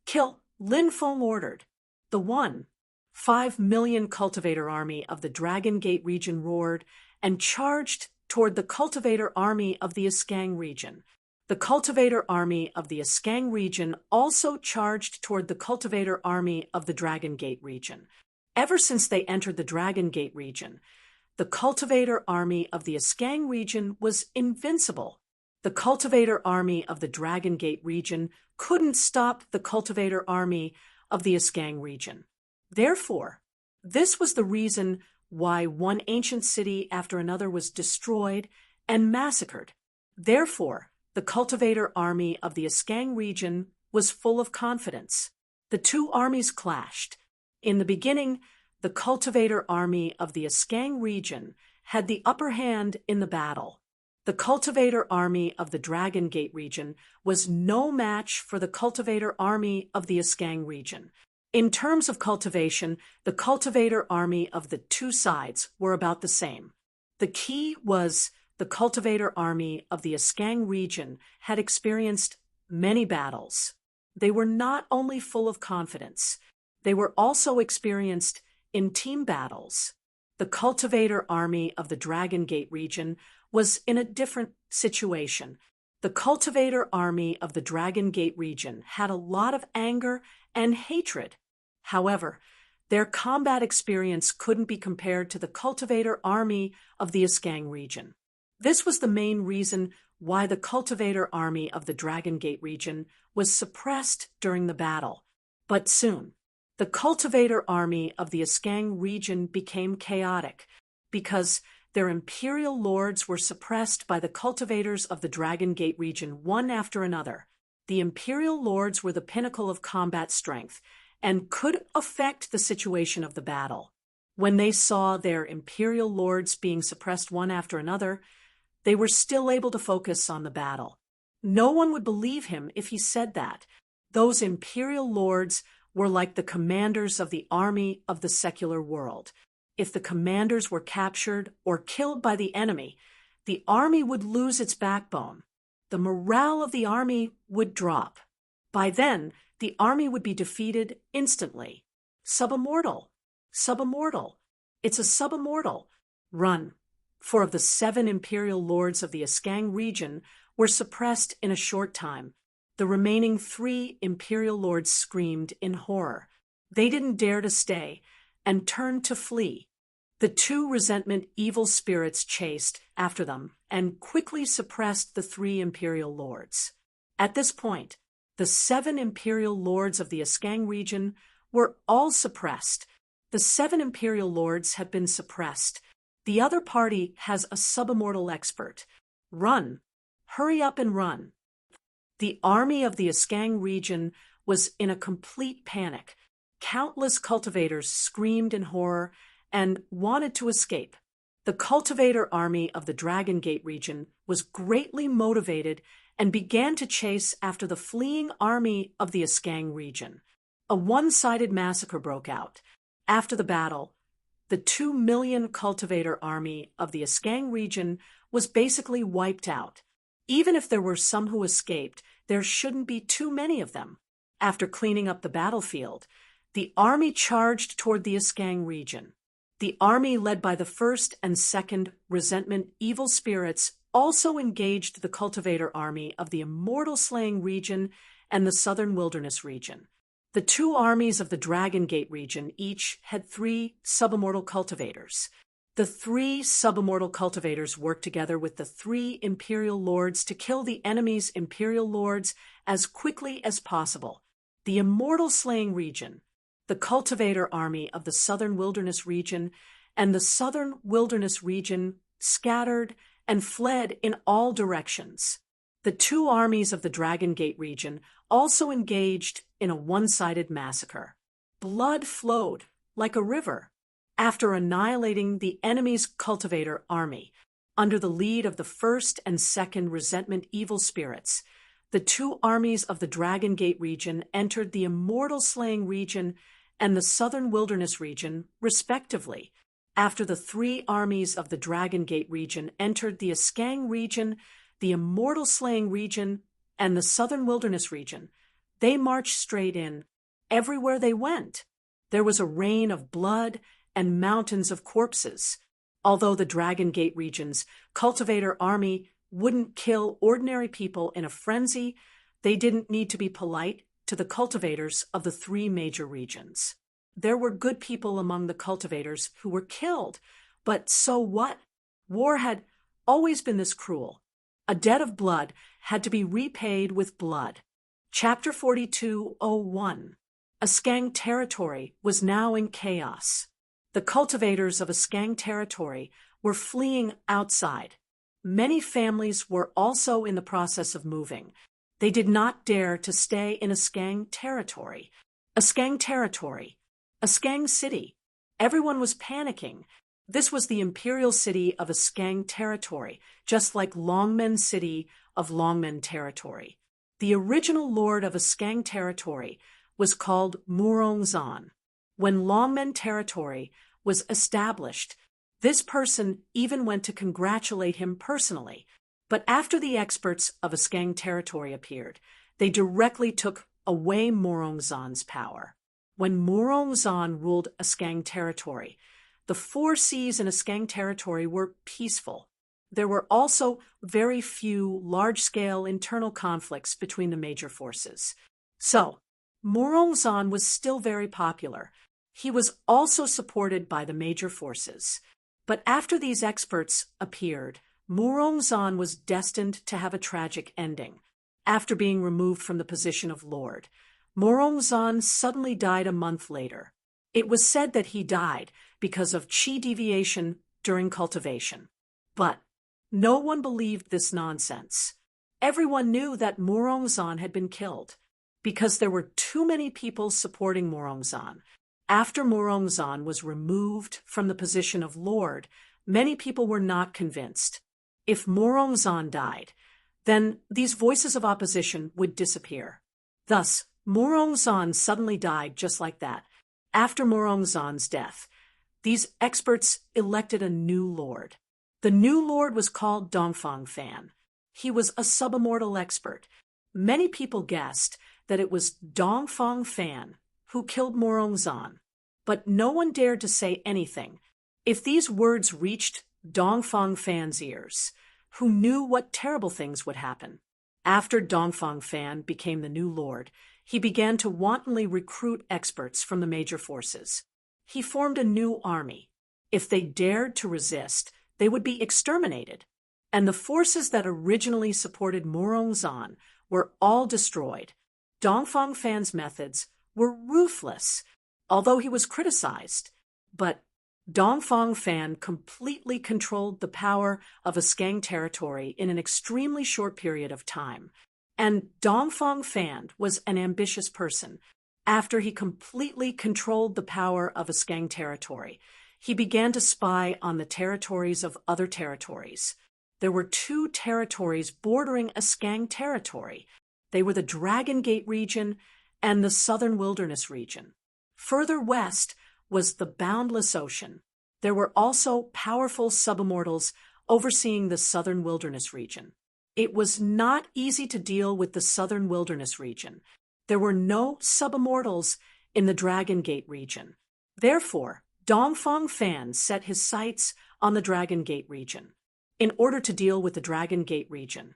Kill, Lin Feng ordered. The 1.5 million cultivator army of the Dragon Gate region roared and charged toward the cultivator army of the Askang region. The cultivator army of the Askang region also charged toward the cultivator army of the Dragon Gate region. Ever since they entered the Dragon Gate region, the cultivator army of the Askang region was invincible. The cultivator army of the Dragon Gate region couldn't stop the cultivator army of the Askang region. Therefore, this was the reason why one ancient city after another was destroyed and massacred. Therefore, the cultivator army of the Askang region was full of confidence. The 2 armies clashed. In the beginning, the cultivator army of the Askang region had the upper hand in the battle. The cultivator army of the Dragon Gate region was no match for the cultivator army of the Askang region. In terms of cultivation, the cultivator army of the 2 sides were about the same. The key was the cultivator army of the Askang region had experienced many battles. They were not only full of confidence, they were also experienced in team battles. The cultivator army of the Dragon Gate region was in a different situation. The cultivator army of the Dragon Gate region had a lot of anger and hatred. However, their combat experience couldn't be compared to the cultivator army of the Askang region. This was the main reason why the cultivator army of the Dragon Gate region was suppressed during the battle. But soon, the cultivator army of the Askang region became chaotic because their imperial lords were suppressed by the cultivators of the Dragon Gate region one after another. The imperial lords were the pinnacle of combat strength and could affect the situation of the battle. When they saw their imperial lords being suppressed one after another, they were still able to focus on the battle. No one would believe him if he said that. Those imperial lords were like the commanders of the army of the secular world. If the commanders were captured or killed by the enemy, the army would lose its backbone. The morale of the army would drop. By then, the army would be defeated instantly. Subimmortal. Subimmortal. It's a subimmortal. Run. 4 of the 7 imperial lords of the Askang region were suppressed in a short time. The remaining 3 imperial lords screamed in horror. They didn't dare to stay and turned to flee. The 2 resentment evil spirits chased after them and quickly suppressed the 3 imperial lords. At this point, the 7 imperial lords of the Askang region were all suppressed. The 7 imperial lords have been suppressed. The other party has a subimmortal expert. Run. Hurry up and run. The army of the Askang region was in a complete panic. Countless cultivators screamed in horror and wanted to escape. The cultivator army of the Dragon Gate region was greatly motivated and began to chase after the fleeing army of the Askang region. A one-sided massacre broke out. After the battle, the 2 million cultivator army of the Askang region was basically wiped out. Even if there were some who escaped, there shouldn't be too many of them. After cleaning up the battlefield, the army charged toward the Askang region. The army led by the 1st and 2nd resentment evil spirits also engaged the cultivator army of the immortal slaying region and the southern wilderness region. The 2 armies of the Dragon Gate region each had 3 subimmortal cultivators. The three subimmortal cultivators worked together with the three imperial lords to kill the enemy's imperial lords as quickly as possible. The immortal slaying region, the cultivator army of the southern wilderness region, and the southern wilderness region scattered and fled in all directions. The two armies of the Dragon Gate region also engaged in a one-sided massacre. Blood flowed like a river. After annihilating the enemy's cultivator army, under the lead of the first and second resentment evil spirits, the two armies of the Dragon Gate region entered the immortal slaying region and the southern wilderness region, respectively. After the three armies of the Dragon Gate region entered the Askang region, the immortal slaying region, and the southern wilderness region, they marched straight in. Everywhere they went, there was a rain of blood and mountains of corpses. Although the Dragon Gate region's cultivator army wouldn't kill ordinary people in a frenzy, they didn't need to be polite to the cultivators of the three major regions. There were good people among the cultivators who were killed, but so what? War had always been this cruel. A debt of blood had to be repaid with blood. Chapter 42:01. Askang territory was now in chaos. The cultivators of Askang territory were fleeing outside. Many families were also in the process of moving. They did not dare to stay in Askang territory. Askang territory. Askang city. Everyone was panicking. This was the imperial city of Askang territory, just like Longmen city of Longmen territory. The original lord of Askang territory was called Murongzan. When Longmen territory was established, this person even went to congratulate him personally. But after the experts of Askang territory appeared, they directly took away Murongzan's power. When Murongzan ruled Askang territory, the four seas in Askang territory were peaceful. There were also very few large-scale internal conflicts between the major forces. So, Murongzan was still very popular. He was also supported by the major forces. But after these experts appeared, Murongzan was destined to have a tragic ending. After being removed from the position of lord, Murongzan suddenly died a month later. It was said that he died because of chi deviation during cultivation. But no one believed this nonsense. Everyone knew that Murongzan had been killed because there were too many people supporting Murongzan. After Murongzan was removed from the position of lord, many people were not convinced. If Murongzan died, then these voices of opposition would disappear. Thus, Murongzan suddenly died just like that. After Murongzan's death, these experts elected a new lord. The new lord was called Dongfang Fan. He was a subimmortal expert. Many people guessed that it was Dongfang Fan who killed Murongzan, but no one dared to say anything. If these words reached Dongfang Fan's ears, who knew what terrible things would happen. After Dongfang Fan became the new lord, he began to wantonly recruit experts from the major forces. He formed a new army. If they dared to resist, they would be exterminated. And the forces that originally supported Murongzan were all destroyed. Dongfang Fan's methods were ruthless, although he was criticized. But Dongfang Fan completely controlled the power of Askang territory in an extremely short period of time. And Dongfang Fan was an ambitious person. After he completely controlled the power of Askang territory, he began to spy on the territories of other territories. There were two territories bordering Askang territory. They were the Dragon Gate region and the Southern Wilderness region. Further west was the Boundless Ocean. There were also powerful subimmortals overseeing the Southern Wilderness region. It was not easy to deal with the Southern Wilderness region. There were no subimmortals in the Dragon Gate region. Therefore, Dongfang Fan set his sights on the Dragon Gate region. In order to deal with the Dragon Gate region,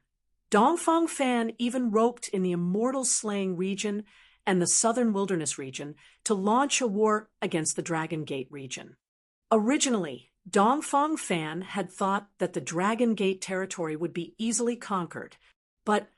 Dongfang Fan even roped in the Immortal Slaying region and the Southern Wilderness region to launch a war against the Dragon Gate region. Originally, Dongfang Fan had thought that the Dragon Gate territory would be easily conquered, but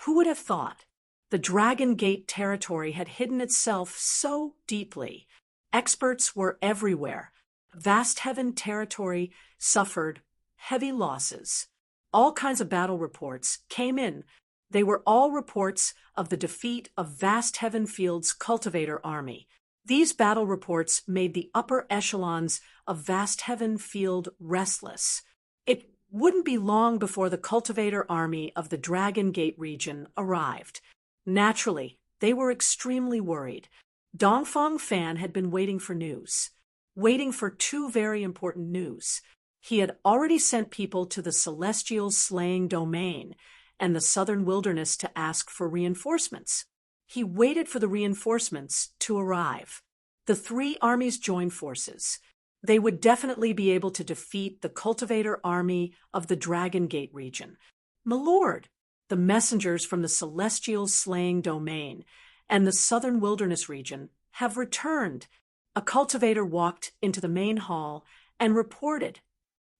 who would have thought? The Dragon Gate territory had hidden itself so deeply. Experts were everywhere. Vast Heaven territory suffered heavy losses. All kinds of battle reports came in. They were all reports of the defeat of Vast Heaven Field's cultivator army. These battle reports made the upper echelons of Vast Heaven Field restless. It wouldn't be long before the cultivator army of the Dragon Gate region arrived. Naturally, they were extremely worried. Dongfang Fan had been waiting for news, waiting for two very important news. He had already sent people to the Celestial Slaying Domain and the Southern Wilderness to ask for reinforcements. He waited for the reinforcements to arrive. The three armies joined forces. They would definitely be able to defeat the cultivator army of the Dragon Gate region. My lord, the messengers from the Celestial Slaying Domain and the Southern Wilderness region have returned. A cultivator walked into the main hall and reported.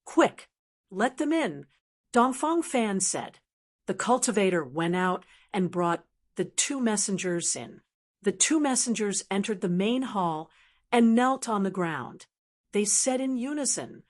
Quick, let them in, Dongfang Fan said. The cultivator went out and brought the two messengers in. The two messengers entered the main hall and knelt on the ground. They said in unison,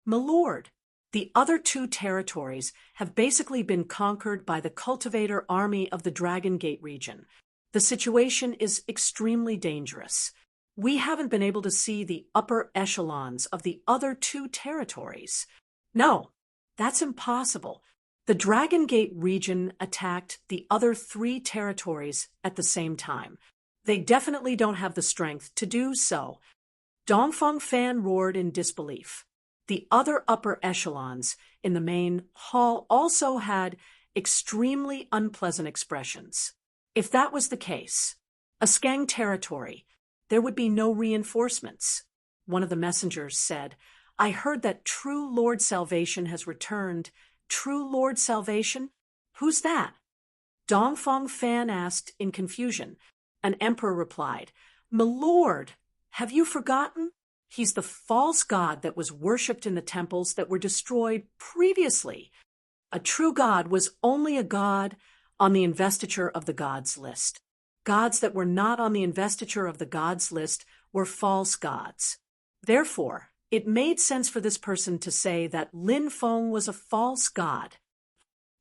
My lord, the other two territories have basically been conquered by the cultivator army of the Dragon Gate region. The situation is extremely dangerous. We haven't been able to see the upper echelons of the other two territories. No, that's impossible. The Dragon Gate region attacked the other three territories at the same time. They definitely don't have the strength to do so. Dongfang Fan roared in disbelief. The other upper echelons in the main hall also had extremely unpleasant expressions. If that was the case, a Skang territory, there would be no reinforcements. One of the messengers said, I heard that True Lord Salvation has returned. True Lord Salvation? Who's that? Dongfang Fan asked in confusion. An emperor replied, My lord, have you forgotten? He's the false god that was worshipped in the temples that were destroyed previously. A true god was only a god on the investiture of the gods list. Gods that were not on the investiture of the gods list were false gods. Therefore, it made sense for this person to say that Lin Feng was a false god.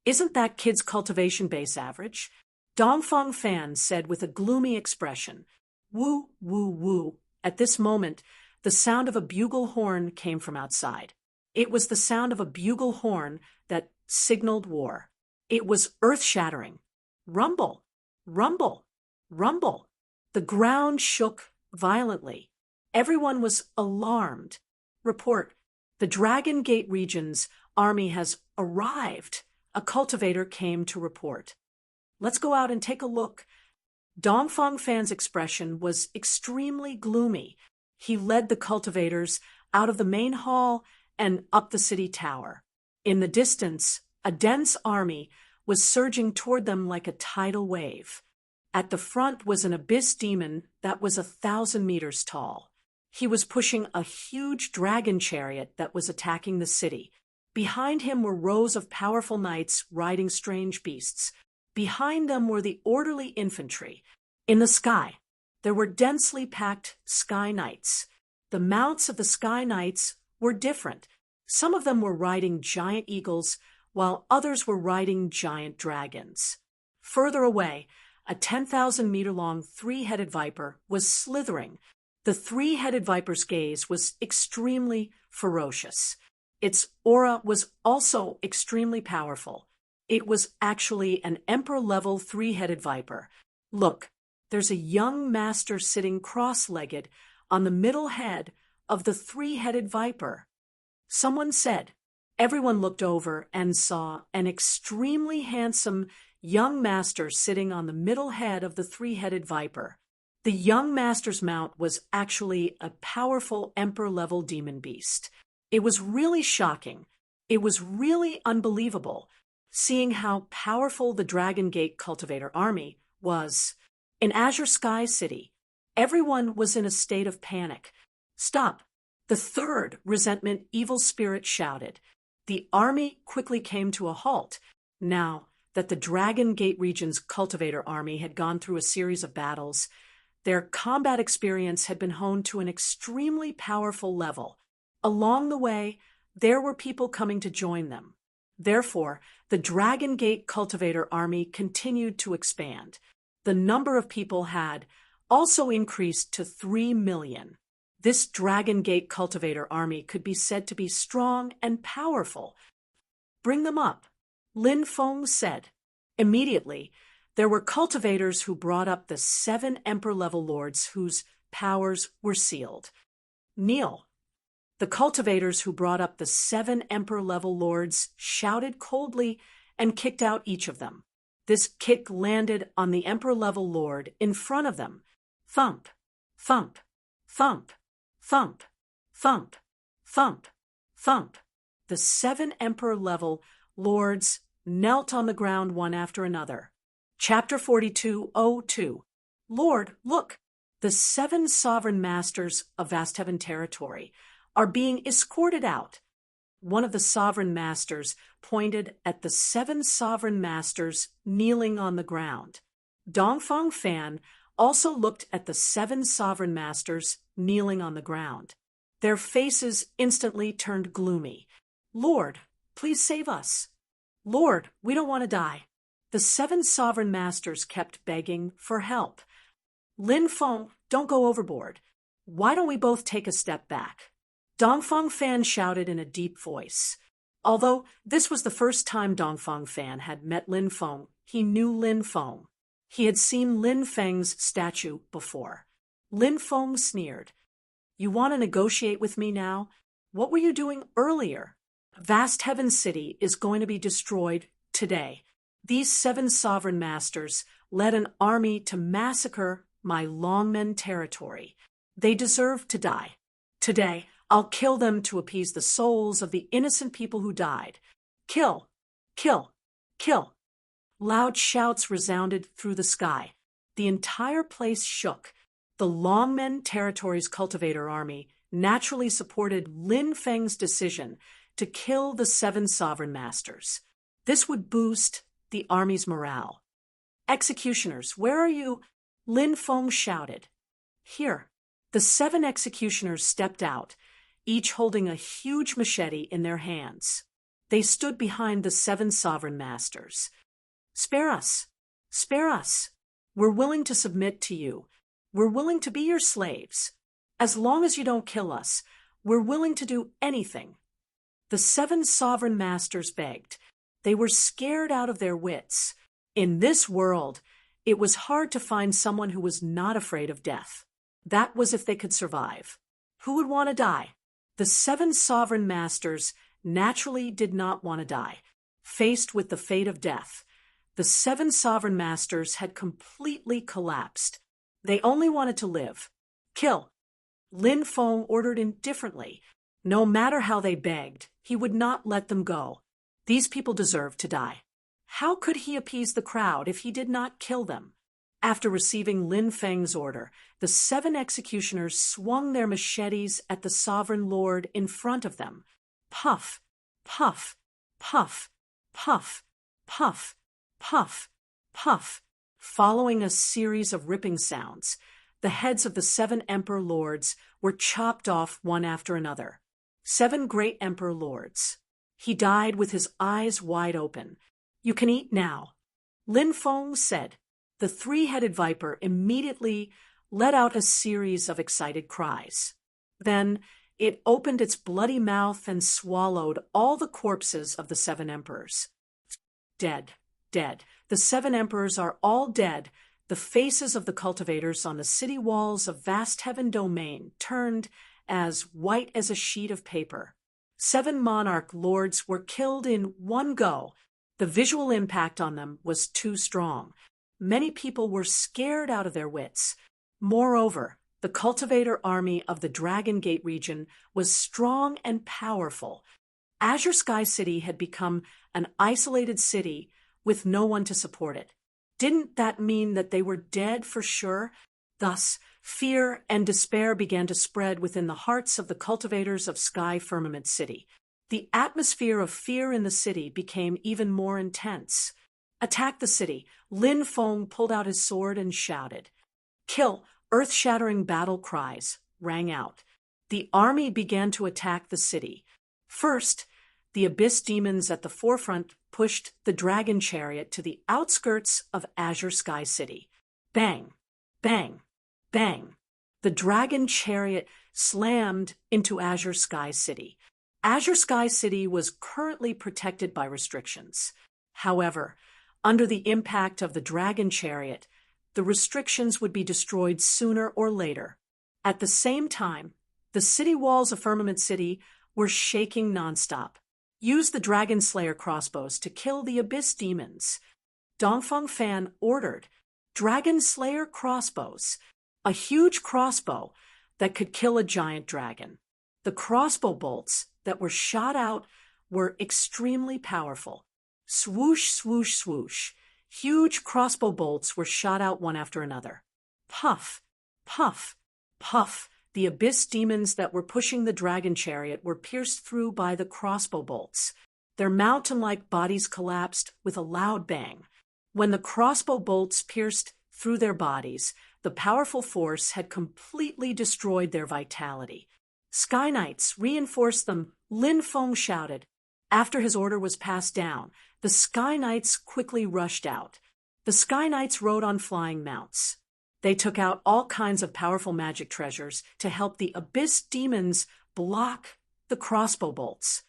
Isn't that kid's cultivation base average? Dongfang Fan said with a gloomy expression. Woo, woo, woo. At this moment, the sound of a bugle horn came from outside. It was the sound of a bugle horn that signaled war. It was earth-shattering. Rumble, rumble, rumble. The ground shook violently. Everyone was alarmed. Report, the Dragon Gate region's army has arrived. A cultivator came to report. Let's go out and take a look. Dongfang Fan's expression was extremely gloomy. He led the cultivators out of the main hall and up the city tower. In the distance, a dense army was surging toward them like a tidal wave. At the front was an abyss demon that was 1,000 meters tall. He was pushing a huge dragon chariot that was attacking the city. Behind him were rows of powerful knights riding strange beasts. Behind them were the orderly infantry. In the sky, there were densely packed sky knights. The mounts of the sky knights were different. Some of them were riding giant eagles, while others were riding giant dragons. Further away, a 10,000-meter-long three-headed viper was slithering. The three-headed viper's gaze was extremely ferocious. Its aura was also extremely powerful. It was actually an emperor-level three-headed viper. Look, there's a young master sitting cross-legged on the middle head of the three-headed viper. Someone said. Everyone looked over and saw an extremely handsome young master sitting on the middle head of the three-headed viper. The young master's mount was actually a powerful emperor-level demon beast. It was really shocking. It was really unbelievable, seeing how powerful the Dragon Gate cultivator army was. In Azure Sky City, everyone was in a state of panic. Stop, The third resentment evil spirit shouted. The army quickly came to a halt. Now that the Dragon Gate region's cultivator army had gone through a series of battles, their combat experience had been honed to an extremely powerful level. Along the way, there were people coming to join them. Therefore, the Dragon Gate cultivator army continued to expand. The number of people had also increased to 3 million. This Dragon Gate cultivator army could be said to be strong and powerful. Bring them up, Lin Feng said. Immediately, there were cultivators who brought up the 7 Emperor-level lords whose powers were sealed. Kneel. The cultivators who brought up the 7 Emperor-level lords shouted coldly and kicked out each of them. This kick landed on the Emperor-level lord in front of them. Thump, thump, thump, thump, thump, thump, thump. The 7 Emperor-level lords knelt on the ground one after another. Chapter 42:02. Lord, look! The 7 sovereign masters of Vast Heaven territory are being escorted out. One of the sovereign masters pointed at the 7 sovereign masters kneeling on the ground. Dongfang Fan also looked at the 7 sovereign masters kneeling on the ground. Their faces instantly turned gloomy. Lord, please save us. Lord, we don't want to die. The 7 sovereign masters kept begging for help. Lin Feng, don't go overboard. Why don't we both take a step back? Dongfang Fan shouted in a deep voice. Although this was the first time Dongfang Fan had met Lin Feng, he knew Lin Feng. He had seen Lin Feng's statue before. Lin Feng sneered. You want to negotiate with me now? What were you doing earlier? Vast Heaven City is going to be destroyed today. These 7 sovereign masters led an army to massacre my Longmen territory. They deserve to die. Today, I'll kill them to appease the souls of the innocent people who died. Kill! Kill! Kill! Loud shouts resounded through the sky. The entire place shook. The Longmen territory's cultivator army naturally supported Lin Feng's decision to kill the 7 sovereign masters. This would boost the army's morale. Executioners, where are you? Lin Feng shouted. Here. The 7 executioners stepped out, each holding a huge machete in their hands. They stood behind the 7 sovereign masters. Spare us! Spare us! We're willing to submit to you. We're willing to be your slaves. As long as you don't kill us, we're willing to do anything. The 7 sovereign masters begged. They were scared out of their wits. In this world, it was hard to find someone who was not afraid of death. That was if they could survive. Who would want to die? The 7 sovereign masters naturally did not want to die. Faced with the fate of death, the 7 sovereign masters had completely collapsed. They only wanted to live. Kill! Lin Feng ordered indifferently. No matter how they begged, he would not let them go. These people deserved to die. How could he appease the crowd if he did not kill them? After receiving Lin Feng's order, the 7 executioners swung their machetes at the sovereign lord in front of them. Puff, puff, puff, puff, puff, puff, puff. Following a series of ripping sounds, the heads of the 7 emperor lords were chopped off one after another. 7 great emperor lords. He died with his eyes wide open. You can eat now, Lin Feng said. The 3-headed viper immediately let out a series of excited cries. Then it opened its bloody mouth and swallowed all the corpses of the 7 emperors. Dead, dead. The 7 emperors are all dead. The faces of the cultivators on the city walls of Vast Heaven Domain turned as white as a sheet of paper. 7 monarch lords were killed in one go. The visual impact on them was too strong. Many people were scared out of their wits. Moreover, the cultivator army of the Dragon Gate region was strong and powerful. Azure Sky City had become an isolated city with no one to support it. Didn't that mean that they were dead for sure? Thus, fear and despair began to spread within the hearts of the cultivators of Sky Firmament City. The atmosphere of fear in the city became even more intense. "Attack the city!" Lin Feng pulled out his sword and shouted. "Kill!" Earth-shattering battle cries rang out. The army began to attack the city. First, the abyss demons at the forefront pushed the dragon chariot to the outskirts of Azure Sky City. Bang! Bang! Bang! The dragon chariot slammed into Azure Sky City. Azure Sky City was currently protected by restrictions. However, under the impact of the dragon chariot, the restrictions would be destroyed sooner or later. At the same time, the city walls of Firmament City were shaking nonstop. "Use the Dragon Slayer crossbows to kill the abyss demons." Dongfeng Fan ordered Dragon Slayer crossbows, a huge crossbow that could kill a giant dragon. The crossbow bolts that were shot out were extremely powerful. Swoosh, swoosh, swoosh. Huge crossbow bolts were shot out one after another. Puff, puff, puff. The abyss demons that were pushing the dragon chariot were pierced through by the crossbow bolts. Their mountain-like bodies collapsed with a loud bang. When the crossbow bolts pierced through their bodies, the powerful force had completely destroyed their vitality. "Sky Knights, reinforce them!" Lin Feng shouted. After his order was passed down, the Sky Knights quickly rushed out. The Sky Knights rode on flying mounts. They took out all kinds of powerful magic treasures to help the abyss demons block the crossbow bolts.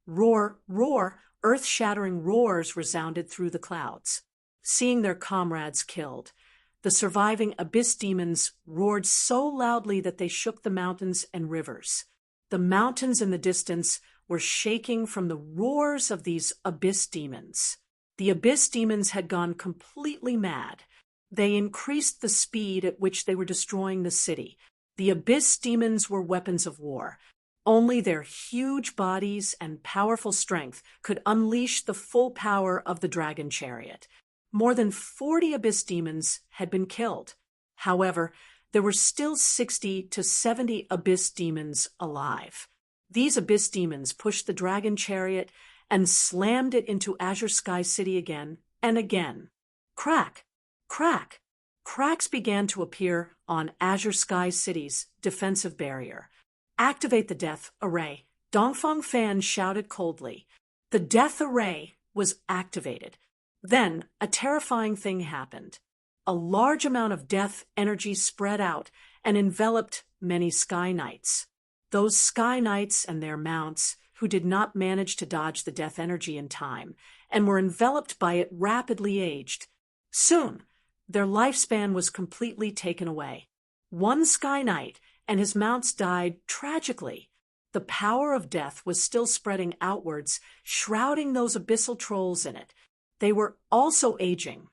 Roar, roar, earth-shattering roars resounded through the clouds. Seeing their comrades killed, the surviving abyss demons roared so loudly that they shook the mountains and rivers. The mountains in the distance were shaking from the roars of these abyss demons. The abyss demons had gone completely mad. They increased the speed at which they were destroying the city. The abyss demons were weapons of war. Only their huge bodies and powerful strength could unleash the full power of the dragon chariot. More than 40 abyss demons had been killed. However, there were still 60 to 70 abyss demons alive. These abyss demons pushed the dragon chariot and slammed it into Azure Sky City again and again. Crack! Crack! Cracks began to appear on Azure Sky City's defensive barrier. "Activate the Death Array!" Dongfeng Fan shouted coldly. The Death Array was activated. Then a terrifying thing happened. A large amount of death energy spread out and enveloped many Sky Knights. Those Sky Knights and their mounts, who did not manage to dodge the death energy in time and were enveloped by it, rapidly aged. Soon, their lifespan was completely taken away. One Sky Knight and his mounts died tragically. The power of death was still spreading outwards, shrouding those abyssal trolls in it. They were also aging.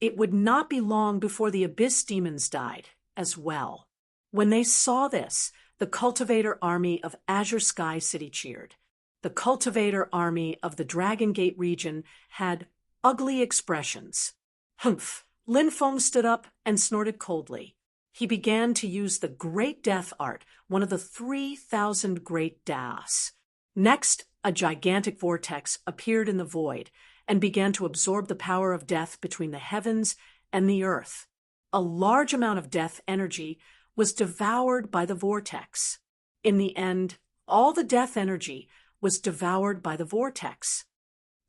It would not be long before the abyss demons died as well. When they saw this, the cultivator army of Azure Sky City cheered. The cultivator army of the Dragon Gate region had ugly expressions. "Humph!" Lin Feng stood up and snorted coldly. He began to use the Great Death Art, one of the 3,000 Great Das. Next, a gigantic vortex appeared in the void and began to absorb the power of death between the heavens and the earth. A large amount of death energy was devoured by the vortex. In the end, all the death energy was devoured by the vortex.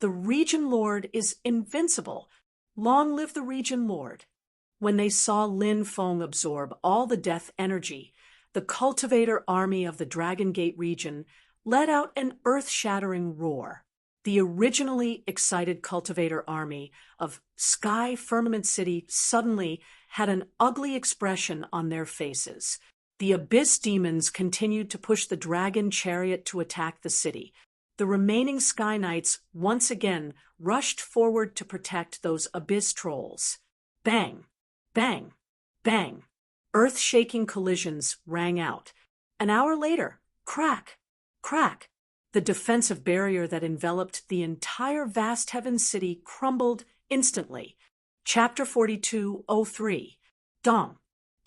The Region Lord is invincible. Long live the Region Lord. When they saw Lin Feng absorb all the death energy, the cultivator army of the Dragon Gate region let out an earth-shattering roar. The originally excited cultivator army of Sky Firmament City suddenly had an ugly expression on their faces. The abyss demons continued to push the dragon chariot to attack the city. The remaining Sky Knights once again rushed forward to protect those abyss trolls. Bang! Bang! Bang! Earth-shaking collisions rang out. An hour later, crack! Crack! The defensive barrier that enveloped the entire vast heaven city crumbled instantly. Chapter 42:03. Dong!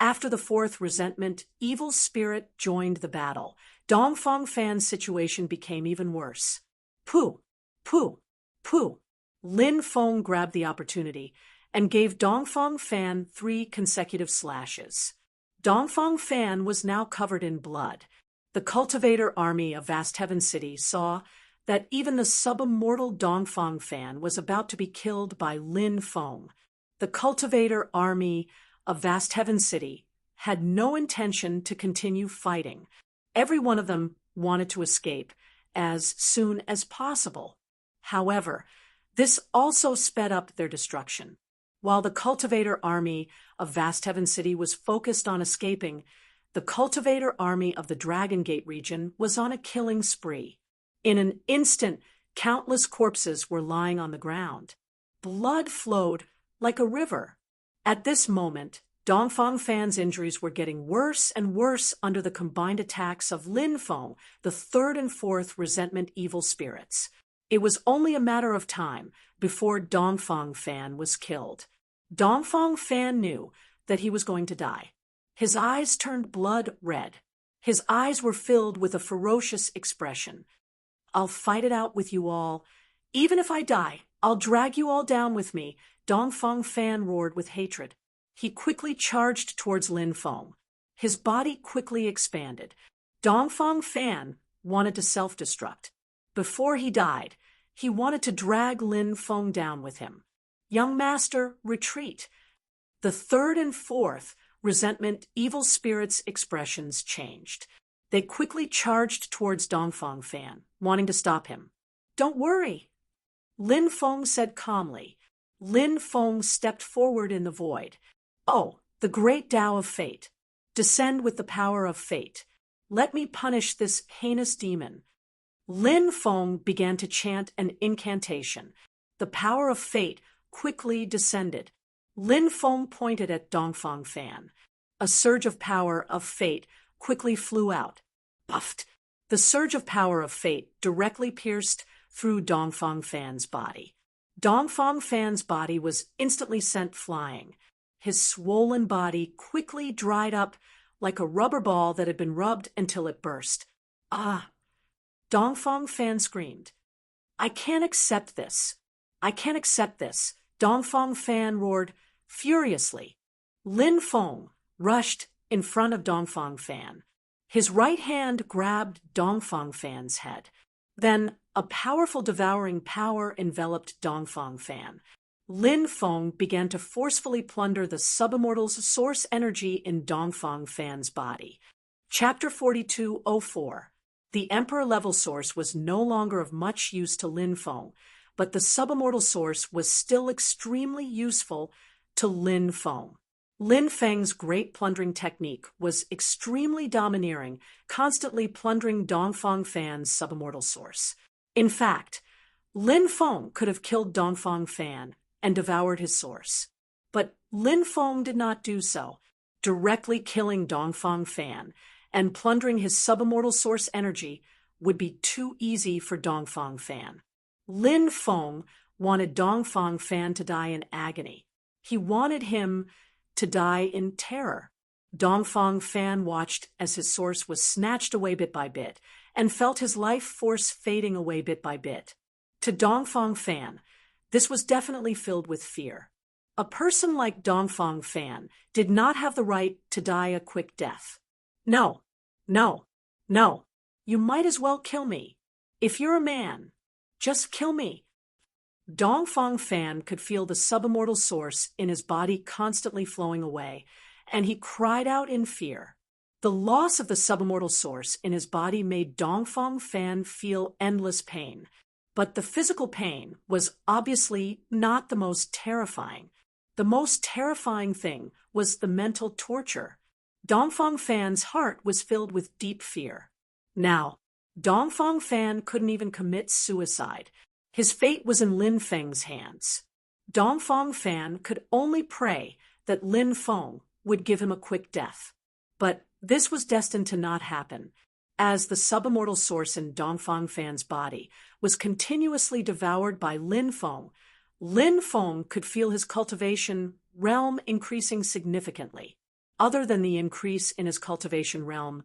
After the fourth resentment, evil spirit joined the battle. Dongfang Fan's situation became even worse. Pooh! Pooh! Pooh! Lin Feng grabbed the opportunity and gave Dongfang Fan 3 consecutive slashes. Dongfang Fan was now covered in blood. The cultivator army of Vast Heaven City saw that even the subimmortal Dongfang Fan was about to be killed by Lin Feng. The cultivator army of Vast Heaven City had no intention to continue fighting. Every one of them wanted to escape as soon as possible. However, this also sped up their destruction. While the cultivator army of Vast Heaven City was focused on escaping, the cultivator army of the Dragon Gate region was on a killing spree. In an instant, countless corpses were lying on the ground. Blood flowed like a river. At this moment, Dongfang Fan's injuries were getting worse and worse under the combined attacks of Lin Feng, the third and fourth resentment evil spirits. It was only a matter of time before Dongfang Fan was killed. Dongfang Fan knew that he was going to die. His eyes turned blood red. His eyes were filled with a ferocious expression. "I'll fight it out with you all. Even if I die, I'll drag you all down with me," Dongfang Fan roared with hatred. He quickly charged towards Lin Feng. His body quickly expanded. Dongfang Fan wanted to self-destruct. Before he died, he wanted to drag Lin Feng down with him. "Young master, retreat." The third and fourth resentment evil spirits' expressions changed. They quickly charged towards Dongfang Fan, wanting to stop him. "Don't worry," Lin Feng said calmly. Lin Feng stepped forward in the void. "Oh, the great Tao of fate. Descend with the power of fate. Let me punish this heinous demon." Lin Feng began to chant an incantation. The power of fate quickly descended. Lin Feng pointed at Dongfang Fan. A surge of power of fate quickly flew out. Puffed! The surge of power of fate directly pierced through Dongfang Fan's body. Dongfang Fan's body was instantly sent flying. His swollen body quickly dried up like a rubber ball that had been rubbed until it burst. "Ah!" Dongfang Fan screamed. "I can't accept this. I can't accept this," Dongfang Fan roared furiously. Lin Feng rushed in front of Dongfang Fan. His right hand grabbed Dongfang Fan's head. Then a powerful devouring power enveloped Dongfang Fan. Lin Feng began to forcefully plunder the subimmortal's source energy in Dongfang Fan's body. Chapter 4204. The Emperor-level source was no longer of much use to Lin Feng, but the subimmortal source was still extremely useful to Lin Feng. Lin Feng's great plundering technique was extremely domineering, constantly plundering Dongfang Fan's subimmortal source. In fact, Lin Feng could have killed Dongfang Fan and devoured his source. But Lin Feng did not do so, directly killing Dongfang Fan and plundering his subimmortal source energy would be too easy for Dongfang Fan. Lin Feng wanted Dongfang Fan to die in agony. He wanted him to die in terror. Dongfang Fan watched as his source was snatched away bit by bit and felt his life force fading away bit by bit. To Dongfang Fan, this was definitely filled with fear. A person like Dongfang Fan did not have the right to die a quick death. "No, no, no. You might as well kill me. If you're a man, just kill me." Dongfang Fan could feel the subimmortal source in his body constantly flowing away, and he cried out in fear. The loss of the subimmortal source in his body made Dongfang Fan feel endless pain, but the physical pain was obviously not the most terrifying. The most terrifying thing was the mental torture. Dongfang Fan's heart was filled with deep fear. Now, Dongfang Fan couldn't even commit suicide. His fate was in Lin Feng's hands. Dongfang Fan could only pray that Lin Feng would give him a quick death. But this was destined to not happen, as the subimmortal source in Dongfang Fan's body was continuously devoured by Lin Feng. Lin Feng could feel his cultivation realm increasing significantly. other than the increase in his cultivation realm,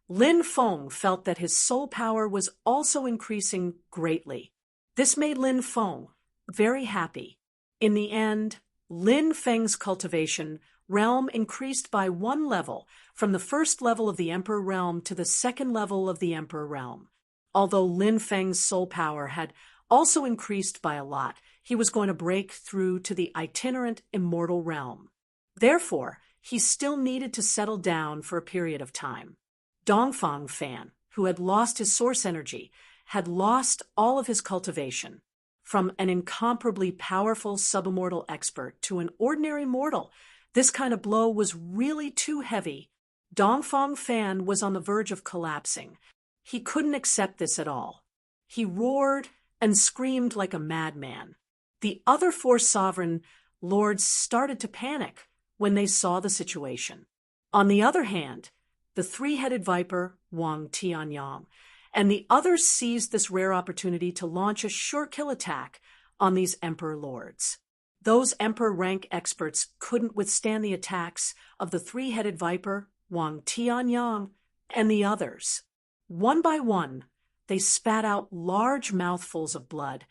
Lin Feng felt that his soul power was also increasing greatly. This made Lin Feng very happy. In the end, Lin Feng's cultivation realm increased by one level, from the first level of the Emperor realm to the second level of the Emperor realm. Although Lin Feng's soul power had also increased by a lot, he was going to break through to the itinerant immortal realm. Therefore, he still needed to settle down for a period of time. Dongfang Fan, who had lost his source energy, had lost all of his cultivation. From an incomparably powerful subimmortal expert to an ordinary mortal, this kind of blow was really too heavy. Dongfang Fan was on the verge of collapsing. He couldn't accept this at all. He roared and screamed like a madman. The other four sovereign lords started to panic when they saw the situation. On the other hand, the three-headed viper, Wang Tianyang, and the others seized this rare opportunity to launch a sure-kill attack on these emperor lords. Those emperor rank experts couldn't withstand the attacks of the three-headed viper, Wang Tianyang, and the others. One by one, they spat out large mouthfuls of blood,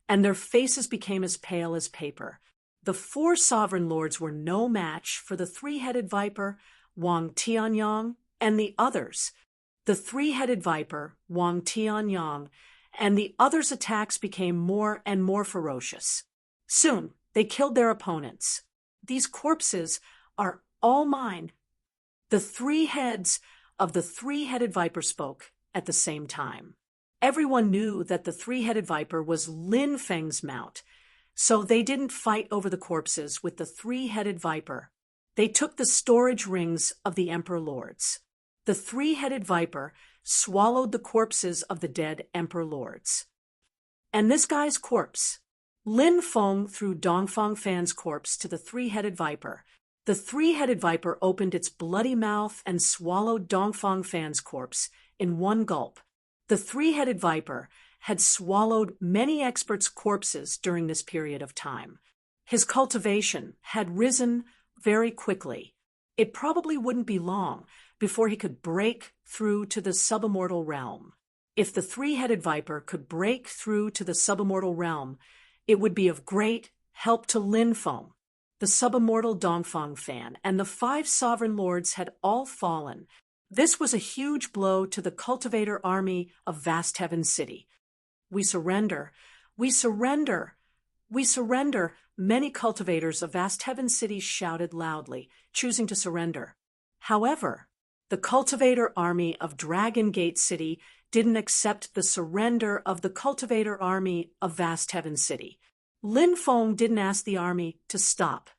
and their faces became as pale as paper. The four sovereign lords were no match for the three-headed viper, Wang Tianyang, and the others. The three-headed viper, Wang Tianyang, and the others' attacks became more and more ferocious. Soon, they killed their opponents. These corpses are all mine. The three heads of the three-headed viper spoke at the same time. Everyone knew that the three-headed viper was Lin Feng's mount, so they didn't fight over the corpses with the three-headed viper. They took the storage rings of the emperor lords. The three-headed viper swallowed the corpses of the dead emperor lords. And this guy's corpse. Lin Feng threw Dongfang Fan's corpse to the three-headed viper. The three-headed viper opened its bloody mouth and swallowed Dongfang Fan's corpse in one gulp. The three-headed viper had swallowed many experts' corpses during this period of time. His cultivation had risen very quickly. It probably wouldn't be long before he could break through to the subimmortal realm. If the three-headed viper could break through to the subimmortal realm, it would be of great help to Lin Feng. The subimmortal Dongfang Fan and the five sovereign lords had all fallen. This was a huge blow to the cultivator army of Vast Heaven City. We surrender. We surrender. We surrender. Many cultivators of Vast Heaven City shouted loudly, choosing to surrender. However, the cultivator army of Dragon Gate City didn't accept the surrender of the cultivator army of Vast Heaven City. Lin Feng didn't ask the army to stop.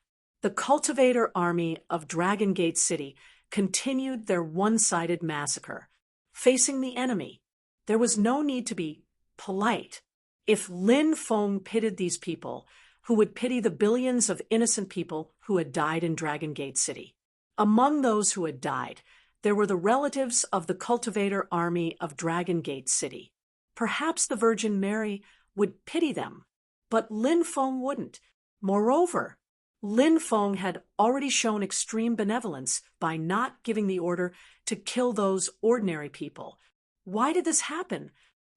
The cultivator army of Dragon Gate City continued their one-sided massacre. Facing the enemy, there was no need to be polite. If Lin Feng pitied these people, who would pity the billions of innocent people who had died in Dragon Gate City? Among those who had died, there were the relatives of the cultivator army of Dragon Gate City. Perhaps the Virgin Mary would pity them, but Lin Feng wouldn't. Moreover, Lin Feng had already shown extreme benevolence by not giving the order to kill those ordinary people. Why did this happen?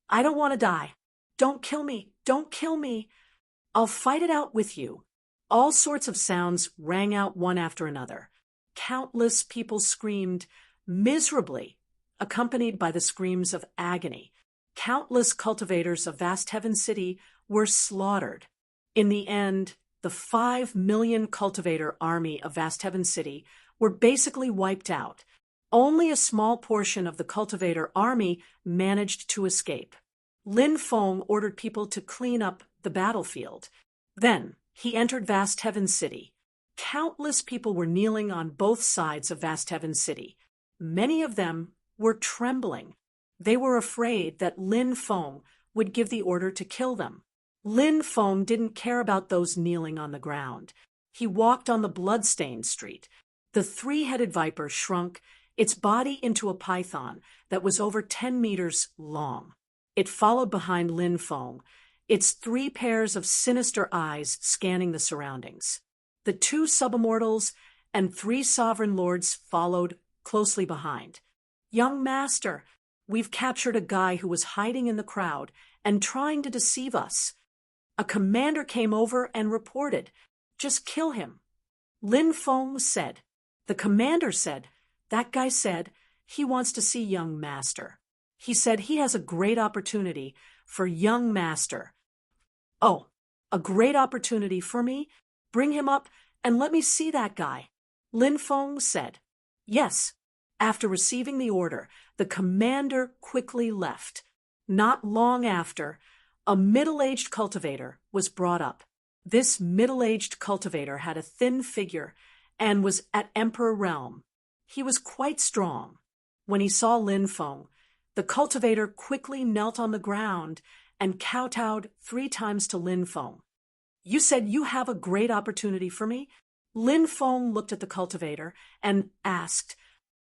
I don't want to die. Don't kill me. Don't kill me. I'll fight it out with you. All sorts of sounds rang out one after another. Countless people screamed miserably, accompanied by the screams of agony. Countless cultivators of Vast Heaven City were slaughtered. In the end, the 5 million cultivator army of Vast Heaven City were basically wiped out. Only a small portion of the cultivator army managed to escape. Lin Feng ordered people to clean up the battlefield. Then he entered Vast Heaven City. Countless people were kneeling on both sides of Vast Heaven City. Many of them were trembling. They were afraid that Lin Feng would give the order to kill them. Lin Feng didn't care about those kneeling on the ground. He walked on the blood-stained street. The three-headed viper shrunk its body into a python that was over 10 meters long. It followed behind Lin Feng, its 3 pairs of sinister eyes scanning the surroundings. The 2 subimmortals and 3 sovereign lords followed closely behind. "Young master, we've captured a guy who was hiding in the crowd and trying to deceive us. A commander came over and reported. Just kill him." Lin Feng said. The commander said, "That guy said he wants to see young master. He said he has a great opportunity for young master." "Oh, a great opportunity for me? Bring him up and let me see that guy," Lin Feng said. "Yes." After receiving the order, the commander quickly left. Not long after, a middle-aged cultivator was brought up. This middle-aged cultivator had a thin figure and was at Emperor realm. He was quite strong. When he saw Lin Feng, the cultivator quickly knelt on the ground and kowtowed 3 times to Lin Feng. "You said you have a great opportunity for me?" Lin Feng looked at the cultivator and asked,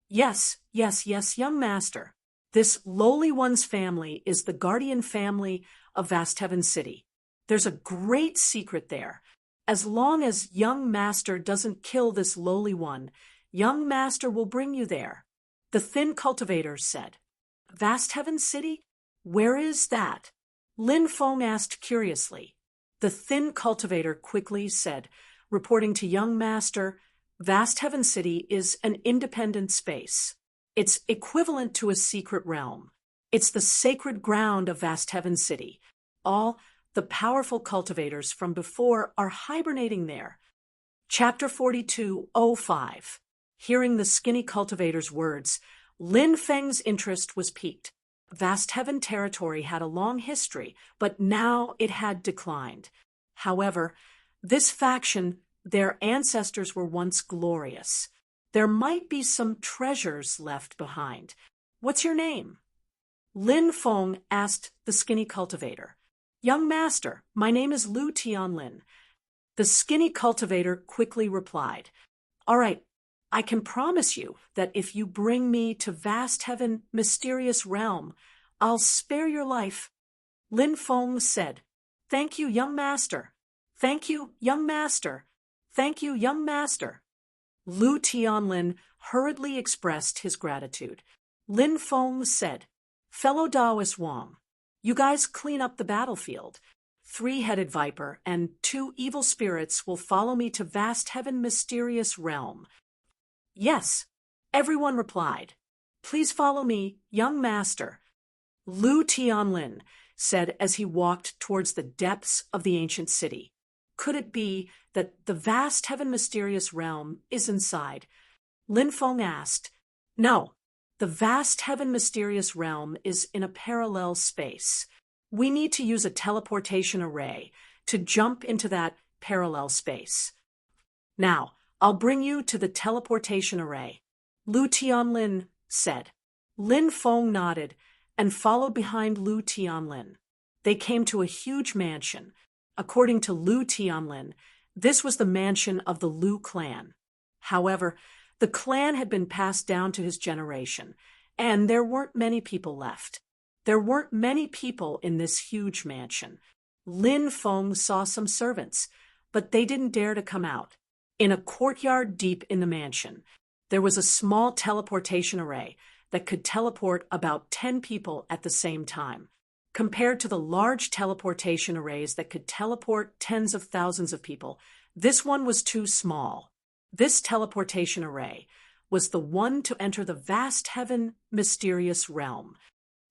Yes, young master. This lowly one's family is the guardian family of Vast Heaven City. There's a great secret there. As long as young master doesn't kill this lowly one, young master will bring you there," the thin cultivator said. "Vast Heaven City? Where is that?" Lin Feng asked curiously. The thin cultivator quickly said, reporting to young master, "Vast Heaven City is an independent space. It's equivalent to a secret realm. It's the sacred ground of Vast Heaven City. All the powerful cultivators from before are hibernating there." Chapter 42:05. Hearing the skinny cultivator's words, Lin Feng's interest was piqued. Vast Heaven territory had a long history, but now it had declined. However, this faction, their ancestors were once glorious. There might be some treasures left behind. "What's your name?" Lin Feng asked the skinny cultivator. "Young master, my name is Lu Tianlin." The skinny cultivator quickly replied, "All right, I can promise you that if you bring me to Vast Heaven Mysterious Realm, I'll spare your life." Lin Feng said, "Thank you, young master. Thank you, young master. Thank you, young master." Lu Tianlin hurriedly expressed his gratitude. Lin Feng said, "Fellow Taoist Wang, you guys clean up the battlefield. 3-headed viper and 2 evil spirits will follow me to Vast Heaven Mysterious Realm." "Yes," everyone replied. "Please follow me, young master," Lu Tianlin said as he walked towards the depths of the ancient city. Could it be that the Vast Heaven Mysterious Realm is inside? Lin Feng asked. "No, the Vast Heaven Mysterious Realm is in a parallel space. We need to use a teleportation array to jump into that parallel space. Now, I'll bring you to the teleportation array," Lu Tianlin said. Lin Feng nodded and followed behind Lu Tianlin. They came to a huge mansion. According to Lu Tianlin, this was the mansion of the Lu clan. However, the clan had been passed down to his generation, and there weren't many people left. There weren't many people in this huge mansion. Lin Feng saw some servants, but they didn't dare to come out. In a courtyard deep in the mansion, there was a small teleportation array that could teleport about 10 people at the same time. Compared to the large teleportation arrays that could teleport tens of thousands of people, this one was too small. This teleportation array was the one to enter the Vast Heaven Mysterious Realm.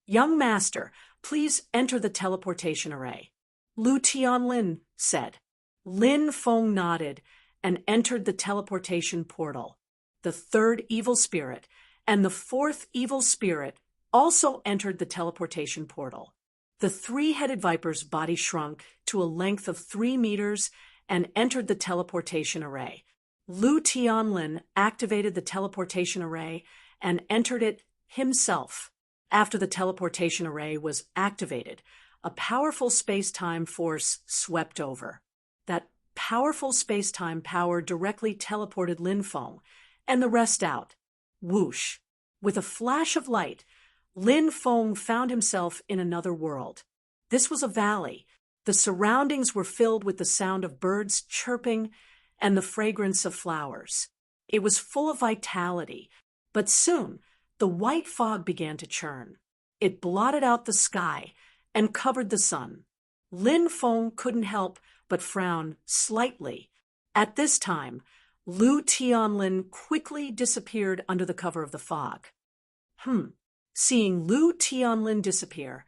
"Young master, please enter the teleportation array," Lu Tianlin said. Lin Feng nodded and entered the teleportation portal. The 3rd evil spirit and the 4th evil spirit also entered the teleportation portal. The 3-headed viper's body shrunk to a length of 3 meters and entered the teleportation array. Lu Tianlin activated the teleportation array and entered it himself. After the teleportation array was activated, a powerful space-time force swept over. That powerful space-time power directly teleported Lin Feng and the rest out. Whoosh! With a flash of light, Lin Feng found himself in another world. This was a valley. The surroundings were filled with the sound of birds chirping and the fragrance of flowers. It was full of vitality, but soon the white fog began to churn. It blotted out the sky and covered the sun. Lin Feng couldn't help but frown slightly. At this time, Lu Tianlin quickly disappeared under the cover of the fog. Seeing Lu Tianlin disappear,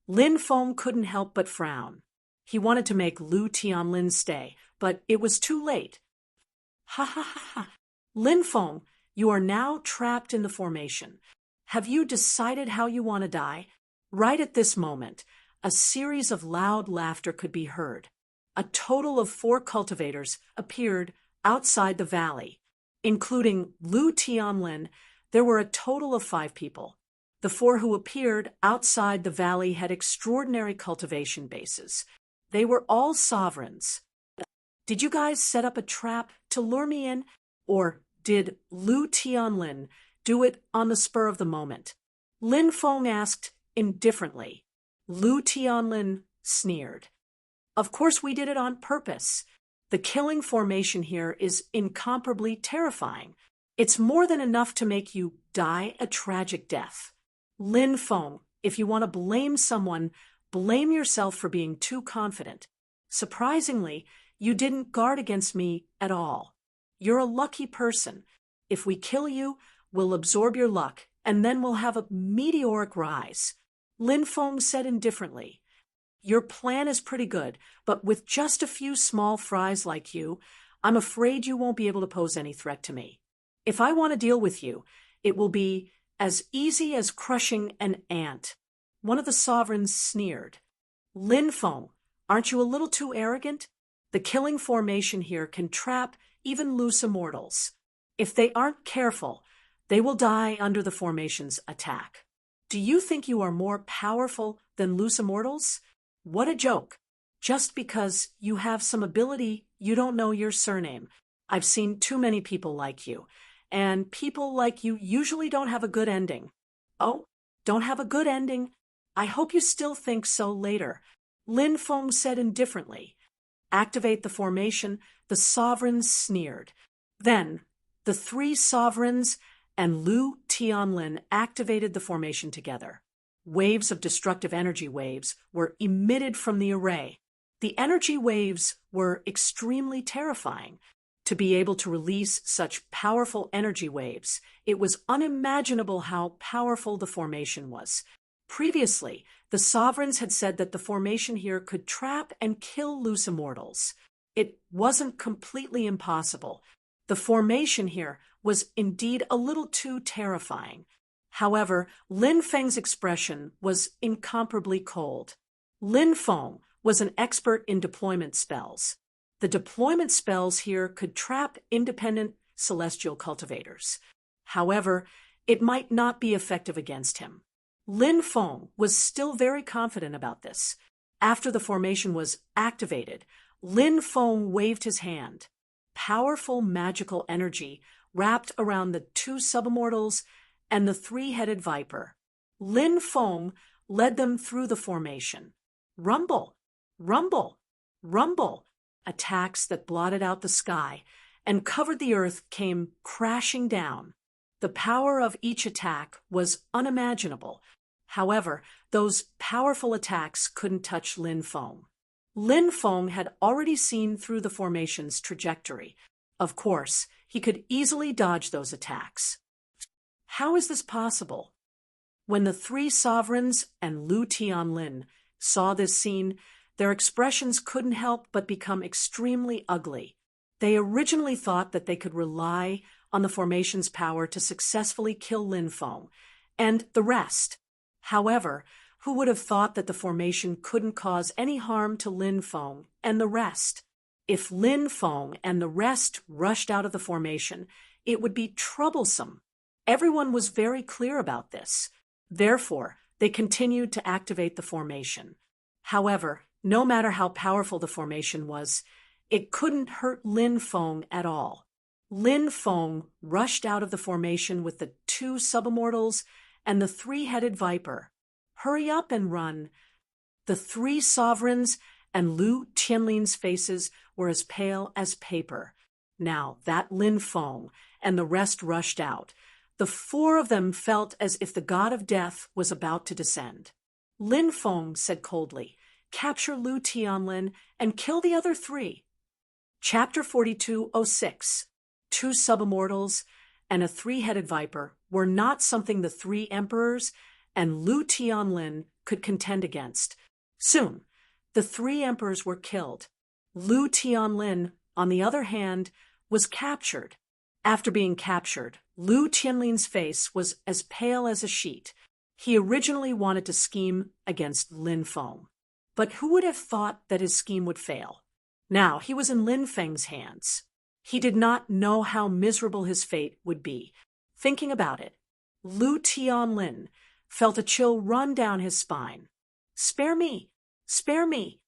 Lin Feng couldn't help but frown. He wanted to make Lu Tianlin stay, but it was too late. Ha ha ha ha. Lin Feng, you are now trapped in the formation. Have you decided how you want to die? Right at this moment, a series of loud laughter could be heard. A total of 4 cultivators appeared outside the valley. Including Lu Tianlin, there were a total of 5 people. The 4 who appeared outside the valley had extraordinary cultivation bases. They were all sovereigns. Did you guys set up a trap to lure me in? Or did Lu Tianlin do it on the spur of the moment? Lin Feng asked indifferently. Lu Tianlin sneered. Of course we did it on purpose. The killing formation here is incomparably terrifying. It's more than enough to make you die a tragic death. Lin Feng, if you want to blame someone, blame yourself for being too confident. Surprisingly, you didn't guard against me at all. You're a lucky person. If we kill you, we'll absorb your luck, and then we'll have a meteoric rise. Lin Feng said indifferently. Your plan is pretty good, but with just a few small fries like you, I'm afraid you won't be able to pose any threat to me. If I want to deal with you, it will be as easy as crushing an ant. One of the sovereigns sneered. Lin Feng, aren't you a little too arrogant? The killing formation here can trap even loose immortals. If they aren't careful, they will die under the formation's attack. Do you think you are more powerful than loose immortals? What a joke. Just because you have some ability, you don't know your surname. I've seen too many people like you, and people like you usually don't have a good ending. Oh, don't have a good ending? I hope you still think so later. Lin Feng said indifferently. Activate the formation, the sovereigns sneered. Then, the 3 sovereigns and Lu Tianlin activated the formation together. Waves of destructive energy waves were emitted from the array. The energy waves were extremely terrifying. To be able to release such powerful energy waves, it was unimaginable how powerful the formation was. Previously, the sovereigns had said that the formation here could trap and kill loose immortals. It wasn't completely impossible. The formation here was indeed a little too terrifying. However, Lin Feng's expression was incomparably cold. Lin Feng was an expert in deployment spells. The deployment spells here could trap independent celestial cultivators. However, it might not be effective against him. Lin Feng was still very confident about this. After the formation was activated, Lin Feng waved his hand. Powerful magical energy wrapped around the 2 subimmortals and the 3-headed viper. Lin Feng led them through the formation. Rumble, rumble, rumble. Attacks that blotted out the sky and covered the earth came crashing down. The power of each attack was unimaginable. However, those powerful attacks couldn't touch Lin Feng. Lin Feng had already seen through the formation's trajectory. Of course, he could easily dodge those attacks. How is this possible? When the 3 sovereigns and Lu Tianlin saw this scene, their expressions couldn't help but become extremely ugly. They originally thought that they could rely on the formation's power to successfully kill Lin Feng and the rest. However, who would have thought that the formation couldn't cause any harm to Lin Feng and the rest? If Lin Feng and the rest rushed out of the formation, it would be troublesome. Everyone was very clear about this. Therefore, they continued to activate the formation. However, no matter how powerful the formation was, it couldn't hurt Lin Feng at all. Lin Feng rushed out of the formation with the 2 subimmortals and the 3-headed viper. Hurry up and run. The 3 sovereigns and Lu Tianlin's faces were as pale as paper. Now that Lin Feng and the rest rushed out. The four of them felt as if the god of death was about to descend. Lin Feng said coldly, "Capture Lu Tianlin and kill the other three." Chapter 4206. Two subimmortals and a three-headed viper were not something the three emperors and Lu Tianlin could contend against. Soon, the three emperors were killed. Lu Tianlin, on the other hand, was captured. After being captured, Lu Tianlin's face was as pale as a sheet. He originally wanted to scheme against Lin Feng. But who would have thought that his scheme would fail? Now he was in Lin Feng's hands. He did not know how miserable his fate would be. Thinking about it, Lu Tianlin felt a chill run down his spine. "Spare me! Spare me!"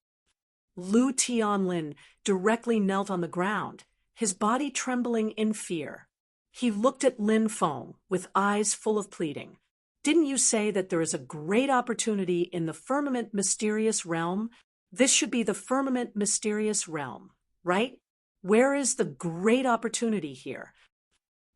Lu Tianlin directly knelt on the ground, his body trembling in fear. He looked at Lin Feng with eyes full of pleading. "Didn't you say that there is a great opportunity in the firmament mysterious realm? This should be the firmament mysterious realm, right? Where is the great opportunity here?"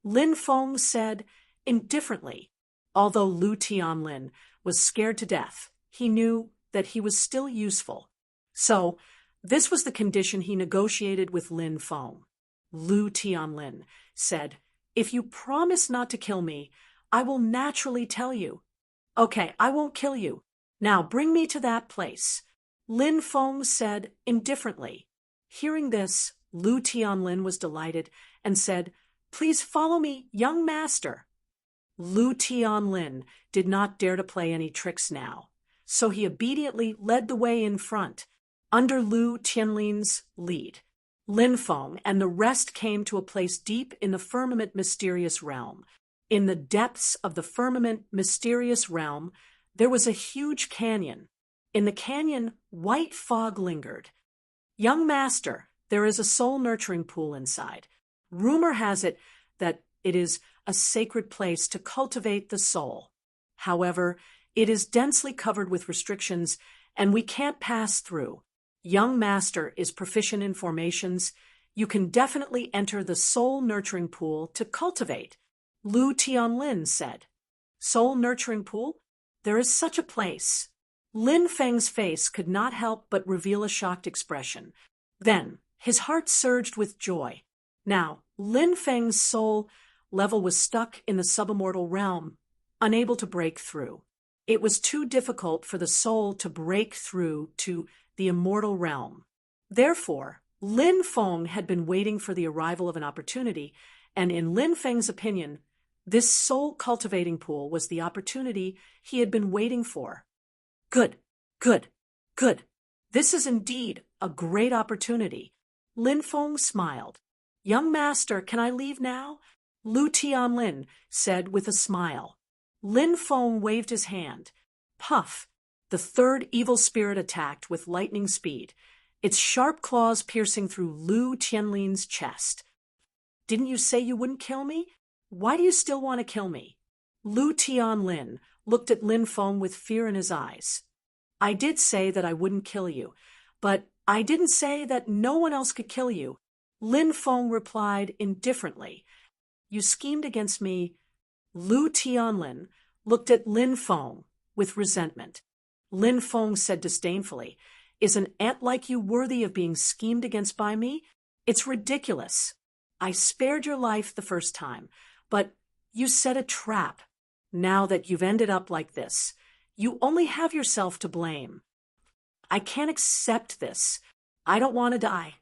Lin Feng said indifferently. Although Lu Tianlin was scared to death, he knew that he was still useful. So, this was the condition he negotiated with Lin Feng. Lu Tianlin said, "If you promise not to kill me, I will naturally tell you." "Okay, I won't kill you. Now bring me to that place," Lin Feng said indifferently. Hearing this, Lu Tianlin was delighted and said, "Please follow me, young master." Lu Tianlin did not dare to play any tricks now, so he obediently led the way in front. Under Lu Tianlin's lead, Lin Feng and the rest came to a place deep in the firmament mysterious realm. In the depths of the firmament mysterious realm, there was a huge canyon. In the canyon, white fog lingered. "Young master, there is a soul-nurturing pool inside. Rumor has it that it is a sacred place to cultivate the soul. However, it is densely covered with restrictions, and we can't pass through. Young master is proficient in formations. You can definitely enter the soul-nurturing pool to cultivate," Lu Tianlin said. "Soul-nurturing pool? There is such a place." Lin Feng's face could not help but reveal a shocked expression. Then, his heart surged with joy. Now, Lin Feng's soul level was stuck in the subimmortal realm, unable to break through. It was too difficult for the soul to break through to the immortal realm. Therefore, Lin Feng had been waiting for the arrival of an opportunity, and in Lin Feng's opinion, this soul-cultivating pool was the opportunity he had been waiting for. Good, good, good. This is indeed a great opportunity. Lin Feng smiled. "Young master, can I leave now?" Lu Tianlin said with a smile. Lin Feng waved his hand. Puff! The third evil spirit attacked with lightning speed, its sharp claws piercing through Lu Tianlin's chest. "Didn't you say you wouldn't kill me? Why do you still want to kill me?" Lu Tianlin looked at Lin Feng with fear in his eyes. "I did say that I wouldn't kill you, but I didn't say that no one else could kill you," Lin Feng replied indifferently. "You schemed against me." Lu Tianlin looked at Lin Feng with resentment. Lin Feng said disdainfully, "Is an ant like you worthy of being schemed against by me? It's ridiculous. I spared your life the first time, but you set a trap. Now that you've ended up like this, you only have yourself to blame. I can't accept this. I don't want to die."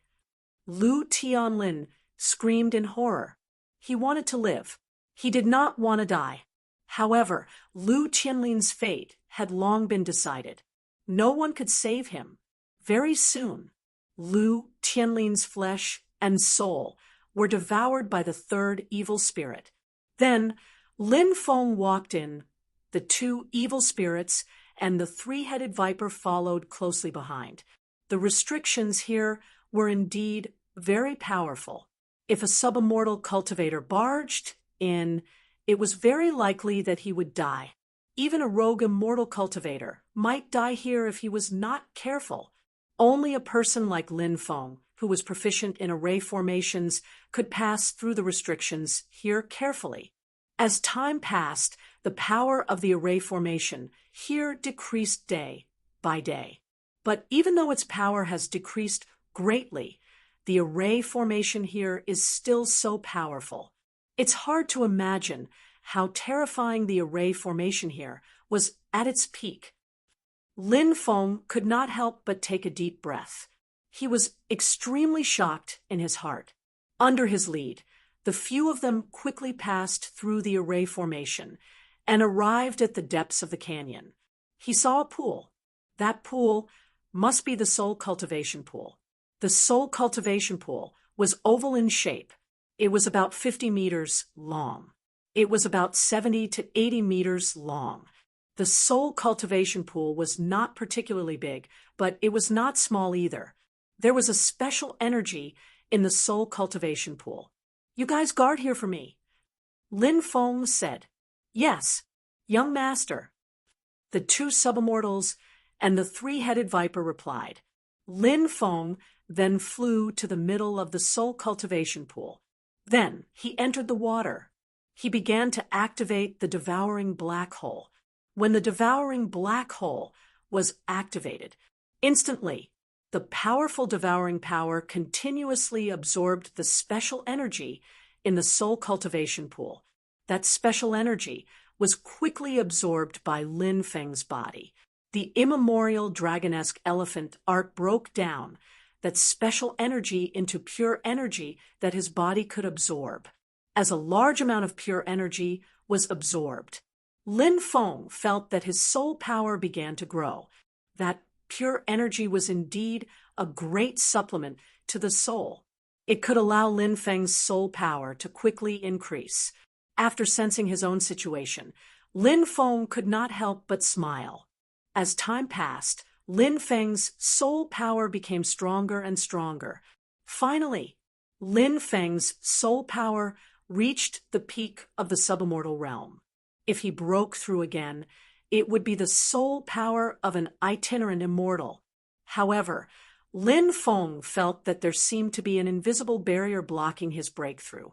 Lu Tianlin screamed in horror. He wanted to live. He did not want to die. However, Lu Tianlin's fate had long been decided. No one could save him. Very soon, Lu Tianlin's flesh and soul were devoured by the third evil spirit. Then, Lin Feng walked in. The two evil spirits and the three-headed viper followed closely behind. The restrictions here were indeed very powerful. If a subimmortal cultivator barged in, it was very likely that he would die. Even a rogue immortal cultivator might die here if he was not careful. Only a person like Lin Feng who was proficient in array formations, could pass through the restrictions here carefully. As time passed, the power of the array formation here decreased day by day. But even though its power has decreased greatly, the array formation here is still so powerful. It's hard to imagine how terrifying the array formation here was at its peak. Lin Feng could not help but take a deep breath. He was extremely shocked in his heart. Under his lead, the few of them quickly passed through the array formation and arrived at the depths of the canyon. He saw a pool. That pool must be the soul cultivation pool. The soul cultivation pool was oval in shape. It was about 50 meters long. It was about 70 to 80 meters long. The soul cultivation pool was not particularly big, but it was not small either. There was a special energy in the soul cultivation pool. "You guys guard here for me," Lin Feng said. "Yes, young master," the two subimmortals and the three-headed viper replied. Lin Feng then flew to the middle of the soul cultivation pool. Then he entered the water. He began to activate the devouring black hole. When the devouring black hole was activated, instantly, the powerful devouring power continuously absorbed the special energy in the soul cultivation pool. That special energy was quickly absorbed by Lin Feng's body. The immemorial dragon-esque elephant art broke down that special energy into pure energy that his body could absorb. As a large amount of pure energy was absorbed, Lin Feng felt that his soul power began to grow. That pure energy was indeed a great supplement to the soul. It could allow Lin Feng's soul power to quickly increase. After sensing his own situation, Lin Feng could not help but smile. As time passed, Lin Feng's soul power became stronger and stronger. Finally, Lin Feng's soul power reached the peak of the subimmortal realm. If he broke through again, it would be the soul power of an itinerant immortal. However, Lin Feng felt that there seemed to be an invisible barrier blocking his breakthrough.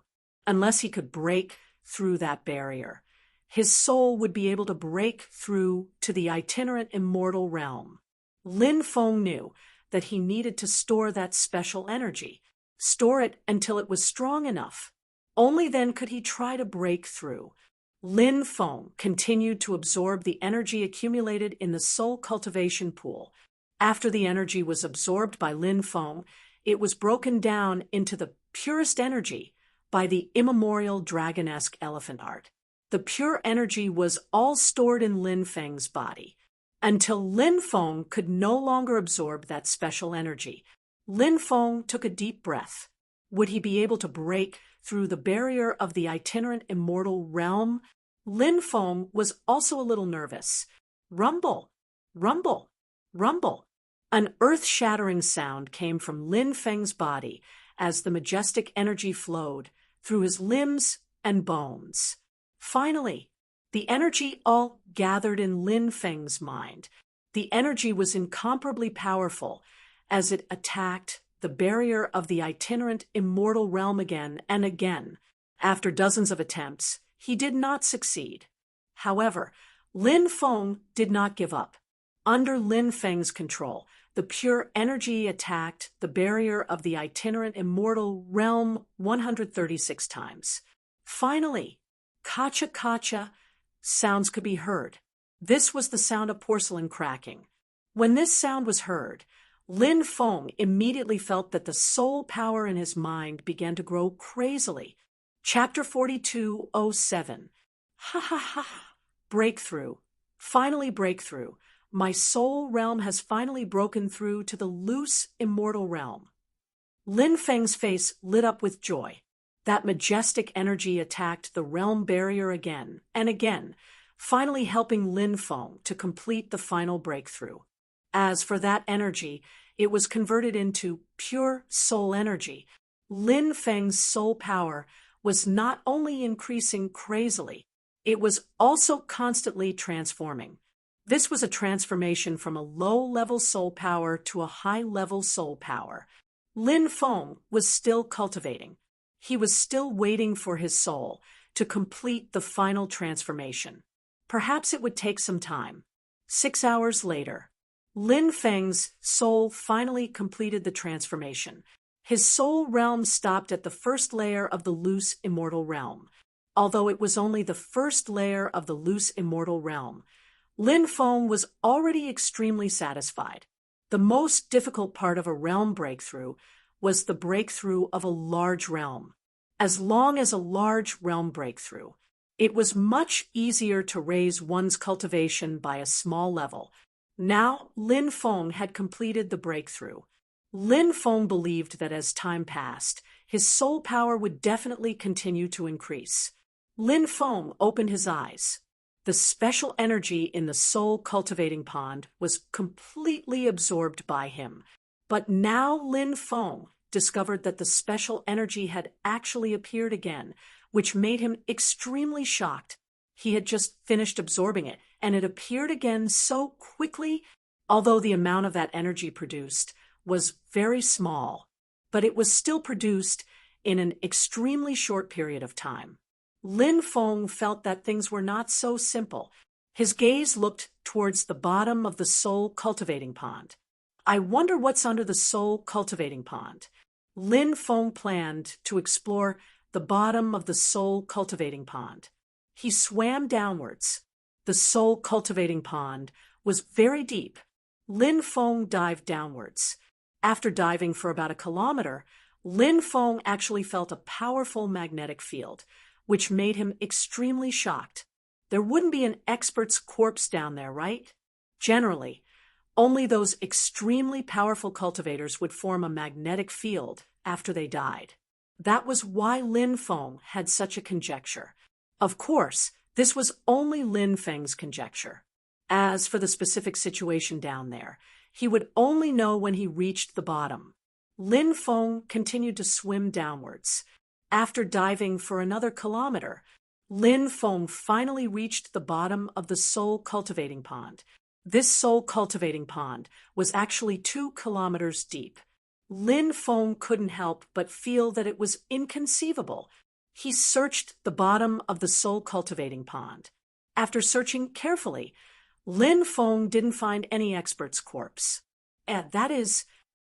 Unless he could break through that barrier, his soul would be able to break through to the itinerant immortal realm. Lin Feng knew that he needed to store that special energy, store it until it was strong enough. Only then could he try to break through. Lin Feng continued to absorb the energy accumulated in the soul cultivation pool. After the energy was absorbed by Lin Feng, it was broken down into the purest energy by the immemorial dragon-esque elephant art. The pure energy was all stored in Lin Feng's body, until Lin Feng could no longer absorb that special energy. Lin Feng took a deep breath. Would he be able to break through the barrier of the itinerant immortal realm? Lin Feng was also a little nervous. Rumble, rumble, rumble. An earth-shattering sound came from Lin Feng's body as the majestic energy flowed through his limbs and bones. Finally, the energy all gathered in Lin Feng's mind. The energy was incomparably powerful as it attacked the barrier of the itinerant immortal realm again and again. After dozens of attempts, he did not succeed. However, Lin Feng did not give up. Under Lin Feng's control, the pure energy attacked the barrier of the itinerant immortal realm 136 times. Finally, kacha-kacha sounds could be heard. This was the sound of porcelain cracking. When this sound was heard, Lin Feng immediately felt that the soul power in his mind began to grow crazily. Chapter 42:07. Ha ha ha. Breakthrough. Finally breakthrough. My soul realm has finally broken through to the loose immortal realm. Lin Feng's face lit up with joy. That majestic energy attacked the realm barrier again and again, finally helping Lin Feng to complete the final breakthrough. As for that energy, it was converted into pure soul energy. Lin Feng's soul power was not only increasing crazily, it was also constantly transforming. This was a transformation from a low-level soul power to a high-level soul power. Lin Feng was still cultivating. He was still waiting for his soul to complete the final transformation. Perhaps it would take some time. 6 hours later, Lin Feng's soul finally completed the transformation. His soul realm stopped at the first layer of the loose immortal realm. Although it was only the first layer of the loose immortal realm, Lin Feng was already extremely satisfied. The most difficult part of a realm breakthrough was the breakthrough of a large realm. As long as a large realm breakthrough, it was much easier to raise one's cultivation by a small level. Now Lin Feng had completed the breakthrough. Lin Feng believed that as time passed, his soul power would definitely continue to increase. Lin Feng opened his eyes. The special energy in the soul cultivating pond was completely absorbed by him. But now Lin Feng discovered that the special energy had actually appeared again, which made him extremely shocked. He had just finished absorbing it, and it appeared again so quickly, although the amount of that energy produced was very small, but it was still produced in an extremely short period of time. Lin Feng felt that things were not so simple. His gaze looked towards the bottom of the soul cultivating pond. I wonder what's under the soul cultivating pond. Lin Feng planned to explore the bottom of the soul cultivating pond. He swam downwards. The soul cultivating pond was very deep. Lin Feng dived downwards. After diving for about 1 kilometer, Lin Feng actually felt a powerful magnetic field, which made him extremely shocked. There wouldn't be an expert's corpse down there, right? Generally, only those extremely powerful cultivators would form a magnetic field after they died. That was why Lin Feng had such a conjecture. Of course, this was only Lin Feng's conjecture. As for the specific situation down there, he would only know when he reached the bottom. Lin Feng continued to swim downwards. After diving for another kilometer, Lin Feng finally reached the bottom of the soul cultivating pond. This soul cultivating pond was actually 2 kilometers deep. Lin Feng couldn't help but feel that it was inconceivable. He searched the bottom of the soul cultivating pond. After searching carefully, Lin Feng didn't find any expert's corpse.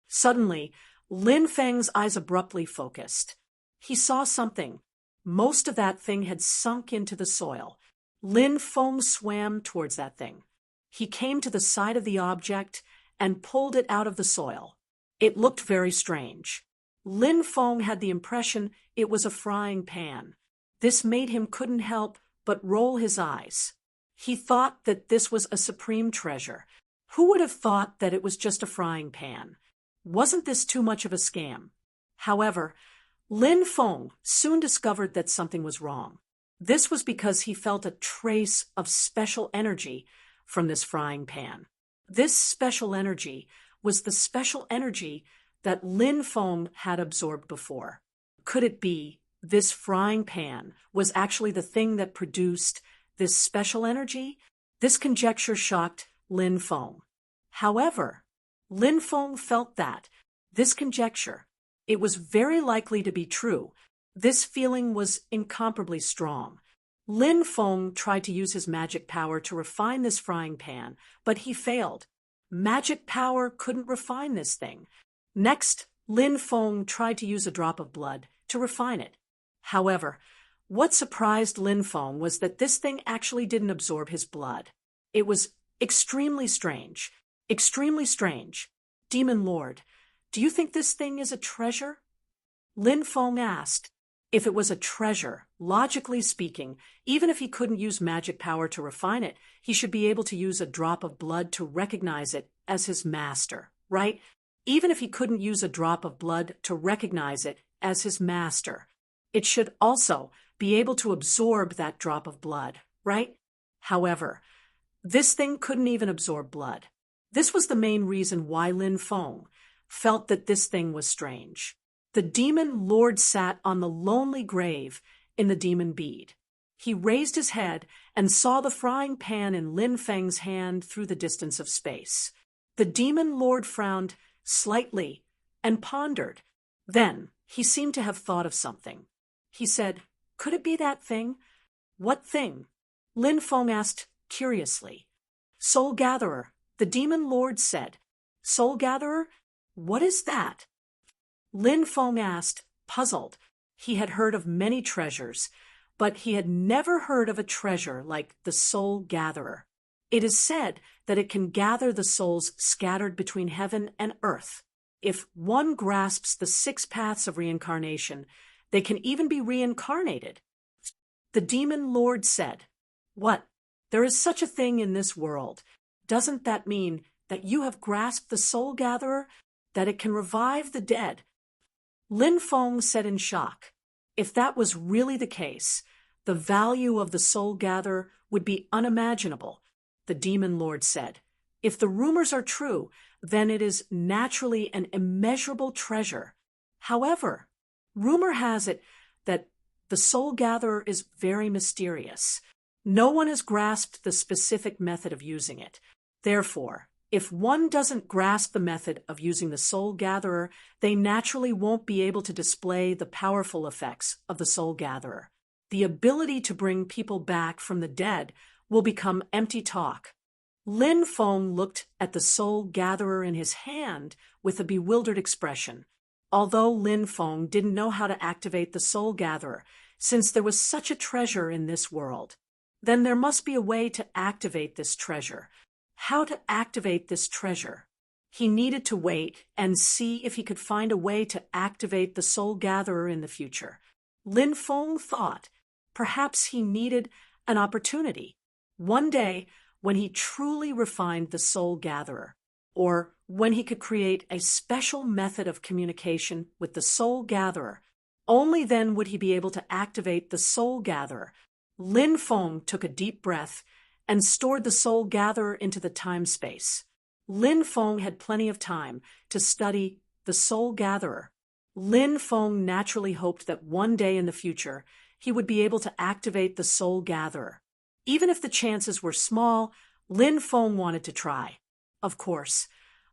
Suddenly, Lin Feng's eyes abruptly focused. He saw something. Most of that thing had sunk into the soil. Lin Feng swam towards that thing. He came to the side of the object and pulled it out of the soil. It looked very strange. Lin Feng had the impression it was a frying pan. This made him couldn't help but roll his eyes. He thought that this was a supreme treasure. Who would have thought that it was just a frying pan? Wasn't this too much of a scam? However, Lin Feng soon discovered that something was wrong. This was because he felt a trace of special energy from this frying pan. This special energy was the special energy that Lin Feng had absorbed before. Could it be this frying pan was actually the thing that produced this special energy? This conjecture shocked Lin Feng. However, Lin Feng felt that this conjecture, it was very likely to be true. This feeling was incomparably strong. Lin Feng tried to use his magic power to refine this frying pan, but he failed. Magic power couldn't refine this thing. Next, Lin Feng tried to use a drop of blood to refine it. However, what surprised Lin Feng was that this thing actually didn't absorb his blood. It was extremely strange. Extremely strange. Demon Lord, do you think this thing is a treasure? Lin Feng asked. If it was a treasure, logically speaking, even if he couldn't use magic power to refine it, he should be able to use a drop of blood to recognize it as his master, right? Even if he couldn't use a drop of blood to recognize it as his master, it should also be able to absorb that drop of blood, right? However, this thing couldn't even absorb blood. This was the main reason why Lin Feng felt that this thing was strange. The demon lord sat on the lonely grave in the demon bead. He raised his head and saw the frying pan in Lin Feng's hand through the distance of space. The demon lord frowned slightly and pondered. Then he seemed to have thought of something. He said, "Could it be that thing?" "What thing?" Lin Feng asked curiously. "Soul Gatherer," the demon lord said. "Soul Gatherer? What is that?" Lin Feng asked, puzzled. He had heard of many treasures, but he had never heard of a treasure like the Soul Gatherer. It is said that it can gather the souls scattered between heaven and earth. If one grasps the 6 paths of reincarnation, they can even be reincarnated. The demon lord said, "What? There is such a thing in this world. Doesn't that mean that you have grasped the Soul Gatherer, that it can revive the dead?" Lin Feng said in shock, "If that was really the case, the value of the Soul Gatherer would be unimaginable." The demon lord said, "If the rumors are true, then it is naturally an immeasurable treasure. However, rumor has it that the Soul Gatherer is very mysterious. No one has grasped the specific method of using it. Therefore, if one doesn't grasp the method of using the Soul Gatherer, they naturally won't be able to display the powerful effects of the Soul Gatherer. The ability to bring people back from the dead will become empty talk." Lin Feng looked at the Soul Gatherer in his hand with a bewildered expression. Although Lin Feng didn't know how to activate the Soul Gatherer, since there was such a treasure in this world, then there must be a way to activate this treasure. How to activate this treasure? He needed to wait and see if he could find a way to activate the Soul Gatherer in the future. Lin Feng thought perhaps he needed an opportunity. One day, when he truly refined the Soul Gatherer, or when he could create a special method of communication with the Soul Gatherer, only then would he be able to activate the Soul Gatherer. Lin Feng took a deep breath and stored the Soul Gatherer into the time-space. Lin Feng had plenty of time to study the Soul Gatherer. Lin Feng naturally hoped that one day in the future he would be able to activate the Soul Gatherer. Even if the chances were small, Lin Feng wanted to try. Of course,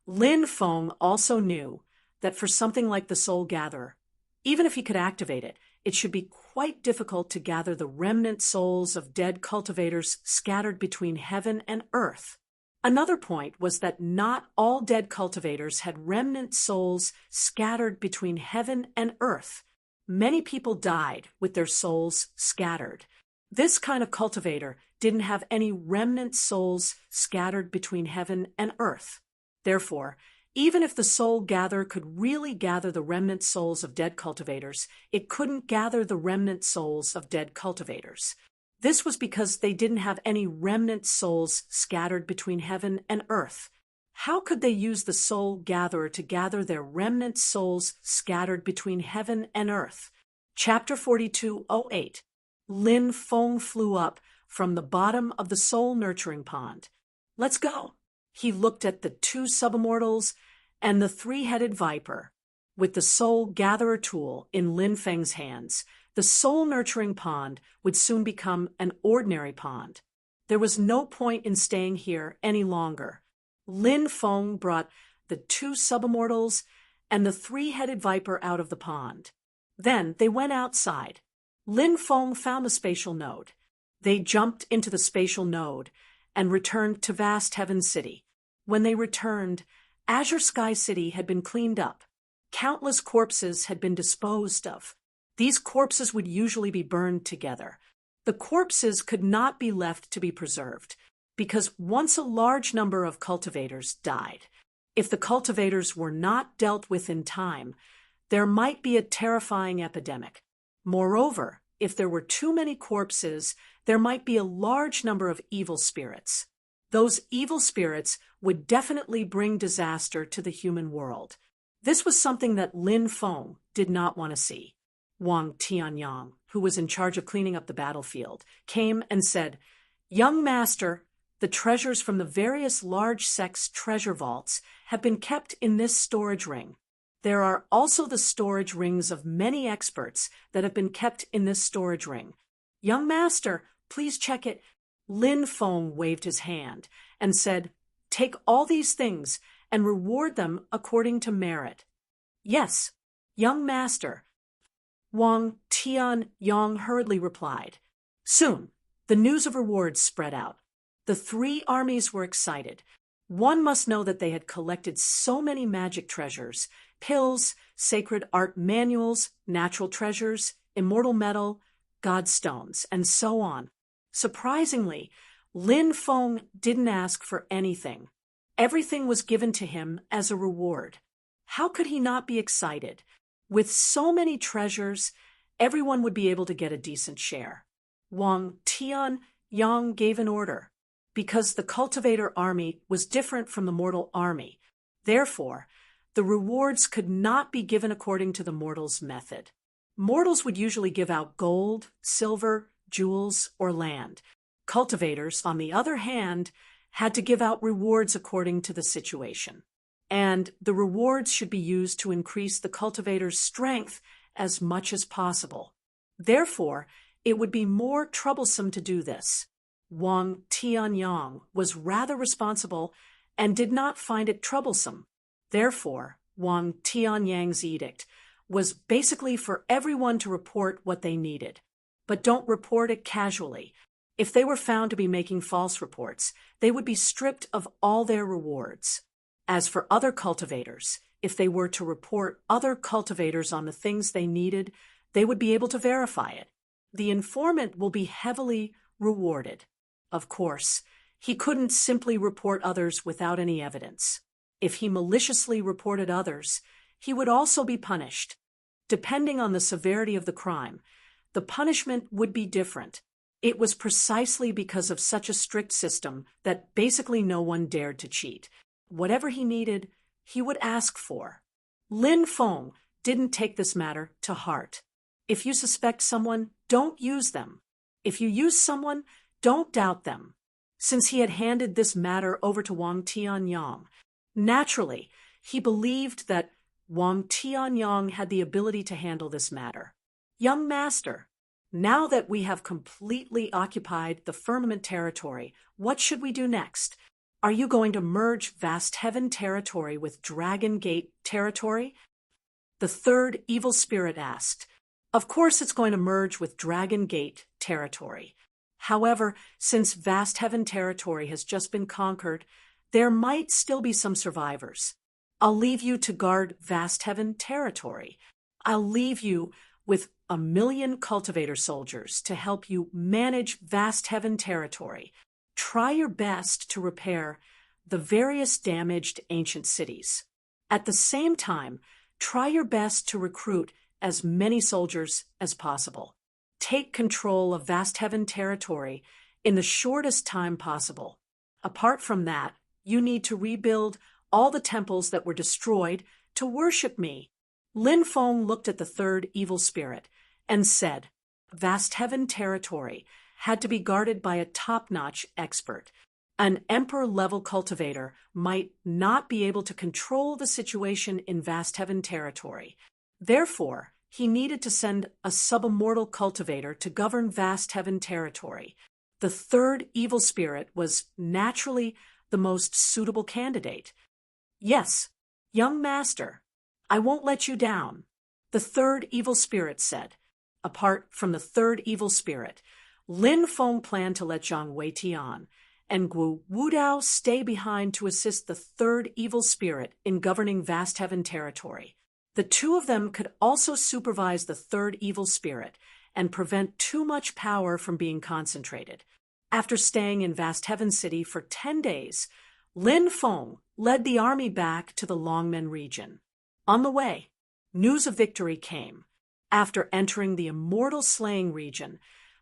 Lin Feng also knew that for something like the Soul Gatherer, even if he could activate it, it should be quite difficult to gather the remnant souls of dead cultivators scattered between heaven and earth. Another point was that not all dead cultivators had remnant souls scattered between heaven and earth. Many people died with their souls scattered. This kind of cultivator didn't have any remnant souls scattered between heaven and earth. Therefore, even if the Soul Gatherer could really gather the remnant souls of dead cultivators, it couldn't gather the remnant souls of dead cultivators. This was because they didn't have any remnant souls scattered between heaven and earth. How could they use the Soul Gatherer to gather their remnant souls scattered between heaven and earth? Chapter 42:08. Lin Feng flew up from the bottom of the soul nurturing pond. "Let's go." He looked at the 2 subimmortals and the 3-headed viper. With the Soul Gatherer tool in Lin Feng's hands, the soul nurturing pond would soon become an ordinary pond. There was no point in staying here any longer. Lin Feng brought the 2 subimmortals and the 3-headed viper out of the pond. Then they went outside. Lin Feng found the spatial node. They jumped into the spatial node and returned to Vast Heaven City. When they returned, Azure Sky City had been cleaned up. Countless corpses had been disposed of. These corpses would usually be burned together. The corpses could not be left to be preserved, because once a large number of cultivators died, if the cultivators were not dealt with in time, there might be a terrifying epidemic. Moreover, if there were too many corpses, there might be a large number of evil spirits. Those evil spirits would definitely bring disaster to the human world. This was something that Lin Feng did not want to see. Wang Tianyang, who was in charge of cleaning up the battlefield, came and said, "Young master, the treasures from the various large sects' treasure vaults have been kept in this storage ring. There are also the storage rings of many experts that have been kept in this storage ring. Young master, please check it." Lin Feng waved his hand and said, "Take all these things and reward them according to merit." Yes, young master, Wang Tianyang hurriedly replied. Soon, the news of rewards spread out. The three armies were excited. One must know that they had collected so many magic treasures, pills, sacred art manuals, natural treasures, immortal metal, godstones, and so on. Surprisingly, Lin Feng didn't ask for anything. Everything was given to him as a reward. How could he not be excited? With so many treasures, everyone would be able to get a decent share. Wang Tianyang gave an order. Because the cultivator army was different from the mortal army, therefore, the rewards could not be given according to the mortals' method. Mortals would usually give out gold, silver, jewels, or land. Cultivators, on the other hand, had to give out rewards according to the situation. And the rewards should be used to increase the cultivator's strength as much as possible. Therefore, it would be more troublesome to do this. Wang Tianyang was rather responsible and did not find it troublesome. Therefore, Wang Tianyang's edict was basically for everyone to report what they needed. But don't report it casually. If they were found to be making false reports, they would be stripped of all their rewards. As for other cultivators, if they were to report other cultivators on the things they needed, they would be able to verify it. The informant will be heavily rewarded. Of course, he couldn't simply report others without any evidence. If he maliciously reported others, he would also be punished. Depending on the severity of the crime, the punishment would be different. It was precisely because of such a strict system that basically no one dared to cheat. Whatever he needed, he would ask for. Lin Feng didn't take this matter to heart. If you suspect someone, don't use them. If you use someone, don't doubt them. Since he had handed this matter over to Wang Tianyang, naturally, he believed that Wang Tianyang had the ability to handle this matter. Young master, now that we have completely occupied the firmament territory, what should we do next? Are you going to merge Vast Heaven territory with Dragon Gate territory? The third evil spirit asked. Of course it's going to merge with Dragon Gate territory. However, since Vast Heaven territory has just been conquered, there might still be some survivors. I'll leave you to guard Vast Heaven territory. I'll leave you with 1,000,000 cultivator soldiers to help you manage Vast Heaven territory. Try your best to repair the various damaged ancient cities. At the same time, try your best to recruit as many soldiers as possible. Take control of Vast Heaven territory in the shortest time possible. Apart from that, you need to rebuild all the temples that were destroyed to worship me. Lin Feng looked at the third evil spirit and said, Vast Heaven territory had to be guarded by a top-notch expert. An emperor-level cultivator might not be able to control the situation in Vast Heaven territory. Therefore, he needed to send a subimmortal cultivator to govern Vast Heaven territory. The third evil spirit was naturally the most suitable candidate. Yes, young master, I won't let you down, the third evil spirit said. Apart from the third evil spirit, Lin Feng planned to let Zhang Weitian and Guo Wudao stay behind to assist the third evil spirit in governing Vast Heaven territory. The two of them could also supervise the third evil spirit and prevent too much power from being concentrated. After staying in Vast Heaven City for 10 days, Lin Feng led the army back to the Longmen region. On the way, news of victory came. After entering the Immortal Slaying region,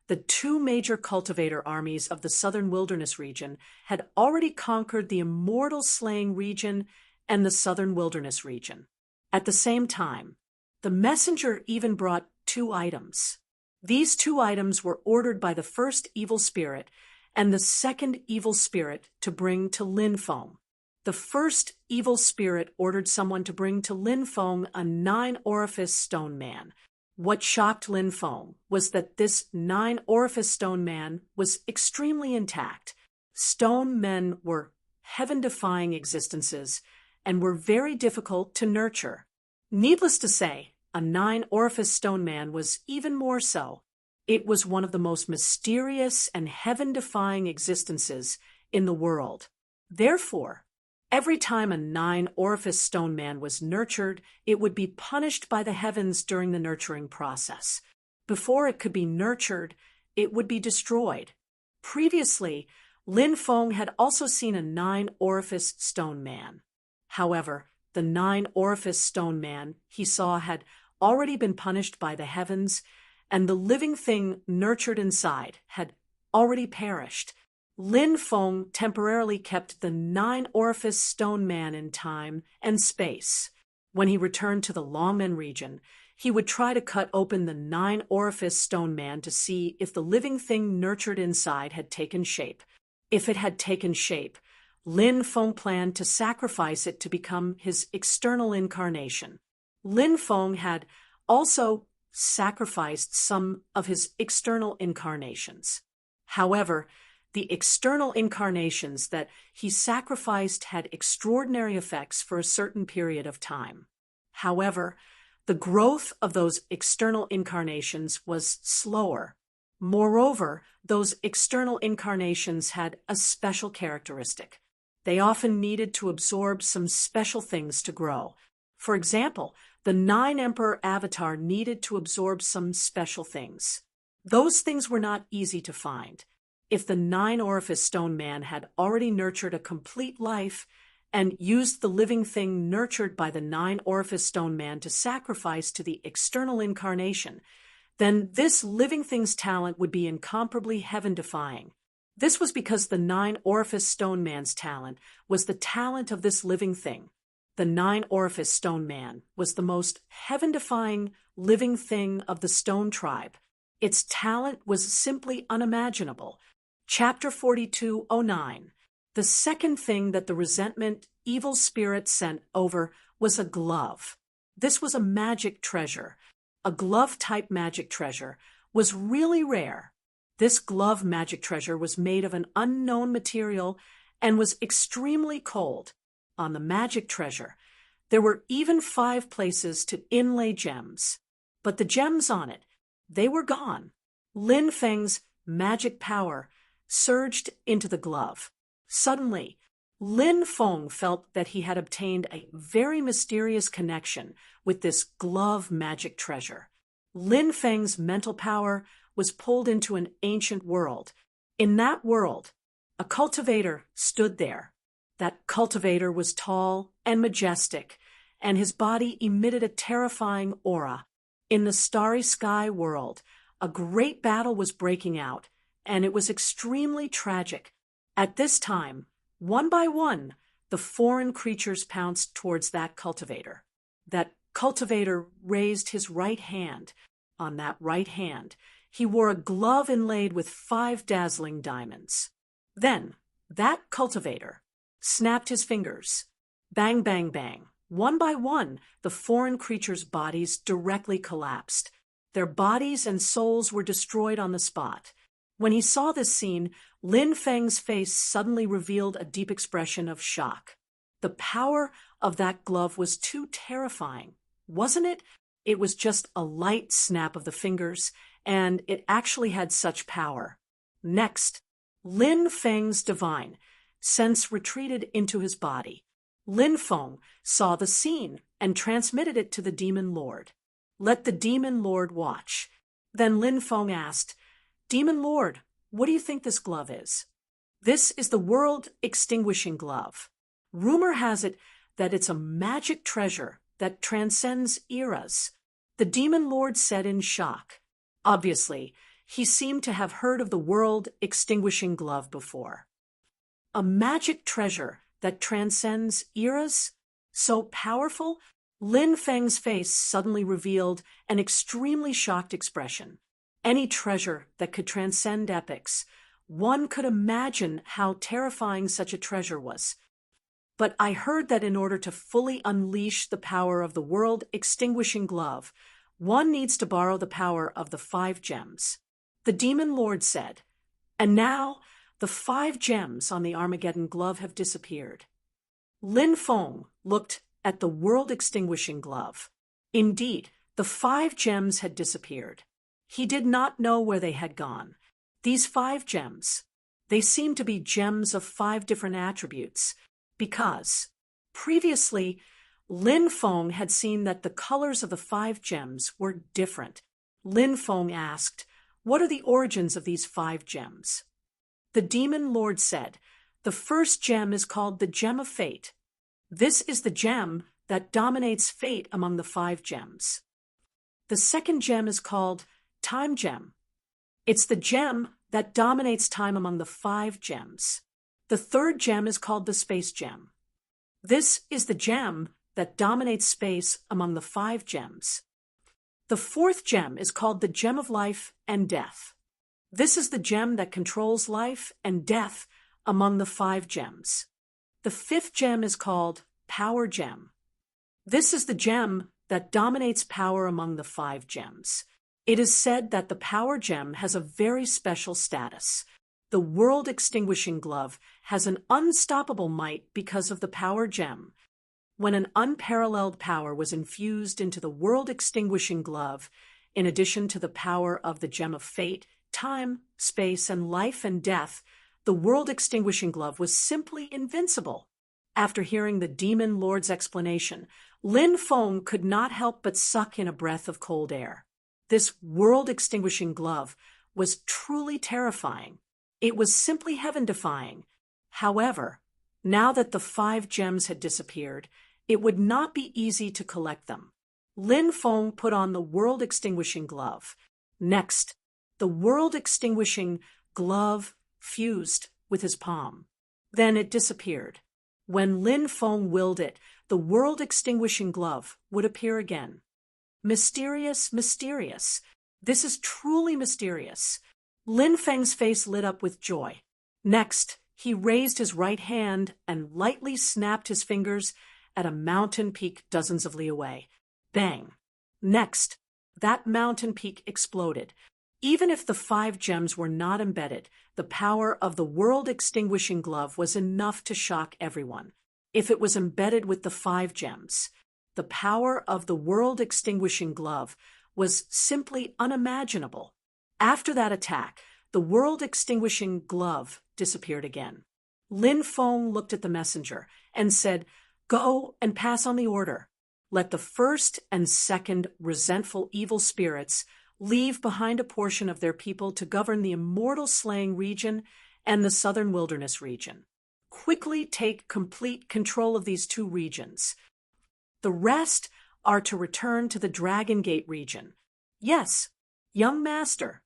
the two major cultivator armies of the Southern Wilderness region had already conquered the Immortal Slaying region and the Southern Wilderness region. At the same time, the messenger even brought 2 items. These 2 items were ordered by the first evil spirit and the second evil spirit to bring to Lin Feng. The first evil spirit ordered someone to bring to Lin Feng a 9-orifice stone man. What shocked Lin Feng was that this 9-orifice stone man was extremely intact. Stone men were heaven-defying existences and were very difficult to nurture. Needless to say, a nine-orifice stone man was even more so. It was one of the most mysterious and heaven-defying existences in the world. Therefore, every time a nine-orifice stone man was nurtured, it would be punished by the heavens during the nurturing process. Before it could be nurtured, it would be destroyed. Previously, Lin Feng had also seen a nine-orifice stone man. However, the nine-orifice stone man he saw had already been punished by the heavens, and the living thing nurtured inside had already perished. Lin Feng temporarily kept the nine-orifice stone man in time and space. When he returned to the Longmen region, he would try to cut open the nine-orifice stone man to see if the living thing nurtured inside had taken shape. If it had taken shape, Lin Feng planned to sacrifice it to become his external incarnation. Lin Feng had also sacrificed some of his external incarnations. However, the external incarnations that he sacrificed had extraordinary effects for a certain period of time. However, the growth of those external incarnations was slower. Moreover, those external incarnations had a special characteristic. They often needed to absorb some special things to grow. For example, the nine-emperor avatar needed to absorb some special things. Those things were not easy to find. If the nine-orifice stone man had already nurtured a complete life and used the living thing nurtured by the nine-orifice stone man to sacrifice to the external incarnation, then this living thing's talent would be incomparably heaven-defying. This was because the nine-orifice stone man's talent was the talent of this living thing. The nine-orifice stone man was the most heaven-defying living thing of the stone tribe. Its talent was simply unimaginable. Chapter 4209. The second thing that the resentment evil spirit sent over was a glove. This was a magic treasure. A glove-type magic treasure was really rare. This glove magic treasure was made of an unknown material and was extremely cold. On the magic treasure, there were even 5 places to inlay gems. But the gems on it, they were gone. Lin Feng's magic power surged into the glove. Suddenly, Lin Feng felt that he had obtained a very mysterious connection with this glove magic treasure. Lin Feng's mental power was pulled into an ancient world. In that world, a cultivator stood there. That cultivator was tall and majestic, and his body emitted a terrifying aura. In the starry sky world, a great battle was breaking out, and it was extremely tragic. At this time, one by one, the foreign creatures pounced towards that cultivator. That cultivator raised his right hand. On that right hand, he wore a glove inlaid with 5 dazzling diamonds. Then, that cultivator snapped his fingers. Bang, bang, bang. One by one, the foreign creatures' bodies directly collapsed. Their bodies and souls were destroyed on the spot. When he saw this scene, Lin Feng's face suddenly revealed a deep expression of shock. The power of that glove was too terrifying, wasn't it? It was just a light snap of the fingers, and it actually had such power. Next, Lin Feng's divine sense retreated into his body. Lin Feng saw the scene and transmitted it to the demon lord. Let the demon lord watch. Then Lin Feng asked, "Demon lord, what do you think this glove is?" "This is the world-extinguishing glove. Rumor has it that it's a magic treasure that transcends eras," the demon lord said in shock. Obviously, he seemed to have heard of the world-extinguishing glove before. A magic treasure that transcends eras? So powerful? Lin Feng's face suddenly revealed an extremely shocked expression. Any treasure that could transcend epochs. One could imagine how terrifying such a treasure was. But I heard that in order to fully unleash the power of the world-extinguishing glove, one needs to borrow the power of the 5 gems. The demon lord said, and now the 5 gems on the Armageddon glove have disappeared. Lin Feng looked at the world-extinguishing glove. Indeed, the 5 gems had disappeared. He did not know where they had gone. These 5 gems, they seemed to be gems of 5 different attributes, because previously, Lin Feng had seen that the colors of the 5 gems were different. Lin Feng asked, "What are the origins of these 5 gems?" The demon lord said, "The first gem is called the Gem of Fate. This is the gem that dominates fate among the 5 gems. The second gem is called Time Gem. It's the gem that dominates time among the 5 gems. The third gem is called the Space Gem. This is the gem that dominates space among the 5 gems. The fourth gem is called the Gem of Life and Death. This is the gem that controls life and death among the 5 gems. The fifth gem is called Power Gem. This is the gem that dominates power among the 5 gems. It is said that the Power Gem has a very special status. The world-extinguishing glove has an unstoppable might because of the Power Gem. When an unparalleled power was infused into the world-extinguishing glove, in addition to the power of the Gem of Fate, time, space, and life and death, the world-extinguishing glove was simply invincible. After hearing the demon lord's explanation, Lin Feng could not help but suck in a breath of cold air. This world-extinguishing glove was truly terrifying. It was simply heaven-defying. However, now that the 5 gems had disappeared, it would not be easy to collect them. Lin Feng put on the world-extinguishing glove. Next, the world-extinguishing glove fused with his palm. Then it disappeared. When Lin Feng willed it, the world-extinguishing glove would appear again. Mysterious, mysterious. This is truly mysterious. Lin Feng's face lit up with joy. Next, he raised his right hand and lightly snapped his fingers at a mountain peak dozens of li away. Bang! Next, that mountain peak exploded. Even if the 5 gems were not embedded, the power of the world-extinguishing glove was enough to shock everyone. If it was embedded with the 5 gems, the power of the world-extinguishing glove was simply unimaginable. After that attack, the world-extinguishing glove disappeared again. Lin Feng looked at the messenger and said, "Go and pass on the order. Let the first and second resentful evil spirits leave behind a portion of their people to govern the immortal slaying region and the southern wilderness region. Quickly take complete control of these 2 regions. The rest are to return to the Dragon Gate region." "Yes, young master,"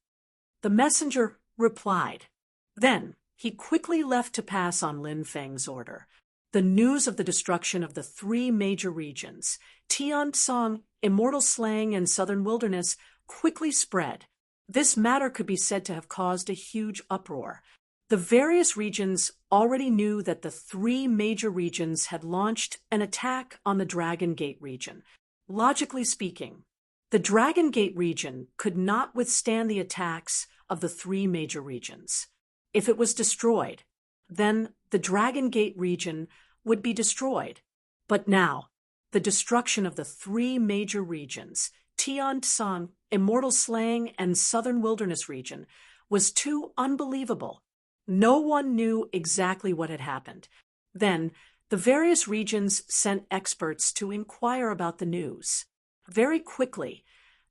the messenger replied. Then he quickly left to pass on Lin Feng's order. The news of the destruction of the 3 major regions, Tiansong, Immortal Slaying, and Southern Wilderness, quickly spread. This matter could be said to have caused a huge uproar. The various regions already knew that the 3 major regions had launched an attack on the Dragon Gate region. Logically speaking, the Dragon Gate region could not withstand the attacks of the 3 major regions. If it was destroyed, then the Dragon Gate region would be destroyed. But now, the destruction of the 3 major regions, Tiansong, Immortal Slaying, and Southern Wilderness region, was too unbelievable. No one knew exactly what had happened. Then, the various regions sent experts to inquire about the news. Very quickly,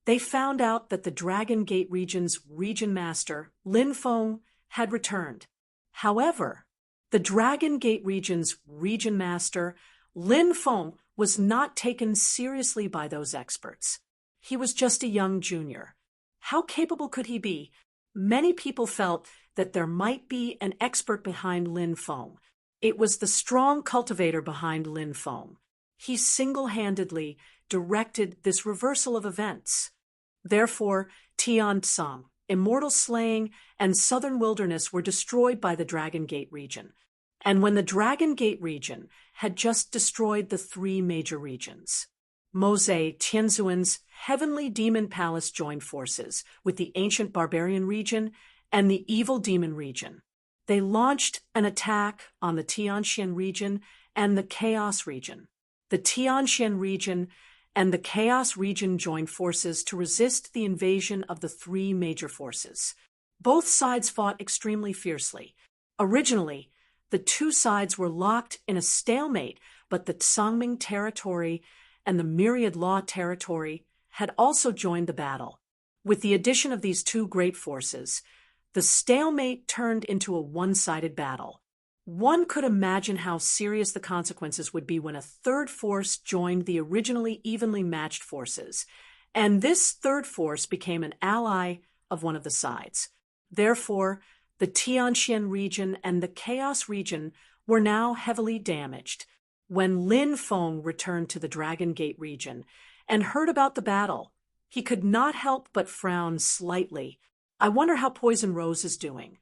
they found out that the Dragon Gate region's region master, Lin Feng, had returned. However, the Dragon Gate region's region master, Lin Feng, was not taken seriously by those experts. He was just a young junior. How capable could he be? Many people felt that there might be an expert behind Lin Feng. It was the strong cultivator behind Lin Feng. He single-handedly directed this reversal of events. Therefore, Tiansong, Immortal Slaying, and Southern Wilderness were destroyed by the Dragon Gate region. And when the Dragon Gate region had just destroyed the 3 major regions, Mose Tianzuan's heavenly demon palace joined forces with the ancient barbarian region and the evil demon region. They launched an attack on the Tianxian region and the chaos region. The Tianxian region and the Chaos region joined forces to resist the invasion of the three major forces. Both sides fought extremely fiercely. Originally, the two sides were locked in a stalemate, but the Tsangming territory and the Myriad Law territory had also joined the battle. With the addition of these two great forces, the stalemate turned into a one-sided battle. One could imagine how serious the consequences would be when a third force joined the originally evenly matched forces, and this third force became an ally of one of the sides. Therefore, the Tianxian region and the Chaos region were now heavily damaged. When Lin Feng returned to the Dragon Gate region and heard about the battle, he could not help but frown slightly. I wonder how Poison Rose is doing.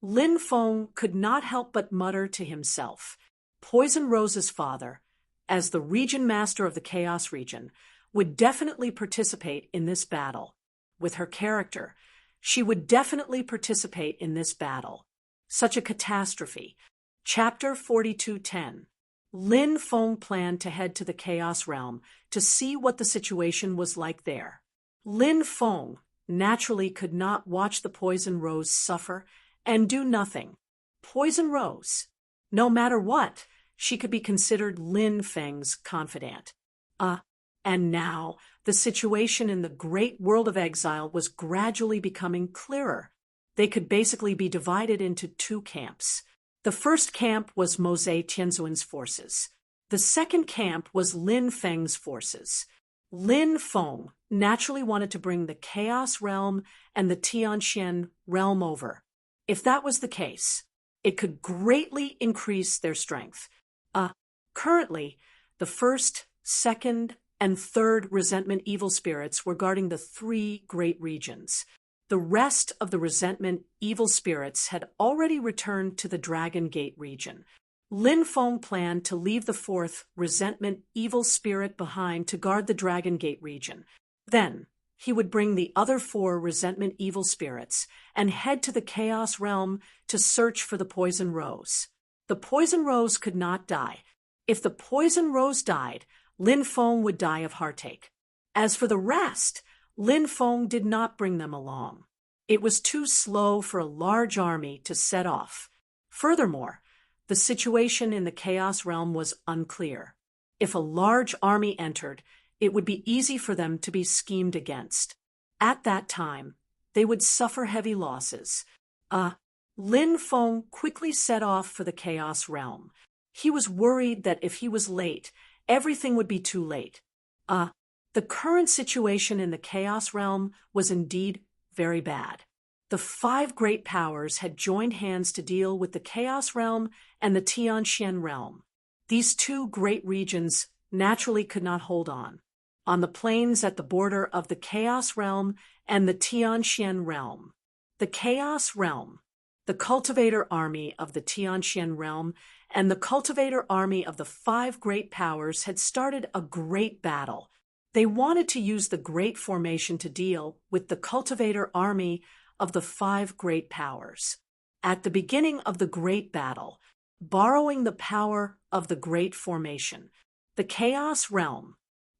Lin Feng could not help but mutter to himself. Poison Rose's father, as the region master of the Chaos region, would definitely participate in this battle. With her character, she would definitely participate in this battle. Such a catastrophe. Chapter 4210. Lin Feng planned to head to the Chaos realm to see what the situation was like there. Lin Feng naturally could not watch the Poison Rose suffer and do nothing. Poison Rose, no matter what, she could be considered Lin Feng's confidant. And now the situation in the great world of exile was gradually becoming clearer. They could basically be divided into two camps. The first camp was Mo Tianzuan's forces. The second camp was Lin Feng's forces. Lin Feng naturally wanted to bring the Chaos realm and the Tianxian realm over. If that was the case, it could greatly increase their strength. Currently, the first, second, and third resentment evil spirits were guarding the three great regions. The rest of the resentment evil spirits had already returned to the Dragon Gate region. Lin Feng planned to leave the fourth resentment evil spirit behind to guard the Dragon Gate region. Then, he would bring the other four resentment evil spirits and head to the Chaos realm to search for the Poison Rose. The Poison Rose could not die. If the Poison Rose died, Lin Feng would die of heartache. As for the rest, Lin Feng did not bring them along. It was too slow for a large army to set off. Furthermore, the situation in the Chaos realm was unclear. If a large army entered, it would be easy for them to be schemed against. At that time, they would suffer heavy losses. Lin Feng quickly set off for the Chaos realm. He was worried that if he was late, everything would be too late. The current situation in the Chaos realm was indeed very bad. The five great powers had joined hands to deal with the Chaos realm and the Tianxian realm. These two great regions naturally could not hold on. On the plains at the border of the Chaos realm and the Tianxian realm, the Chaos realm, the cultivator army of the Tianxian realm, and the cultivator army of the five great powers had started a great battle. They wanted to use the great formation to deal with the cultivator army of the five great powers. At the beginning of the great battle, borrowing the power of the great formation, the Chaos realm,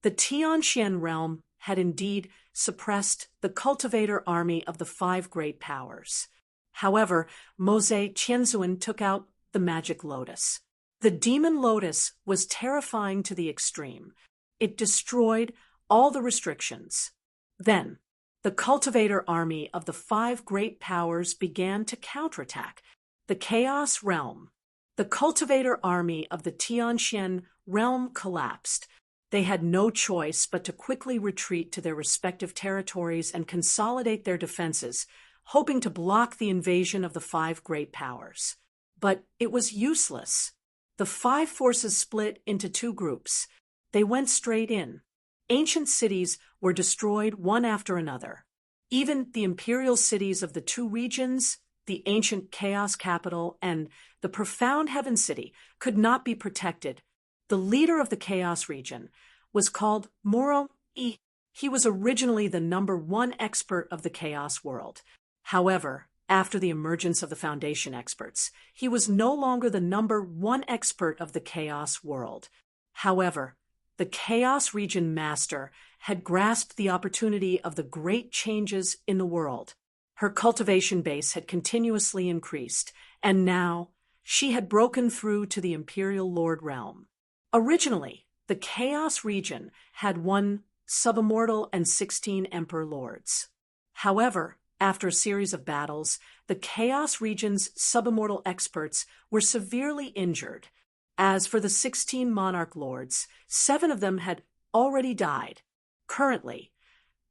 the Tianxian realm had indeed suppressed the cultivator army of the five great powers. However, Mo Tianzuan took out the magic lotus. The demon lotus was terrifying to the extreme. It destroyed all the restrictions. Then, the cultivator army of the five great powers began to counterattack. The Chaos realm, the cultivator army of the Tianxian realm collapsed. They had no choice but to quickly retreat to their respective territories and consolidate their defenses, hoping to block the invasion of the five great powers. But it was useless. The five forces split into two groups. They went straight in. Ancient cities were destroyed one after another. Even the imperial cities of the two regions, the ancient Chaos capital and the profound Heaven city, could not be protected. The leader of the Chaos region was called Moro I. He was originally the #1 expert of the Chaos world. However, after the emergence of the Foundation experts, he was no longer the #1 expert of the Chaos world. However, The Chaos Region Master had grasped the opportunity of the great changes in the world. Her cultivation base had continuously increased, and now she had broken through to the Imperial Lord realm. Originally, the Chaos Region had 1 subimmortal and 16 Emperor Lords. However, after a series of battles, the Chaos Region's subimmortal experts were severely injured. As for the 16 Monarch Lords, 7 of them had already died. Currently,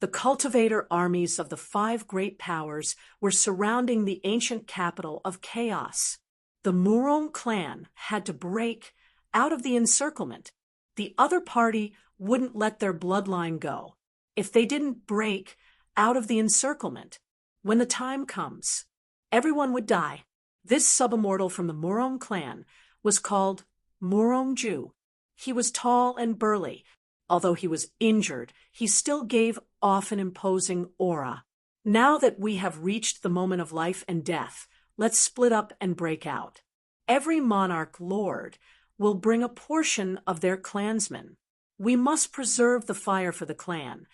the cultivator armies of the 5 great powers were surrounding the ancient capital of Chaos. The Murong clan had to break out of the encirclement. The other party wouldn't let their bloodline go if they didn't break out of the encirclement. When the time comes, everyone would die. This subimmortal from the Murong clan was called Murong-ju. He was tall and burly. Although he was injured, he still gave off an imposing aura. Now that we have reached the moment of life and death, let's split up and break out. Every monarch lord will bring a portion of their clansmen. We must preserve the fire for the clan.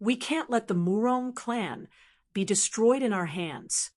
We can't let the Murong clan be destroyed in our hands.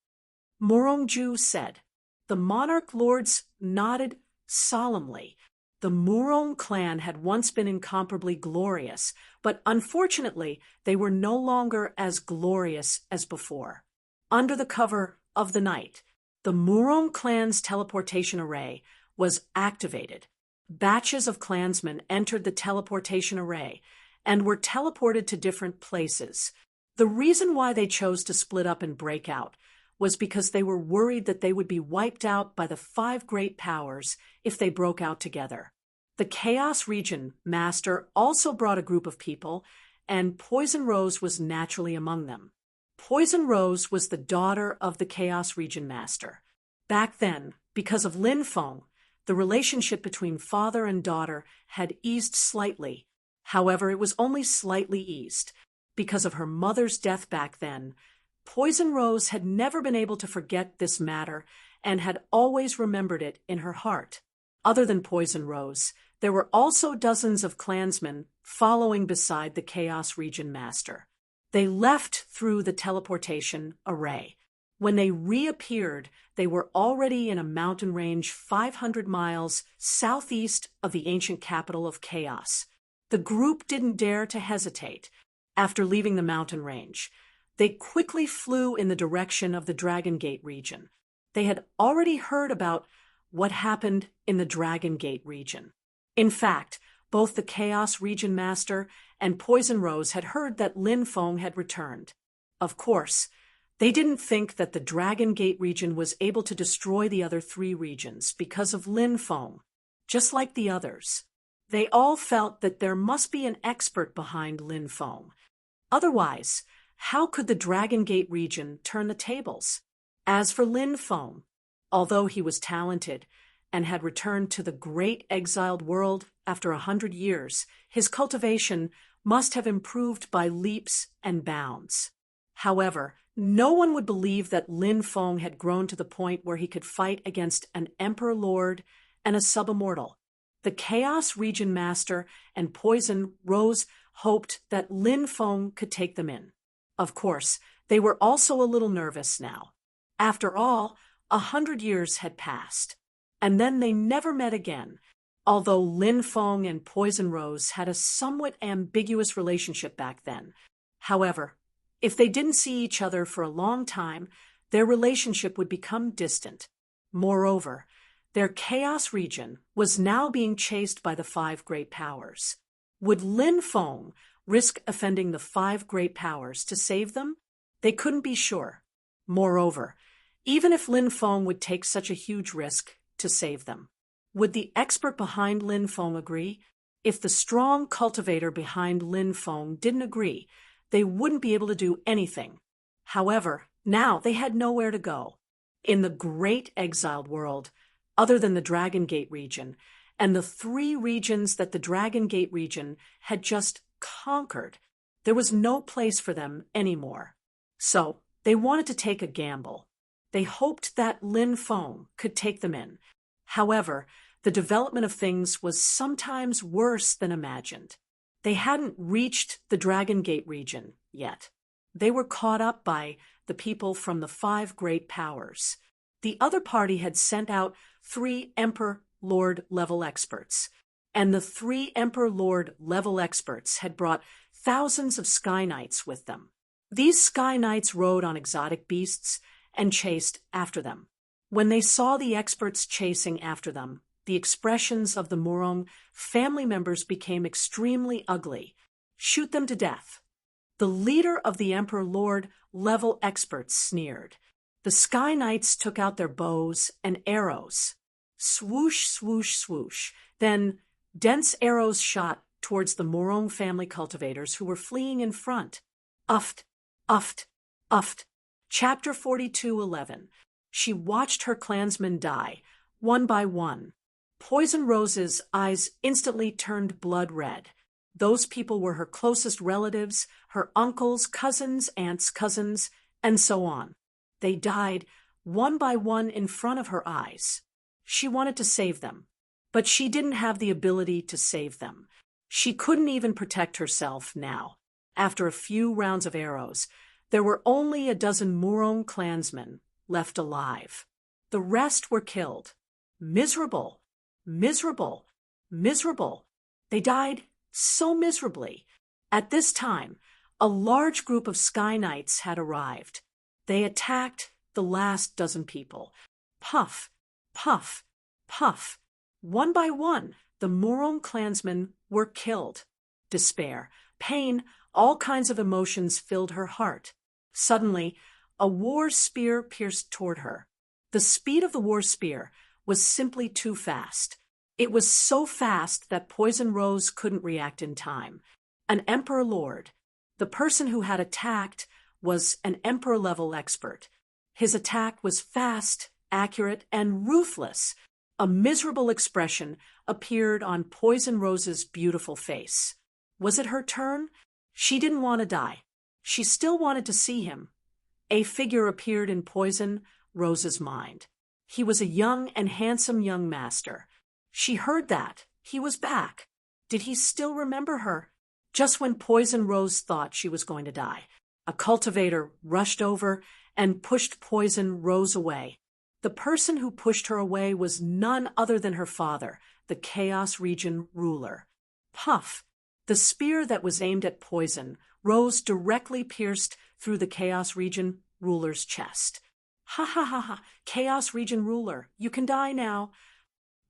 Murong-ju said. The monarch lords nodded solemnly. The Murong clan had once been incomparably glorious, but unfortunately they were no longer as glorious as before. Under the cover of the night, the Murong clan's teleportation array was activated. Batches of clansmen entered the teleportation array and were teleported to different places. The reason why they chose to split up and break out was because they were worried that they would be wiped out by the 5 great powers if they broke out together. The Chaos Region Master also brought a group of people, and Poison Rose was naturally among them. Poison Rose was the daughter of the Chaos Region Master. Back then, because of Lin Feng, the relationship between father and daughter had eased slightly. However, it was only slightly eased. Because of her mother's death back then, Poison Rose had never been able to forget this matter and had always remembered it in her heart. Other than Poison Rose, there were also dozens of clansmen following beside the Chaos Region Master. They left through the teleportation array. When they reappeared, they were already in a mountain range 500 miles southeast of the ancient capital of Chaos. The group didn't dare to hesitate. After leaving the mountain range, they quickly flew in the direction of the Dragon Gate region. They had already heard about what happened in the Dragon Gate region. In fact, both the Chaos Region Master and Poison Rose had heard that Lin Feng had returned. Of course, they didn't think that the Dragon Gate region was able to destroy the other 3 regions because of Lin Feng, just like the others. They all felt that there must be an expert behind Lin Feng. Otherwise, how could the Dragon Gate region turn the tables? As for Lin Feng, although he was talented and had returned to the great exiled world after 100 years, his cultivation must have improved by leaps and bounds. However, no one would believe that Lin Feng had grown to the point where he could fight against an Emperor Lord and a subimmortal. The Chaos Region Master and Poison Rose hoped that Lin Feng could take them in. Of course, they were also a little nervous now. After all, 100 years had passed, and then they never met again, although Lin Feng and Poison Rose had a somewhat ambiguous relationship back then. However, if they didn't see each other for a long time, their relationship would become distant. Moreover, their Chaos region was now being chased by the 5 great powers. Would Lin Feng risk offending the 5 great powers to save them? They couldn't be sure. Moreover, even if Lin Feng would take such a huge risk to save them, would the expert behind Lin Feng agree? If the strong cultivator behind Lin Feng didn't agree, they wouldn't be able to do anything. However, now they had nowhere to go. In the great exiled world, other than the Dragon Gate region, and the 3 regions that the Dragon Gate region had just conquered, there was no place for them anymore. So they wanted to take a gamble. They hoped that Lin Feng could take them in. However, the development of things was sometimes worse than imagined. They hadn't reached the Dragon Gate region yet. They were caught up by the people from the 5 great powers. The other party had sent out 3 Emperor Lord level experts, and the 3 Emperor Lord level experts had brought thousands of Sky Knights with them. These Sky Knights rode on exotic beasts and chased after them. When they saw the experts chasing after them, the expressions of the Morong family members became extremely ugly. Shoot them to death. The leader of the Emperor Lord level experts sneered. The Sky Knights took out their bows and arrows. Swoosh, swoosh, swoosh. Then dense arrows shot towards the Morong family cultivators who were fleeing in front. Uft, uft, uft. Chapter 42:11. She watched her clansmen die, one by one. Poison Rose's eyes instantly turned blood red. Those people were her closest relatives, her uncles, cousins, aunts, cousins, and so on. They died one by one in front of her eyes. She wanted to save them, but she didn't have the ability to save them. She couldn't even protect herself now. After a few rounds of arrows, there were only a dozen Morong clansmen left alive. The rest were killed. Miserable, miserable, miserable. They died so miserably. At this time, a large group of Sky Knights had arrived. They attacked the last dozen people. Puff, puff, puff. One by one, the Morong clansmen were killed. Despair, pain, all kinds of emotions filled her heart. Suddenly, a war spear pierced toward her. The speed of the war spear was simply too fast. It was so fast that Poison Rose couldn't react in time. An Emperor Lord. The person who had attacked was an Emperor-level expert. His attack was fast, accurate, and ruthless. A miserable expression appeared on Poison Rose's beautiful face. Was it her turn? She didn't want to die. She still wanted to see him. A figure appeared in Poison Rose's mind. He was a young and handsome young master. She heard that. He was back. Did he still remember her? Just when Poison Rose thought she was going to die, a cultivator rushed over and pushed Poison Rose away. The person who pushed her away was none other than her father, the Chaos Region ruler. Puff! The spear that was aimed at Poison Rose directly pierced through the Chaos Region ruler's chest. Ha ha ha ha! Chaos Region ruler, you can die now.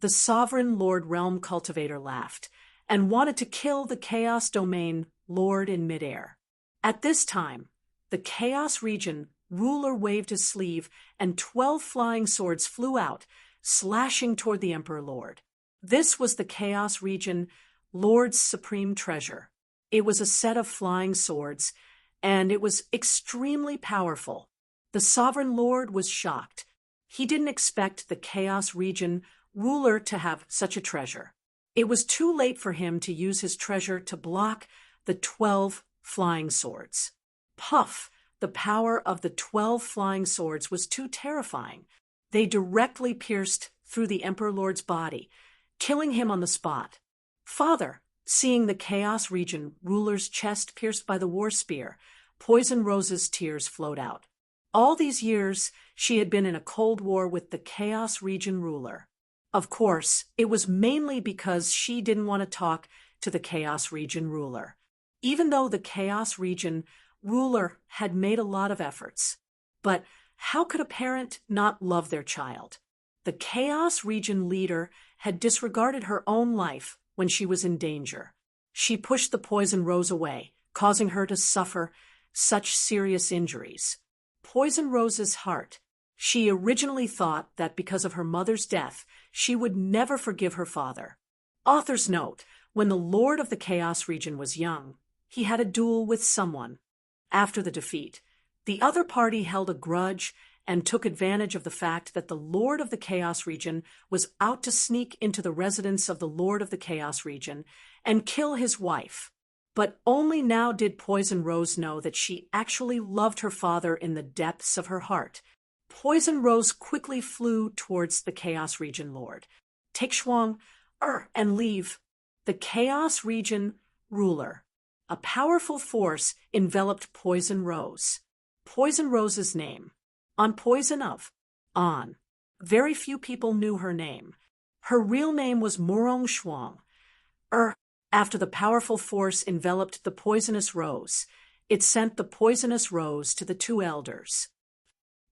The Sovereign Lord Realm Cultivator laughed and wanted to kill the Chaos Domain Lord in midair. At this time, the Chaos Region ruler waved his sleeve and 12 flying swords flew out, slashing toward the Emperor Lord. This was the Chaos Region Lord's supreme treasure. It was a set of flying swords, and it was extremely powerful. The Sovereign Lord was shocked. He didn't expect the Chaos Region ruler to have such a treasure. It was too late for him to use his treasure to block the 12 flying swords. Puff! The power of the 12 flying swords was too terrifying. They directly pierced through the Emperor Lord's body, killing him on the spot. Father, seeing the Chaos Region ruler's chest pierced by the war spear, Poison Rose's tears flowed out. All these years, she had been in a cold war with the Chaos Region ruler. Of course, it was mainly because she didn't want to talk to the Chaos Region ruler. Even though the Chaos Region ruler had made a lot of efforts. But how could a parent not love their child? The Chaos Region leader had disregarded her own life when she was in danger. She pushed the Poison Rose away, causing her to suffer such serious injuries. Poison Rose's heart. She originally thought that because of her mother's death, she would never forgive her father. Author's note: when the Lord of the Chaos Region was young, he had a duel with someone. After the defeat, the other party held a grudge and took advantage of the fact that the Lord of the Chaos Region was out to sneak into the residence of the Lord of the Chaos Region and kill his wife. But only now did Poison Rose know that she actually loved her father in the depths of her heart. Poison Rose quickly flew towards the Chaos Region Lord. Take Shuang, and leave. The Chaos Region ruler. A powerful force enveloped Poison Rose. Poison Rose's name. On Poison of. On. Very few people knew her name. Her real name was Murong Shuang. After the powerful force enveloped the poisonous rose, it sent the poisonous rose to the two elders.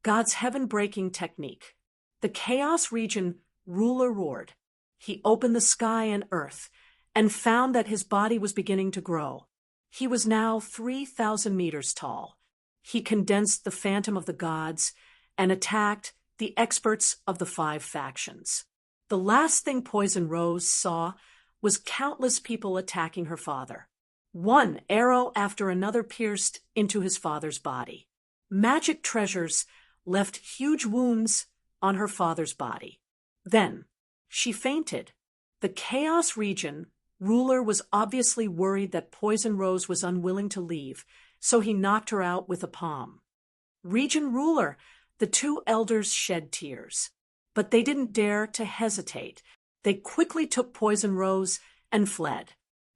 God's heaven-breaking technique. The Chaos Region ruler roared. He opened the sky and earth and found that his body was beginning to grow. He was now 3,000 meters tall. He condensed the phantom of the gods and attacked the experts of the 5 factions. The last thing Poison Rose saw was countless people attacking her father. One arrow after another pierced into his father's body. Magic treasures left huge wounds on her father's body. Then she fainted. The Chaos Region ruler was obviously worried that Poison Rose was unwilling to leave, so he knocked her out with a palm. Region ruler, the two elders shed tears. But they didn't dare to hesitate. They quickly took Poison Rose and fled.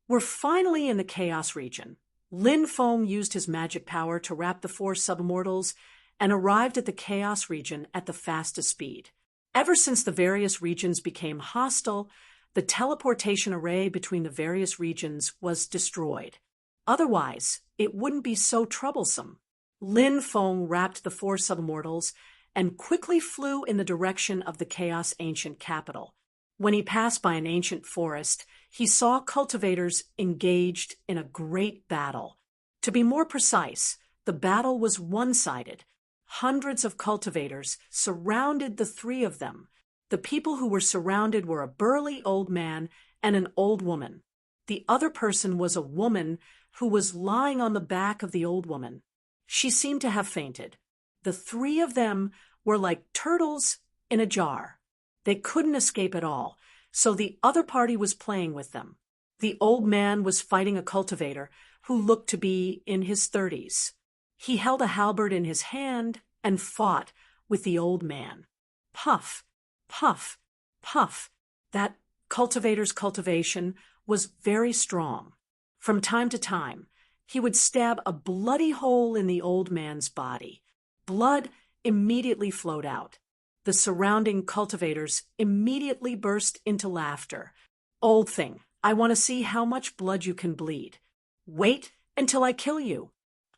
We're finally in the Chaos Region. Lin Feng used his magic power to wrap the 4 subimmortals and arrived at the Chaos Region at the fastest speed. Ever since the various regions became hostile, the teleportation array between the various regions was destroyed. Otherwise, it wouldn't be so troublesome. Lin Feng wrapped the 4 subimmortals and quickly flew in the direction of the Chaos Ancient capital. When he passed by an ancient forest, he saw cultivators engaged in a great battle. To be more precise, the battle was one-sided. Hundreds of cultivators surrounded the 3 of them. The people who were surrounded were a burly old man and an old woman. The other person was a woman who was lying on the back of the old woman. She seemed to have fainted. The 3 of them were like turtles in a jar. They couldn't escape at all, so the other party was playing with them. The old man was fighting a cultivator who looked to be in his 30s. He held a halberd in his hand and fought with the old man. Puff, puff, puff. That cultivator's cultivation was very strong. From time to time, he would stab a bloody hole in the old man's body. Blood immediately flowed out. The surrounding cultivators immediately burst into laughter. Old thing, I want to see how much blood you can bleed. Wait until I kill you.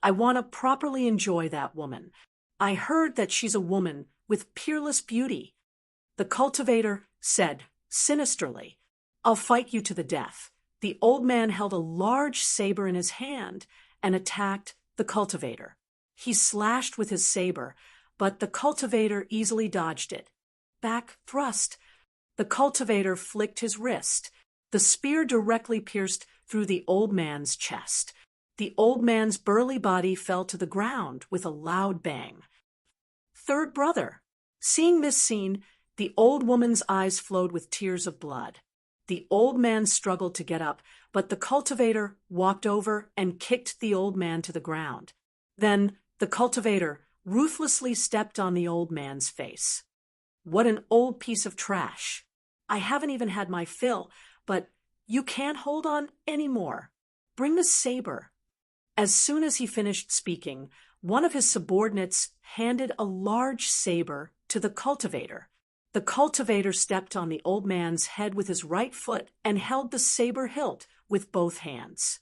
I want to properly enjoy that woman. I heard that she's a woman with peerless beauty. The cultivator said sinisterly, I'll fight you to the death. The old man held a large saber in his hand and attacked the cultivator. He slashed with his saber, but the cultivator easily dodged it. Back thrust. The cultivator flicked his wrist. The spear directly pierced through the old man's chest. The old man's burly body fell to the ground with a loud bang. Third brother. Seeing this scene, the old woman's eyes flowed with tears of blood. The old man struggled to get up, but the cultivator walked over and kicked the old man to the ground. Then the cultivator ruthlessly stepped on the old man's face. What an old piece of trash. I haven't even had my fill, but you can't hold on anymore. Bring the saber. As soon as he finished speaking, one of his subordinates handed a large saber to the cultivator. The cultivator stepped on the old man's head with his right foot and held the saber hilt with both hands.